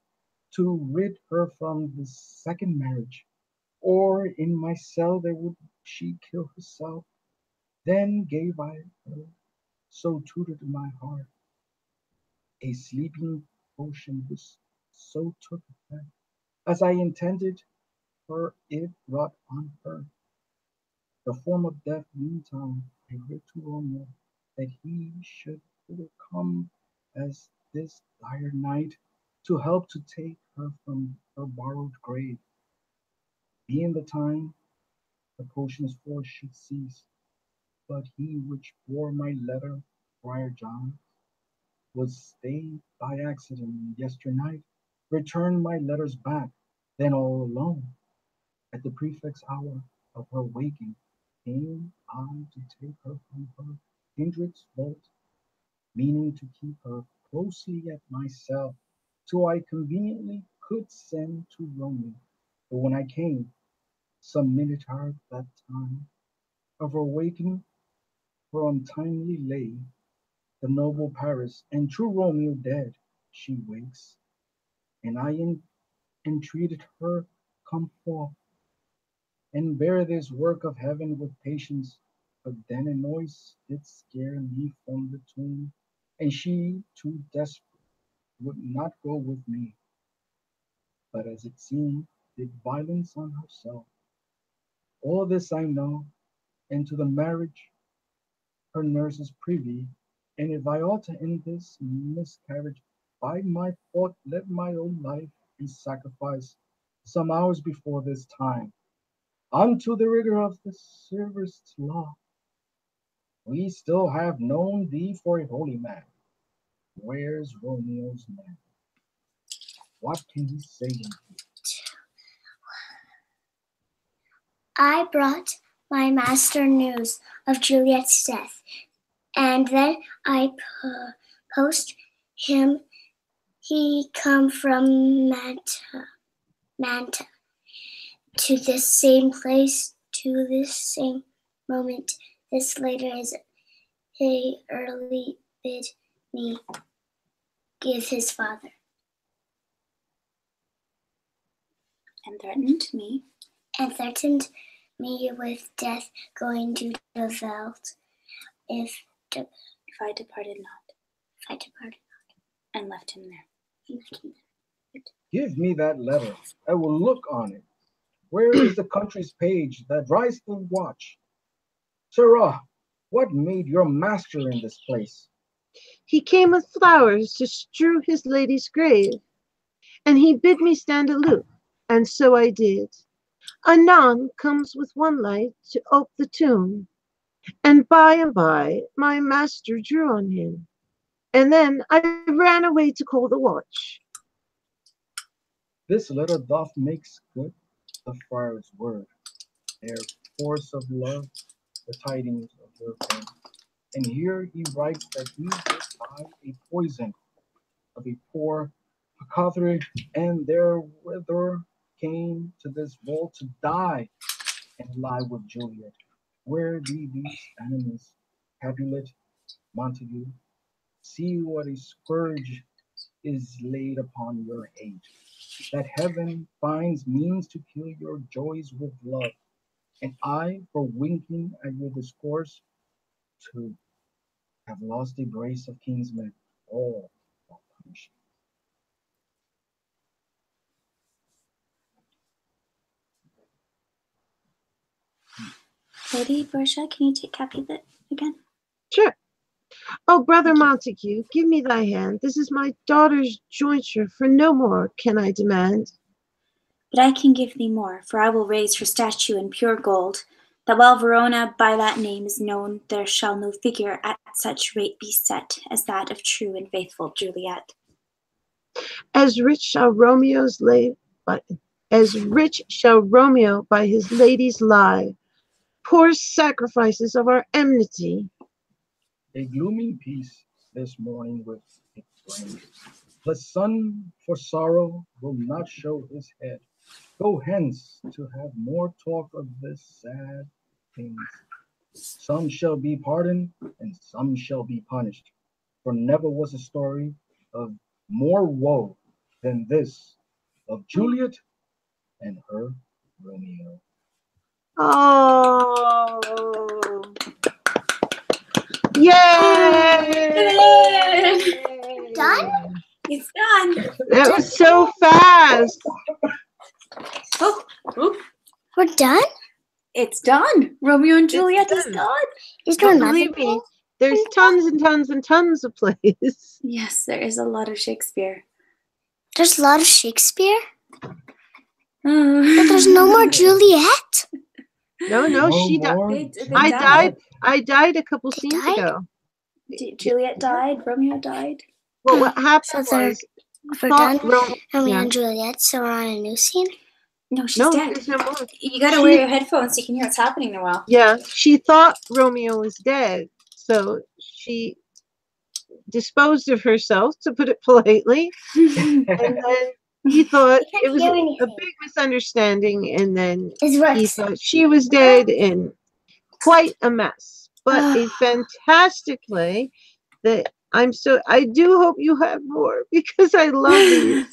to rid her from this second marriage, or in my cell there would she kill herself. Then gave I her, so tutored my heart, a sleeping potion which so took effect, as I intended her it wrought on her. The form of death meantime I writ to Romeo, that he should overcome as this dire night, to help to take her from her borrowed grave. Being the time, the potion's force should cease, but he which bore my letter, Friar John, was stayed by accident yesternight, returned my letters back, then all alone, at the prefect's hour of her waking, came I to take her from her kindred's vault, meaning to keep her closely at myself, till I conveniently could send to Romeo. But when I came, some minute hard that time of her waking, for untimely lay the noble Paris, and true Romeo dead, she wakes, and I entreated her come forth and bear this work of heaven with patience. But then a noise did scare me from the tomb, and she, too desperate, would not go with me, but as it seemed, did violence on herself. All this I know, and to the marriage her nurse is privy, and if I ought to end this miscarriage by my fault, let my own life be sacrificed some hours before this time unto the rigor of the severest law. We still have known thee for a holy man. Where's Romeo's man? What can he say? I brought my master news of Juliet's death, and then I post him. He come from Manta to this same place, to this same moment. This later is he early bid me give his father. And threatened me. And threatened me with death, going to the veldt if I departed not. If I departed not. And left him there. Give me that letter. I will look on it. Where is the country's page that writes the watch? Sirrah, what made your master in this place? He came with flowers to strew his lady's grave, and he bid me stand aloof, and so I did. Anon comes with one light to ope the tomb, and by my master drew on him, and then I ran away to call the watch. This letter doth makes good the friar's word, their force of love, the tidings of their pain. And here he writes that he did buy a poison of a poor apothecary, and therewith came to this vault to die and lie with Juliet. where be these animals? Capulet, Montague, see what a scourge is laid upon your hate, that heaven finds means to kill your joys with love, and I, for winking at your discourse, too, have lost the grace of kinsmen, all for punishment. Lady Borgia, can you take Capulet again? Sure. Oh, brother Montague, give me thy hand. This is my daughter's jointure, for no more can I demand. But I can give thee more, for I will raise her statue in pure gold, that while Verona by that name is known, there shall no figure at such rate be set as that of true and faithful Juliet. As rich shall Romeo by his ladies lie, poor sacrifices of our enmity. A gloomy peace this morning with it brings. The sun for sorrow will not show his head. Go hence to have more talk of this sad things. Some shall be pardoned and some shall be punished. For never was a story of more woe than this of Juliet and her Romeo. Oh. Yay! Done? It's done. That was so fast. Oh, We're done? it's done. Romeo and Juliet is done. done. Is there another Believe me, there's tons and tons and tons of plays. Yes, there is a lot of Shakespeare. There's a lot of Shakespeare? But But there's no more Juliet? No, she died. more I died a couple scenes died? ago. Juliet died. Romeo died. Well, what So happened they're- was We're thought done. Ro- Romeo yeah. and Juliet, so we're on a new scene? No, she's No, dead. there's no more. You gotta wear your headphones so you can hear what's happening, Noelle. Yeah, she thought Romeo was dead, so she disposed of herself, to put it politely, and then he thought I can't it was hear a anything. big misunderstanding, and then It's he worse. thought she was dead, and quite a mess. But a fantastic play that I do hope you have more, because I love these.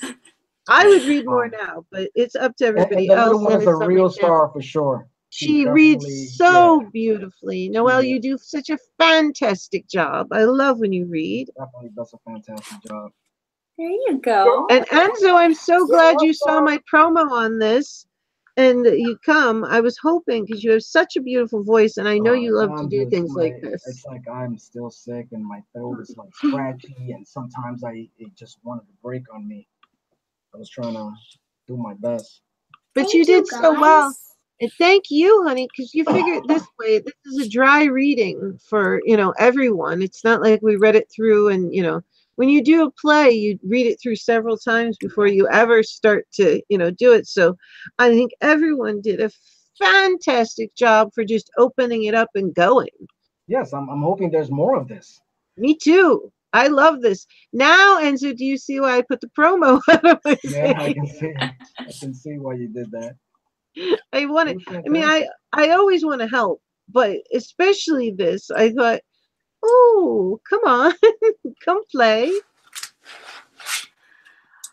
I would read more now, but it's up to And everybody the else. little one and is a it's on my real channel. star for sure. She definitely- reads so yeah, beautifully. Noelle, Yeah. you do such a fantastic job. I love when you read. definitely does a fantastic job. There you go. And Enzo, I'm so glad you saw my promo on this and you come. I was hoping, because you have such a beautiful voice, and I know you love to I'm do just things like this. It's like I'm still sick and my throat is like scratchy, and sometimes it just wanted to break on me. I was trying to do my best. But Thank you did so well. guys. And thank you, honey, because you figured this way. This is a dry reading for, everyone. It's not like we read it through and, when you do a play, you read it through several times before you ever start to, do it. So I think everyone did a fantastic job for just opening it up and going. Yes, I'm hoping there's more of this. Me too. I love this. Now, Enzo, do you see why I put the promo out of my Yeah, I face? can see why you did that. I want It it. was I mean, fantastic. I always want to help, but especially this, I thought, oh, come on, come play.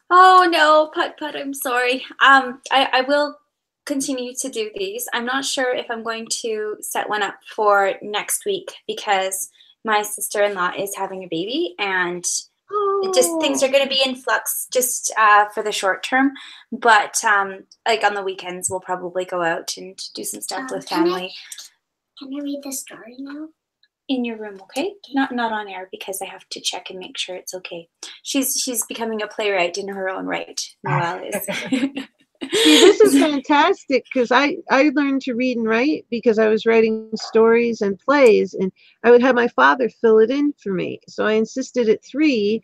Oh no, Putt, I'm sorry. I will continue to do these. I'm not sure if I'm going to set one up for next week, because my sister-in-law is having a baby, and just things are going to be in flux just for the short term. But like on the weekends, we'll probably go out and do some stuff with family. Can I read the story now? In your room, okay? Not on air, because I have to check and make sure it's okay. She's becoming a playwright in her own right. Noelle is. See, this is fantastic, because I learned to read and write because I was writing stories and plays, and I would have my father fill it in for me. So I insisted at 3,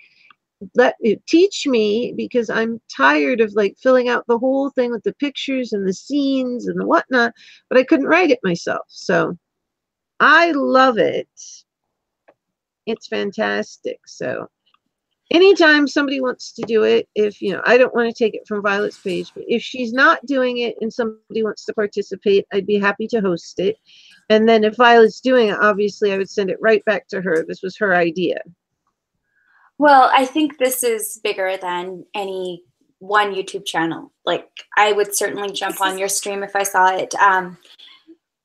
let it teach me, because I'm tired of like filling out the whole thing with the pictures and the scenes and the whatnot, but I couldn't write it myself. So I love it. It's fantastic. So anytime somebody wants to do it, if I don't want to take it from Violet's page, but if she's not doing it and somebody wants to participate, I'd be happy to host it. And then if Violet's doing it, obviously I would send it right back to her. This was her idea. Well, I think this is bigger than any one YouTube channel. Like, I would certainly jump on your stream if I saw it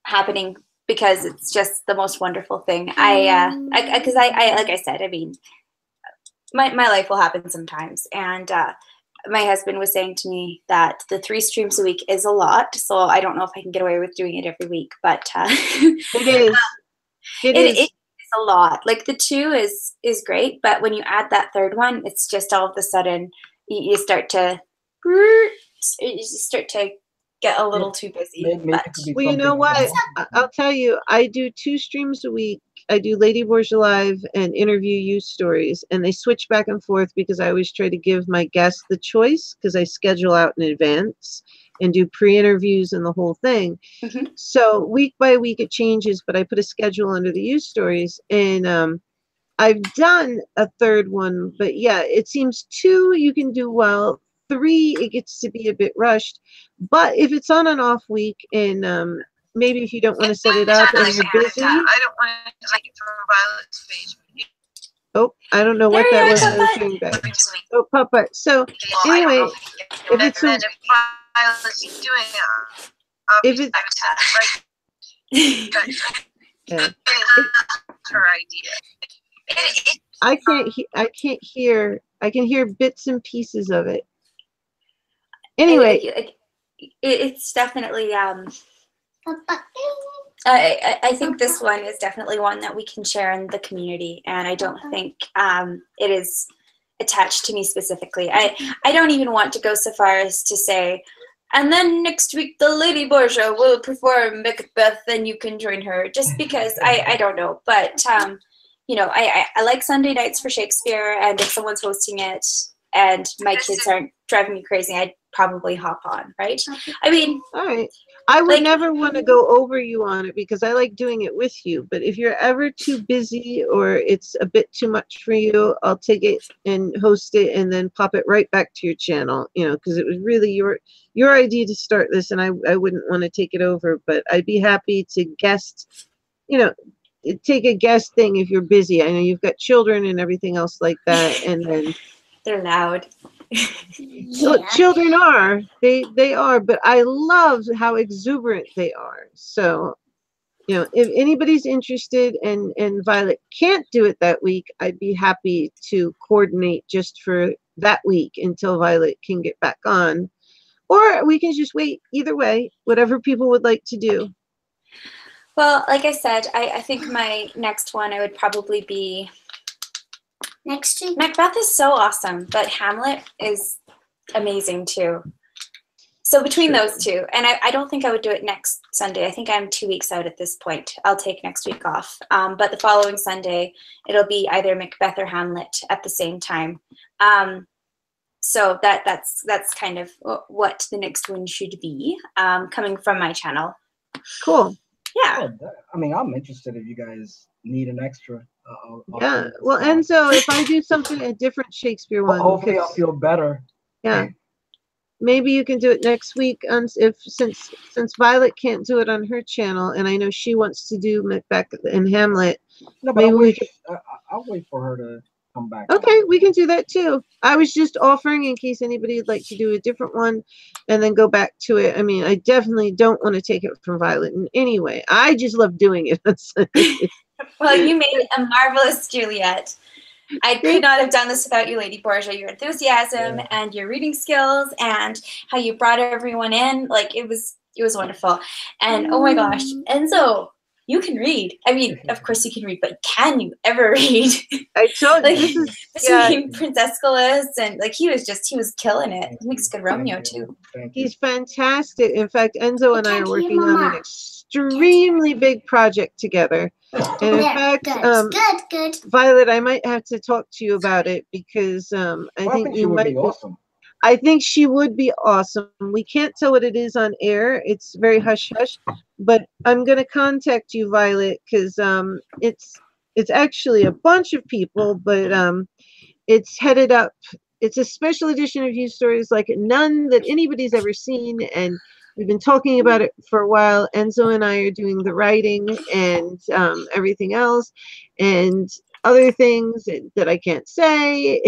happening, because it's just the most wonderful thing. Because I like I said, I mean, my life will happen sometimes, and my husband was saying to me that the 3 streams a week is a lot, so I don't know if I can get away with doing it every week, but it is. It is a lot. Like, the 2 is great, but when you add that 3rd one, it's just all of a sudden you start to get a little too busy. Well, you know what? I'll tell you, I do 2 streams a week. I do Lady Borgia Live and interview youth stories, and they switch back and forth because I always try to give my guests the choice, because I schedule out in advance and do pre-interviews and the whole thing. Mm-hmm. So week by week it changes, but I put a schedule under the youth stories, and I've done a 3rd one, but yeah, it seems 2 you can do well. 3 it gets to be a bit rushed, but if it's on an off week, and maybe if you don't want to set it up and you're busy. I don't want to take it from Violet's page. Oh, I don't know what that was. I was hearing back. Oh, Papa. So anyway, if it's Violet's doing it, if it's yeah. Her idea. I can't hear. I can hear bits and pieces of it. Anyway, it's definitely I think this one is definitely one that we can share in the community, and I don't think it is attached to me specifically. I don't even want to go so far as to say, and then next week the Lady Borgia will perform Macbeth and you can join her, just because I don't know. But you know, I like Sunday nights for Shakespeare, and if someone's hosting it and my kids aren't driving me crazy, I'd probably hop on, right? I mean, all right. I would never want to go over you on it, because I like doing it with you. But if you're ever too busy or it's a bit too much for you, I'll take it and host it and then pop it right back to your channel, you know, because it was really your idea to start this, and I wouldn't want to take it over. But I'd be happy to guest, you know, take a guest thing if you're busy. I know you've got children and everything else like that, and then they're loud. So children are, they are, but I love how exuberant they are. So, you know, if anybody's interested and Violet can't do it that week, I'd be happy to coordinate just for that week until Violet can get back on, or we can just wait. Either way, whatever people would like to do. Well, like I said, I think my next one I would probably be next week. Macbeth is so awesome, but Hamlet is amazing too. So between those 2, and I don't think I would do it next Sunday. I think I'm 2 weeks out at this point. I'll take next week off. But the following Sunday, it'll be either Macbeth or Hamlet at the same time. So that's kind of what the next one should be, coming from my channel. Cool. Yeah. I mean, I'm interested if you guys need an extra. Yeah. Well, Enzo, if I do something a different Shakespeare one, hopefully I'll feel better. Yeah. Maybe you can do it next week. Since Violet can't do it on her channel, and I know she wants to do Macbeth and Hamlet. No, but I'll wait for her to come back. Okay, we can do that too. I was just offering in case anybody would like to do a different one and then go back to it. I mean, I definitely don't want to take it from Violet in any way. I just love doing it. Well, you made a marvelous Juliet. I could not have done this without you, Lady Borgia. Your enthusiasm and your reading skills and how you brought everyone in, like it was wonderful. And oh my gosh, Enzo, you can read. I mean, of course you can read, but can you ever read? I told you, like, between Princess Escalus and like he was killing it. He makes good Romeo too. He's fantastic. In fact, Enzo and I are working on an extremely big project together. And in fact, good. Violet, I might have to talk to you about it, because I think you might be awesome. I think she would be awesome. We can't tell what it is on air. It's very hush-hush. But I'm going to contact you, Violet, because it's actually a bunch of people, but it's headed up. It's a special edition of Youth Stories like none that anybody's ever seen. And we've been talking about it for a while. Enzo and I are doing the writing and everything else, and other things that I can't say.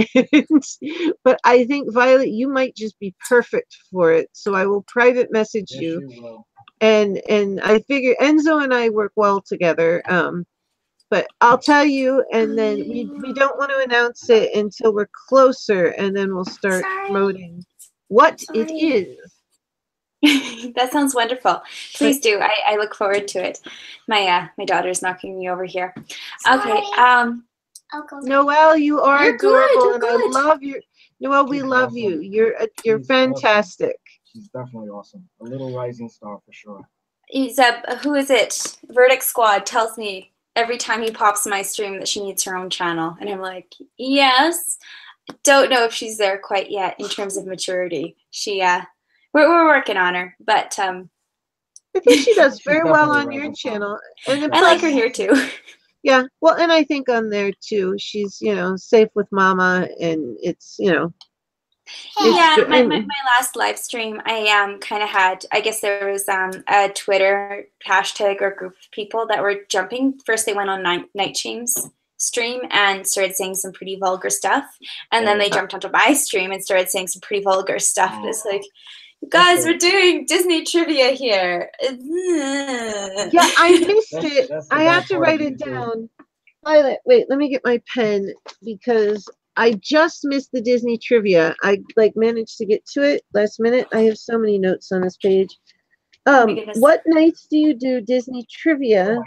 But I think, Violet, you might just be perfect for it. So I will private message you. Yes, you will. And I figure Enzo and I work well together. But I'll tell you, and then we don't want to announce it until we're closer, and then we'll start promoting what it is. That sounds wonderful. Please do. I look forward to it. My daughter's knocking me over here. Okay. Noelle, you are You're adorable, good, and you're I good. love you. Noelle, we She's love awesome. you. You're She's fantastic. She's definitely awesome. A little rising star for sure. Who is it? Verdict Squad tells me every time he pops my stream that she needs her own channel, and I'm like, yes. Don't know if she's there quite yet in terms of maturity. We're working on her, but I think she does very She's well definitely on your rising star. channel. And I like her here too. Yeah, well, and I think on there too, she's, safe with Mama, and it's, Yeah, good. my last live stream, I kind of had, I guess there was a Twitter hashtag or group of people that were jumping. First, they went on Night Streams stream and started saying some pretty vulgar stuff, and then they jumped onto my stream and started saying some pretty vulgar stuff. And it's like, you guys, we're doing Disney trivia here. Yeah, I missed it. I had to write it down. Violet, wait, let me get my pen because I just missed the Disney trivia. I managed to get to it last minute. I have so many notes on this page. What nights do you do Disney trivia? Oh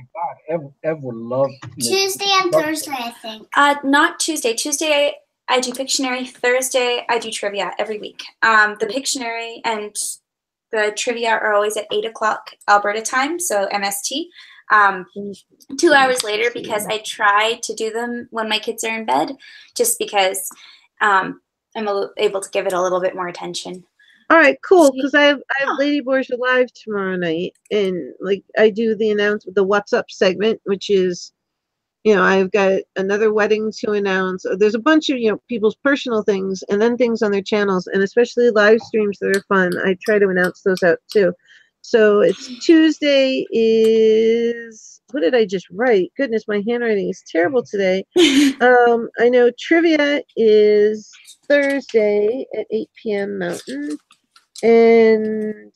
my God, Ev would love Tuesday and Thursday, I think. Not Tuesday. Tuesday I do Pictionary. Thursday I do trivia every week. The Pictionary and the trivia are always at 8 o'clock Alberta time, so MST. 2 hours later, because I try to do them when my kids are in bed, just because I'm able to give it a little bit more attention. All right, cool. Because I have Lady Borgia live tomorrow night, and I do the What's Up segment, which is, I've got another wedding to announce. There's a bunch of people's personal things, and then things on their channels, and especially live streams that are fun. I try to announce those out too. So it's Tuesday is, what did I just write? Goodness, my handwriting is terrible today. I know trivia is Thursday at 8 p.m. Mountain. And,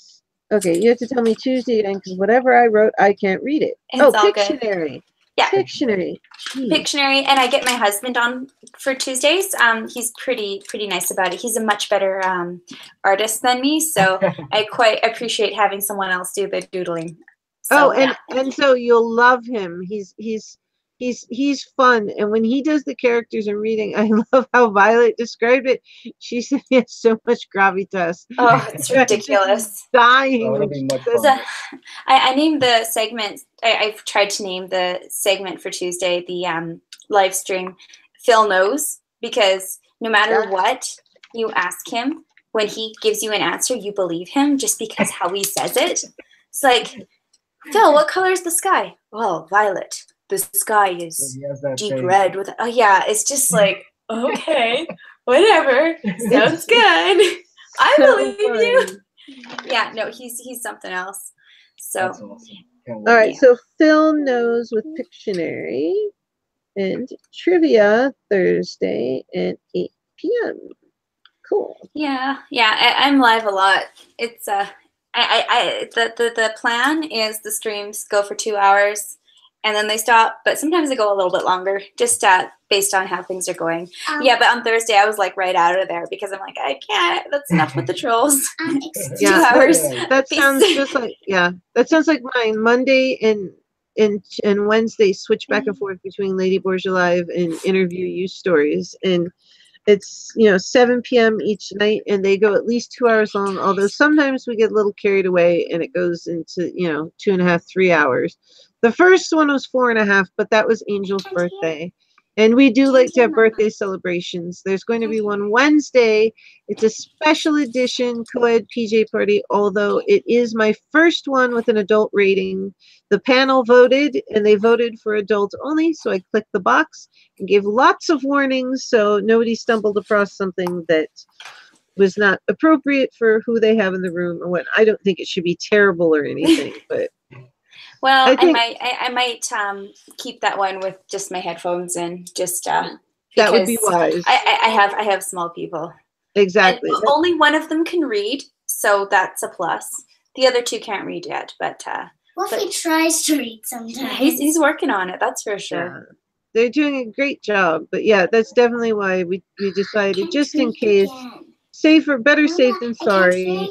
okay, you have to tell me Tuesday again, because whatever I wrote, I can't read it. It's all Pictionary. Good. Yeah. Pictionary. Pictionary, and I get my husband on for Tuesdays. He's pretty nice about it. He's a much better artist than me, so I quite appreciate having someone else do the doodling. So, and so you'll love him. He's fun, and when he does the characters in reading, I love how Violet described it. She said he has so much gravitas. Oh, it's ridiculous. Dying. I named the segment. I've tried to name the segment for Tuesday the live stream Phil Knows, because no matter what you ask him, when he gives you an answer, you believe him just because how he says it. It's like, Phil, what color is the sky? Well, violet. The sky is deep red with, oh yeah, it's just like, okay, whatever, sounds good. I believe you. Yeah, no, he's something else. So, awesome. All right, so Phil Knows with Pictionary and trivia Thursday at 8 p.m. Cool. Yeah, I'm live a lot. It's the plan is the streams go for 2 hours. And then they stop, but sometimes they go a little bit longer, just based on how things are going. Yeah, but on Thursday, I was like right out of there because I'm like, I can't. That's enough with the trolls. 2 hours. That sounds just like, that sounds like mine. Monday and Wednesday switch back and forth between Lady Borgia Live and Interview You Stories. And it's, 7 p.m. each night, and they go at least 2 hours long, although sometimes we get a little carried away and it goes into, 2.5, 3 hours. The first one was 4.5, but that was Angel's birthday. And we do like to have birthday celebrations. There's going to be one Wednesday. It's a special edition co-ed PJ party, although it is my first one with an adult rating. The panel voted, and they voted for adults only, so I clicked the box and gave lots of warnings so nobody stumbled across something that was not appropriate for who they have in the room or what. I don't think it should be terrible or anything, but well, I think I might keep that one with just my headphones in, just that would be because wise. I have small people. Exactly. And only one of them can read, so that's a plus. The other two can't read yet, but Wolfie tries to read sometimes. he's working on it, that's for sure. Yeah. They're doing a great job, but yeah, that's definitely why we decided, just in case, better safe than sorry.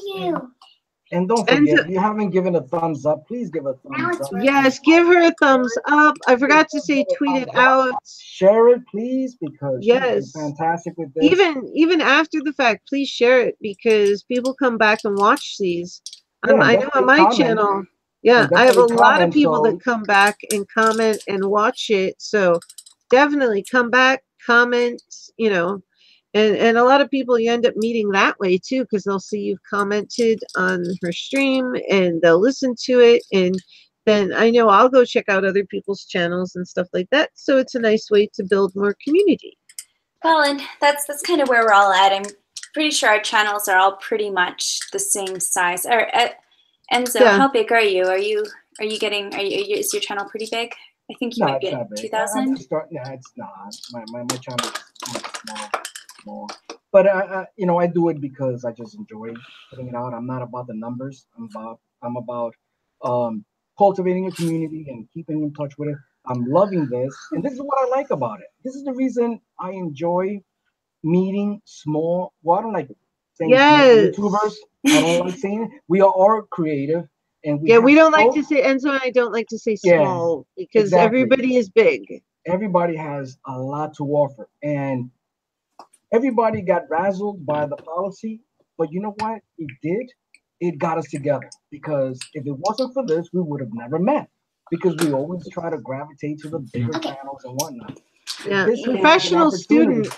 And don't forget, if you haven't given a thumbs up, please give a thumbs up. Yes, give her a thumbs up. I forgot to say tweet it out. Share it, please, because yes, she's fantastic with this. Even after the fact, please share it because people come back and watch these. I know on my channel, I have a lot of people that come back and comment and watch it. So definitely come back, comment, you know. And a lot of people you end up meeting that way too, because they'll see you've commented on her stream and they'll listen to it. And then I know I'll go check out other people's channels and stuff like that. So it's a nice way to build more community. Well, and that's kind of where we're all at. I'm pretty sure our channels are all pretty much the same size. Enzo, how big are you? Is your channel pretty big? I think you might be at 2,000. Yeah, it's not. My channel is small. But I do it because I just enjoy putting it out. I'm not about the numbers. I'm about cultivating a community and keeping in touch with it. I'm loving this, and this is what I like about it. This is the reason I enjoy meeting small. Well, I don't like saying small YouTubers. I don't like saying it. We are all creative, and we don't like to say. Enzo and I don't like to say small because everybody is big. Everybody has a lot to offer, and everybody got razzled by the policy, but you know what? It got us together, because if it wasn't for this, we would have never met, because we always try to gravitate to the bigger channels and whatnot. Yeah, professional student.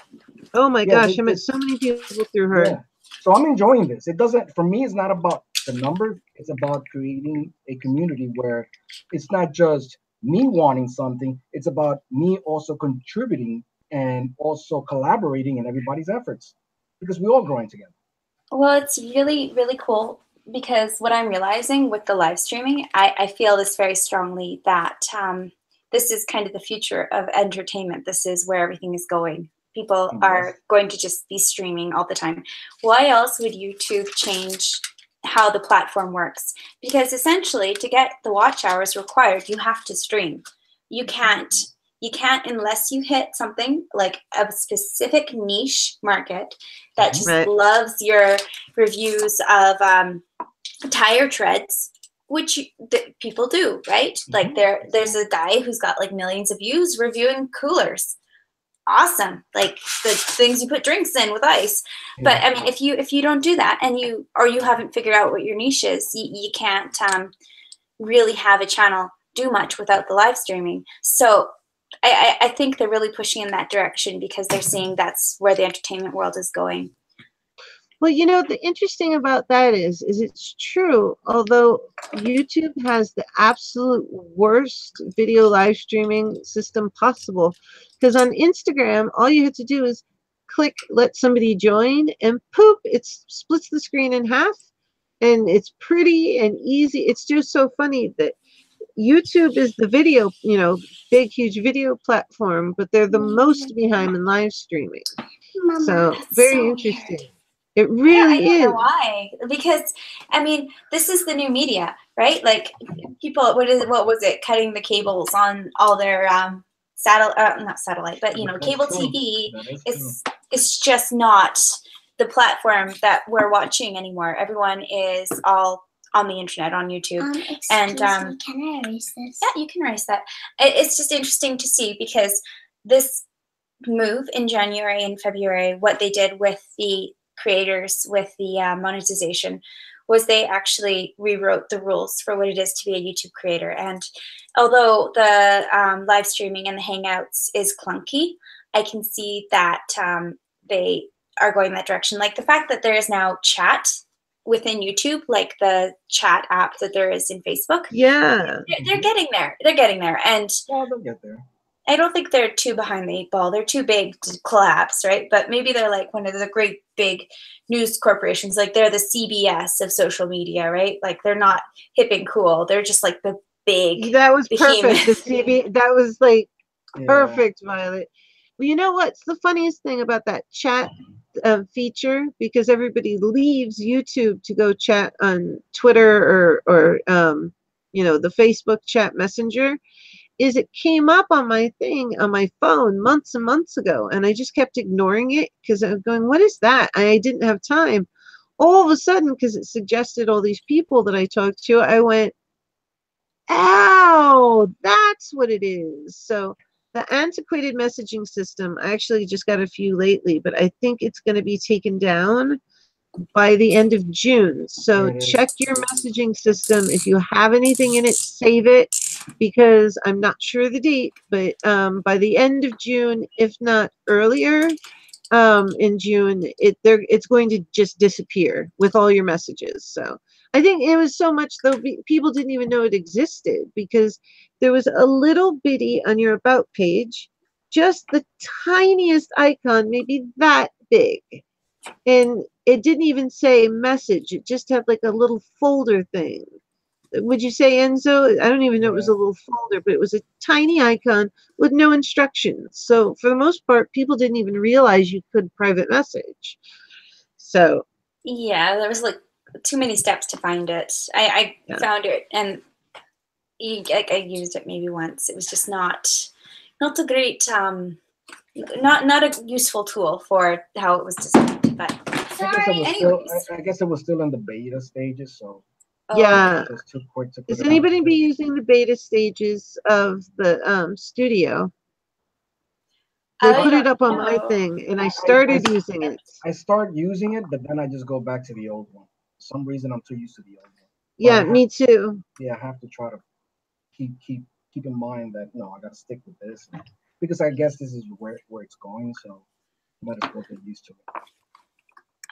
Oh my gosh, I met so many people through her. Yeah. So I'm enjoying this. For me, it's not about the numbers. It's about creating a community where it's not just me wanting something. It's about me also contributing and also collaborating in everybody's efforts, because we're all growing together. Well, it's really, really cool, because what I'm realizing with the live streaming, I feel this very strongly, that this is kind of the future of entertainment. This is where everything is going. People are going to just be streaming all the time. Why else would YouTube change how the platform works? Because essentially, to get the watch hours required, you have to stream. You can't unless you hit something like a specific niche market that just loves your reviews of tire treads, which people do, right? Like there's a guy who's got like millions of views reviewing coolers. Awesome, like the things you put drinks in with ice. But I mean, if you don't do that, and you haven't figured out what your niche is, you can't really have a channel do much without the live streaming. So I think they're really pushing in that direction, because they're seeing that's where the entertainment world is going. Well, you know, the interesting about that is it's true, although YouTube has the absolute worst video live streaming system possible, because on Instagram, all you have to do is click, let somebody join, and poof, it splits the screen in half, and it's pretty and easy. It's just so funny that YouTube is the video, you know, big, huge video platform, but they're the most behind in live streaming. Mama, so very interesting. Weird. It really is. I don't know is. why. Because I mean, this is the new media, right? Like people, what was it? Cutting the cables on all their not satellite, but you know, cable TV is just not the platform that we're watching anymore. Everyone is all on the internet, on YouTube. And can I erase this? Yeah, you can erase that. It's just interesting to see, because this move in January and February, what they did with the creators, with the monetization, was they actually rewrote the rules for what it is to be a YouTube creator. And although the live streaming and the Hangouts is clunky, I can see that they are going that direction. Like the fact that there is now chat within YouTube, like the chat app that there is in Facebook. Yeah. They're getting there. They're getting there. And they'll get there. I don't think they're too behind the 8 ball. They're too big to collapse, right? But maybe they're like one of the great big news corporations. Like they're the CBS of social media, right? Like they're not hip and cool. They're just like the big. That was behemoth. perfect. The CB, that was like perfect, Violet. Well, you know what's the funniest thing about that chat feature? Because everybody leaves YouTube to go chat on Twitter or you know, the Facebook chat messenger. Is it came up on my thing on my phone months and months ago, and I just kept ignoring it because I was going, what is that? I didn't have time. All of a sudden, because it suggested all these people that I talked to, I went, ow, that's what it is. So the antiquated messaging system, I actually just got a few lately, but I think it's going to be taken down by the end of June. So check your messaging system. If you have anything in it, save it, because I'm not sure the date, but by the end of June, if not earlier, in June, it's going to just disappear with all your messages. So I think it was so much, though, people didn't even know it existed, because there was a little bitty on your about page, just the tiniest icon, maybe that big. And it didn't even say message. It just had like a little folder thing. Would you say, Enzo? I don't even know it was a little folder, but it was a tiny icon with no instructions. So for the most part, people didn't even realize you could private message. So yeah, there was like too many steps to find it. I found it, and I used it maybe once. It was just not a great not a useful tool for how it was designed. But I guess it was still in the beta stages, so yeah. it was too quick to put Is it anybody out. be using the beta stages of the studio? They put it up on my thing, and I started using it. I start using it, but then I just go back to the old one. For some reason, I'm too used to the old one. Yeah, me too. Yeah, I have to try to keep in mind that no, I got to stick with this, because I guess this is where it's going. So might as well get used to it.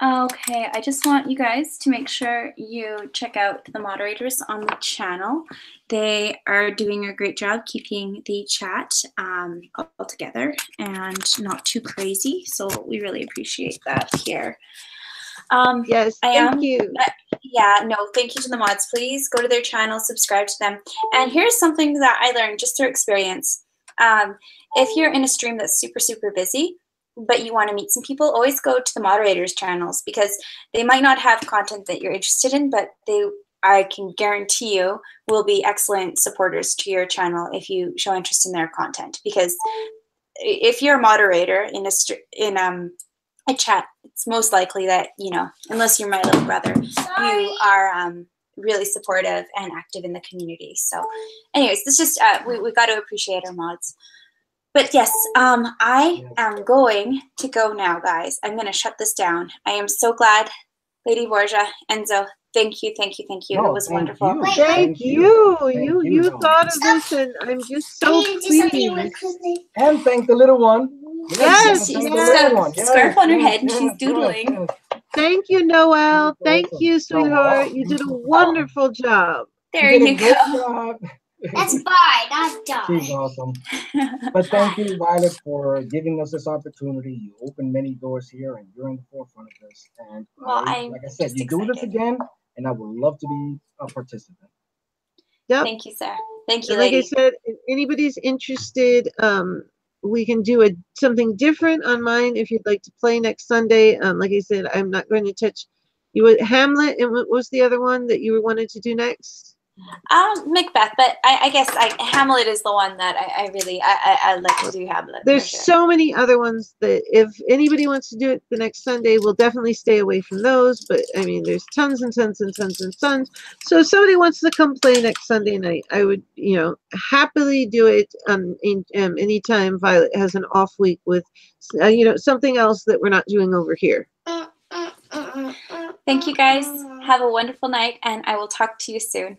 Okay, I just want you guys to make sure you check out the moderators on the channel. They are doing a great job keeping the chat all together and not too crazy. So we really appreciate that here. Yes, thank you. Yeah, no, thank you to the mods. Please go to their channel, subscribe to them. And here's something that I learned just through experience. If you're in a stream that's super, super busy, but you want to meet some people, always go to the moderators' channels, because they might not have content that you're interested in, but I can guarantee you, will be excellent supporters to your channel if you show interest in their content. Because if you're a moderator in a chat, it's most likely that, you know, unless you're my little brother, you are really supportive and active in the community. So anyways, this just we got to appreciate our mods. But yes, I am going to go now, guys. I'm going to shut this down. I am so glad, Lady Borgia, Enzo, thank you. No, it was wonderful. Thank you. You thought of this, and I'm just so pleased. And thank the little one. Yes, she's got a scarf on her head and she's doodling. Thank you, Noelle. Thank you, sweetheart. You did a wonderful job. There you go. That's bye, not die. She's awesome. But thank you, Violet, for giving us this opportunity. You opened many doors here, and you're in the forefront of this. And well, like I said, you do this again, and I would love to be a participant. Yep. Thank you, sir. Thank you, like lady. I said, if anybody's interested, we can do something different on mine if you'd like to play next Sunday. Like I said, I'm not going to touch you. Hamlet, and what was the other one that you wanted to do next? Macbeth, but I guess Hamlet is the one that I really like to do. Hamlet. There's so many other ones that if anybody wants to do it the next Sunday, we'll definitely stay away from those. But I mean, there's tons and tons and tons and tons. So if somebody wants to come play next Sunday night, I would, happily do it anytime Violet has an off week with, something else that we're not doing over here. Thank you, guys. Have a wonderful night, and I will talk to you soon.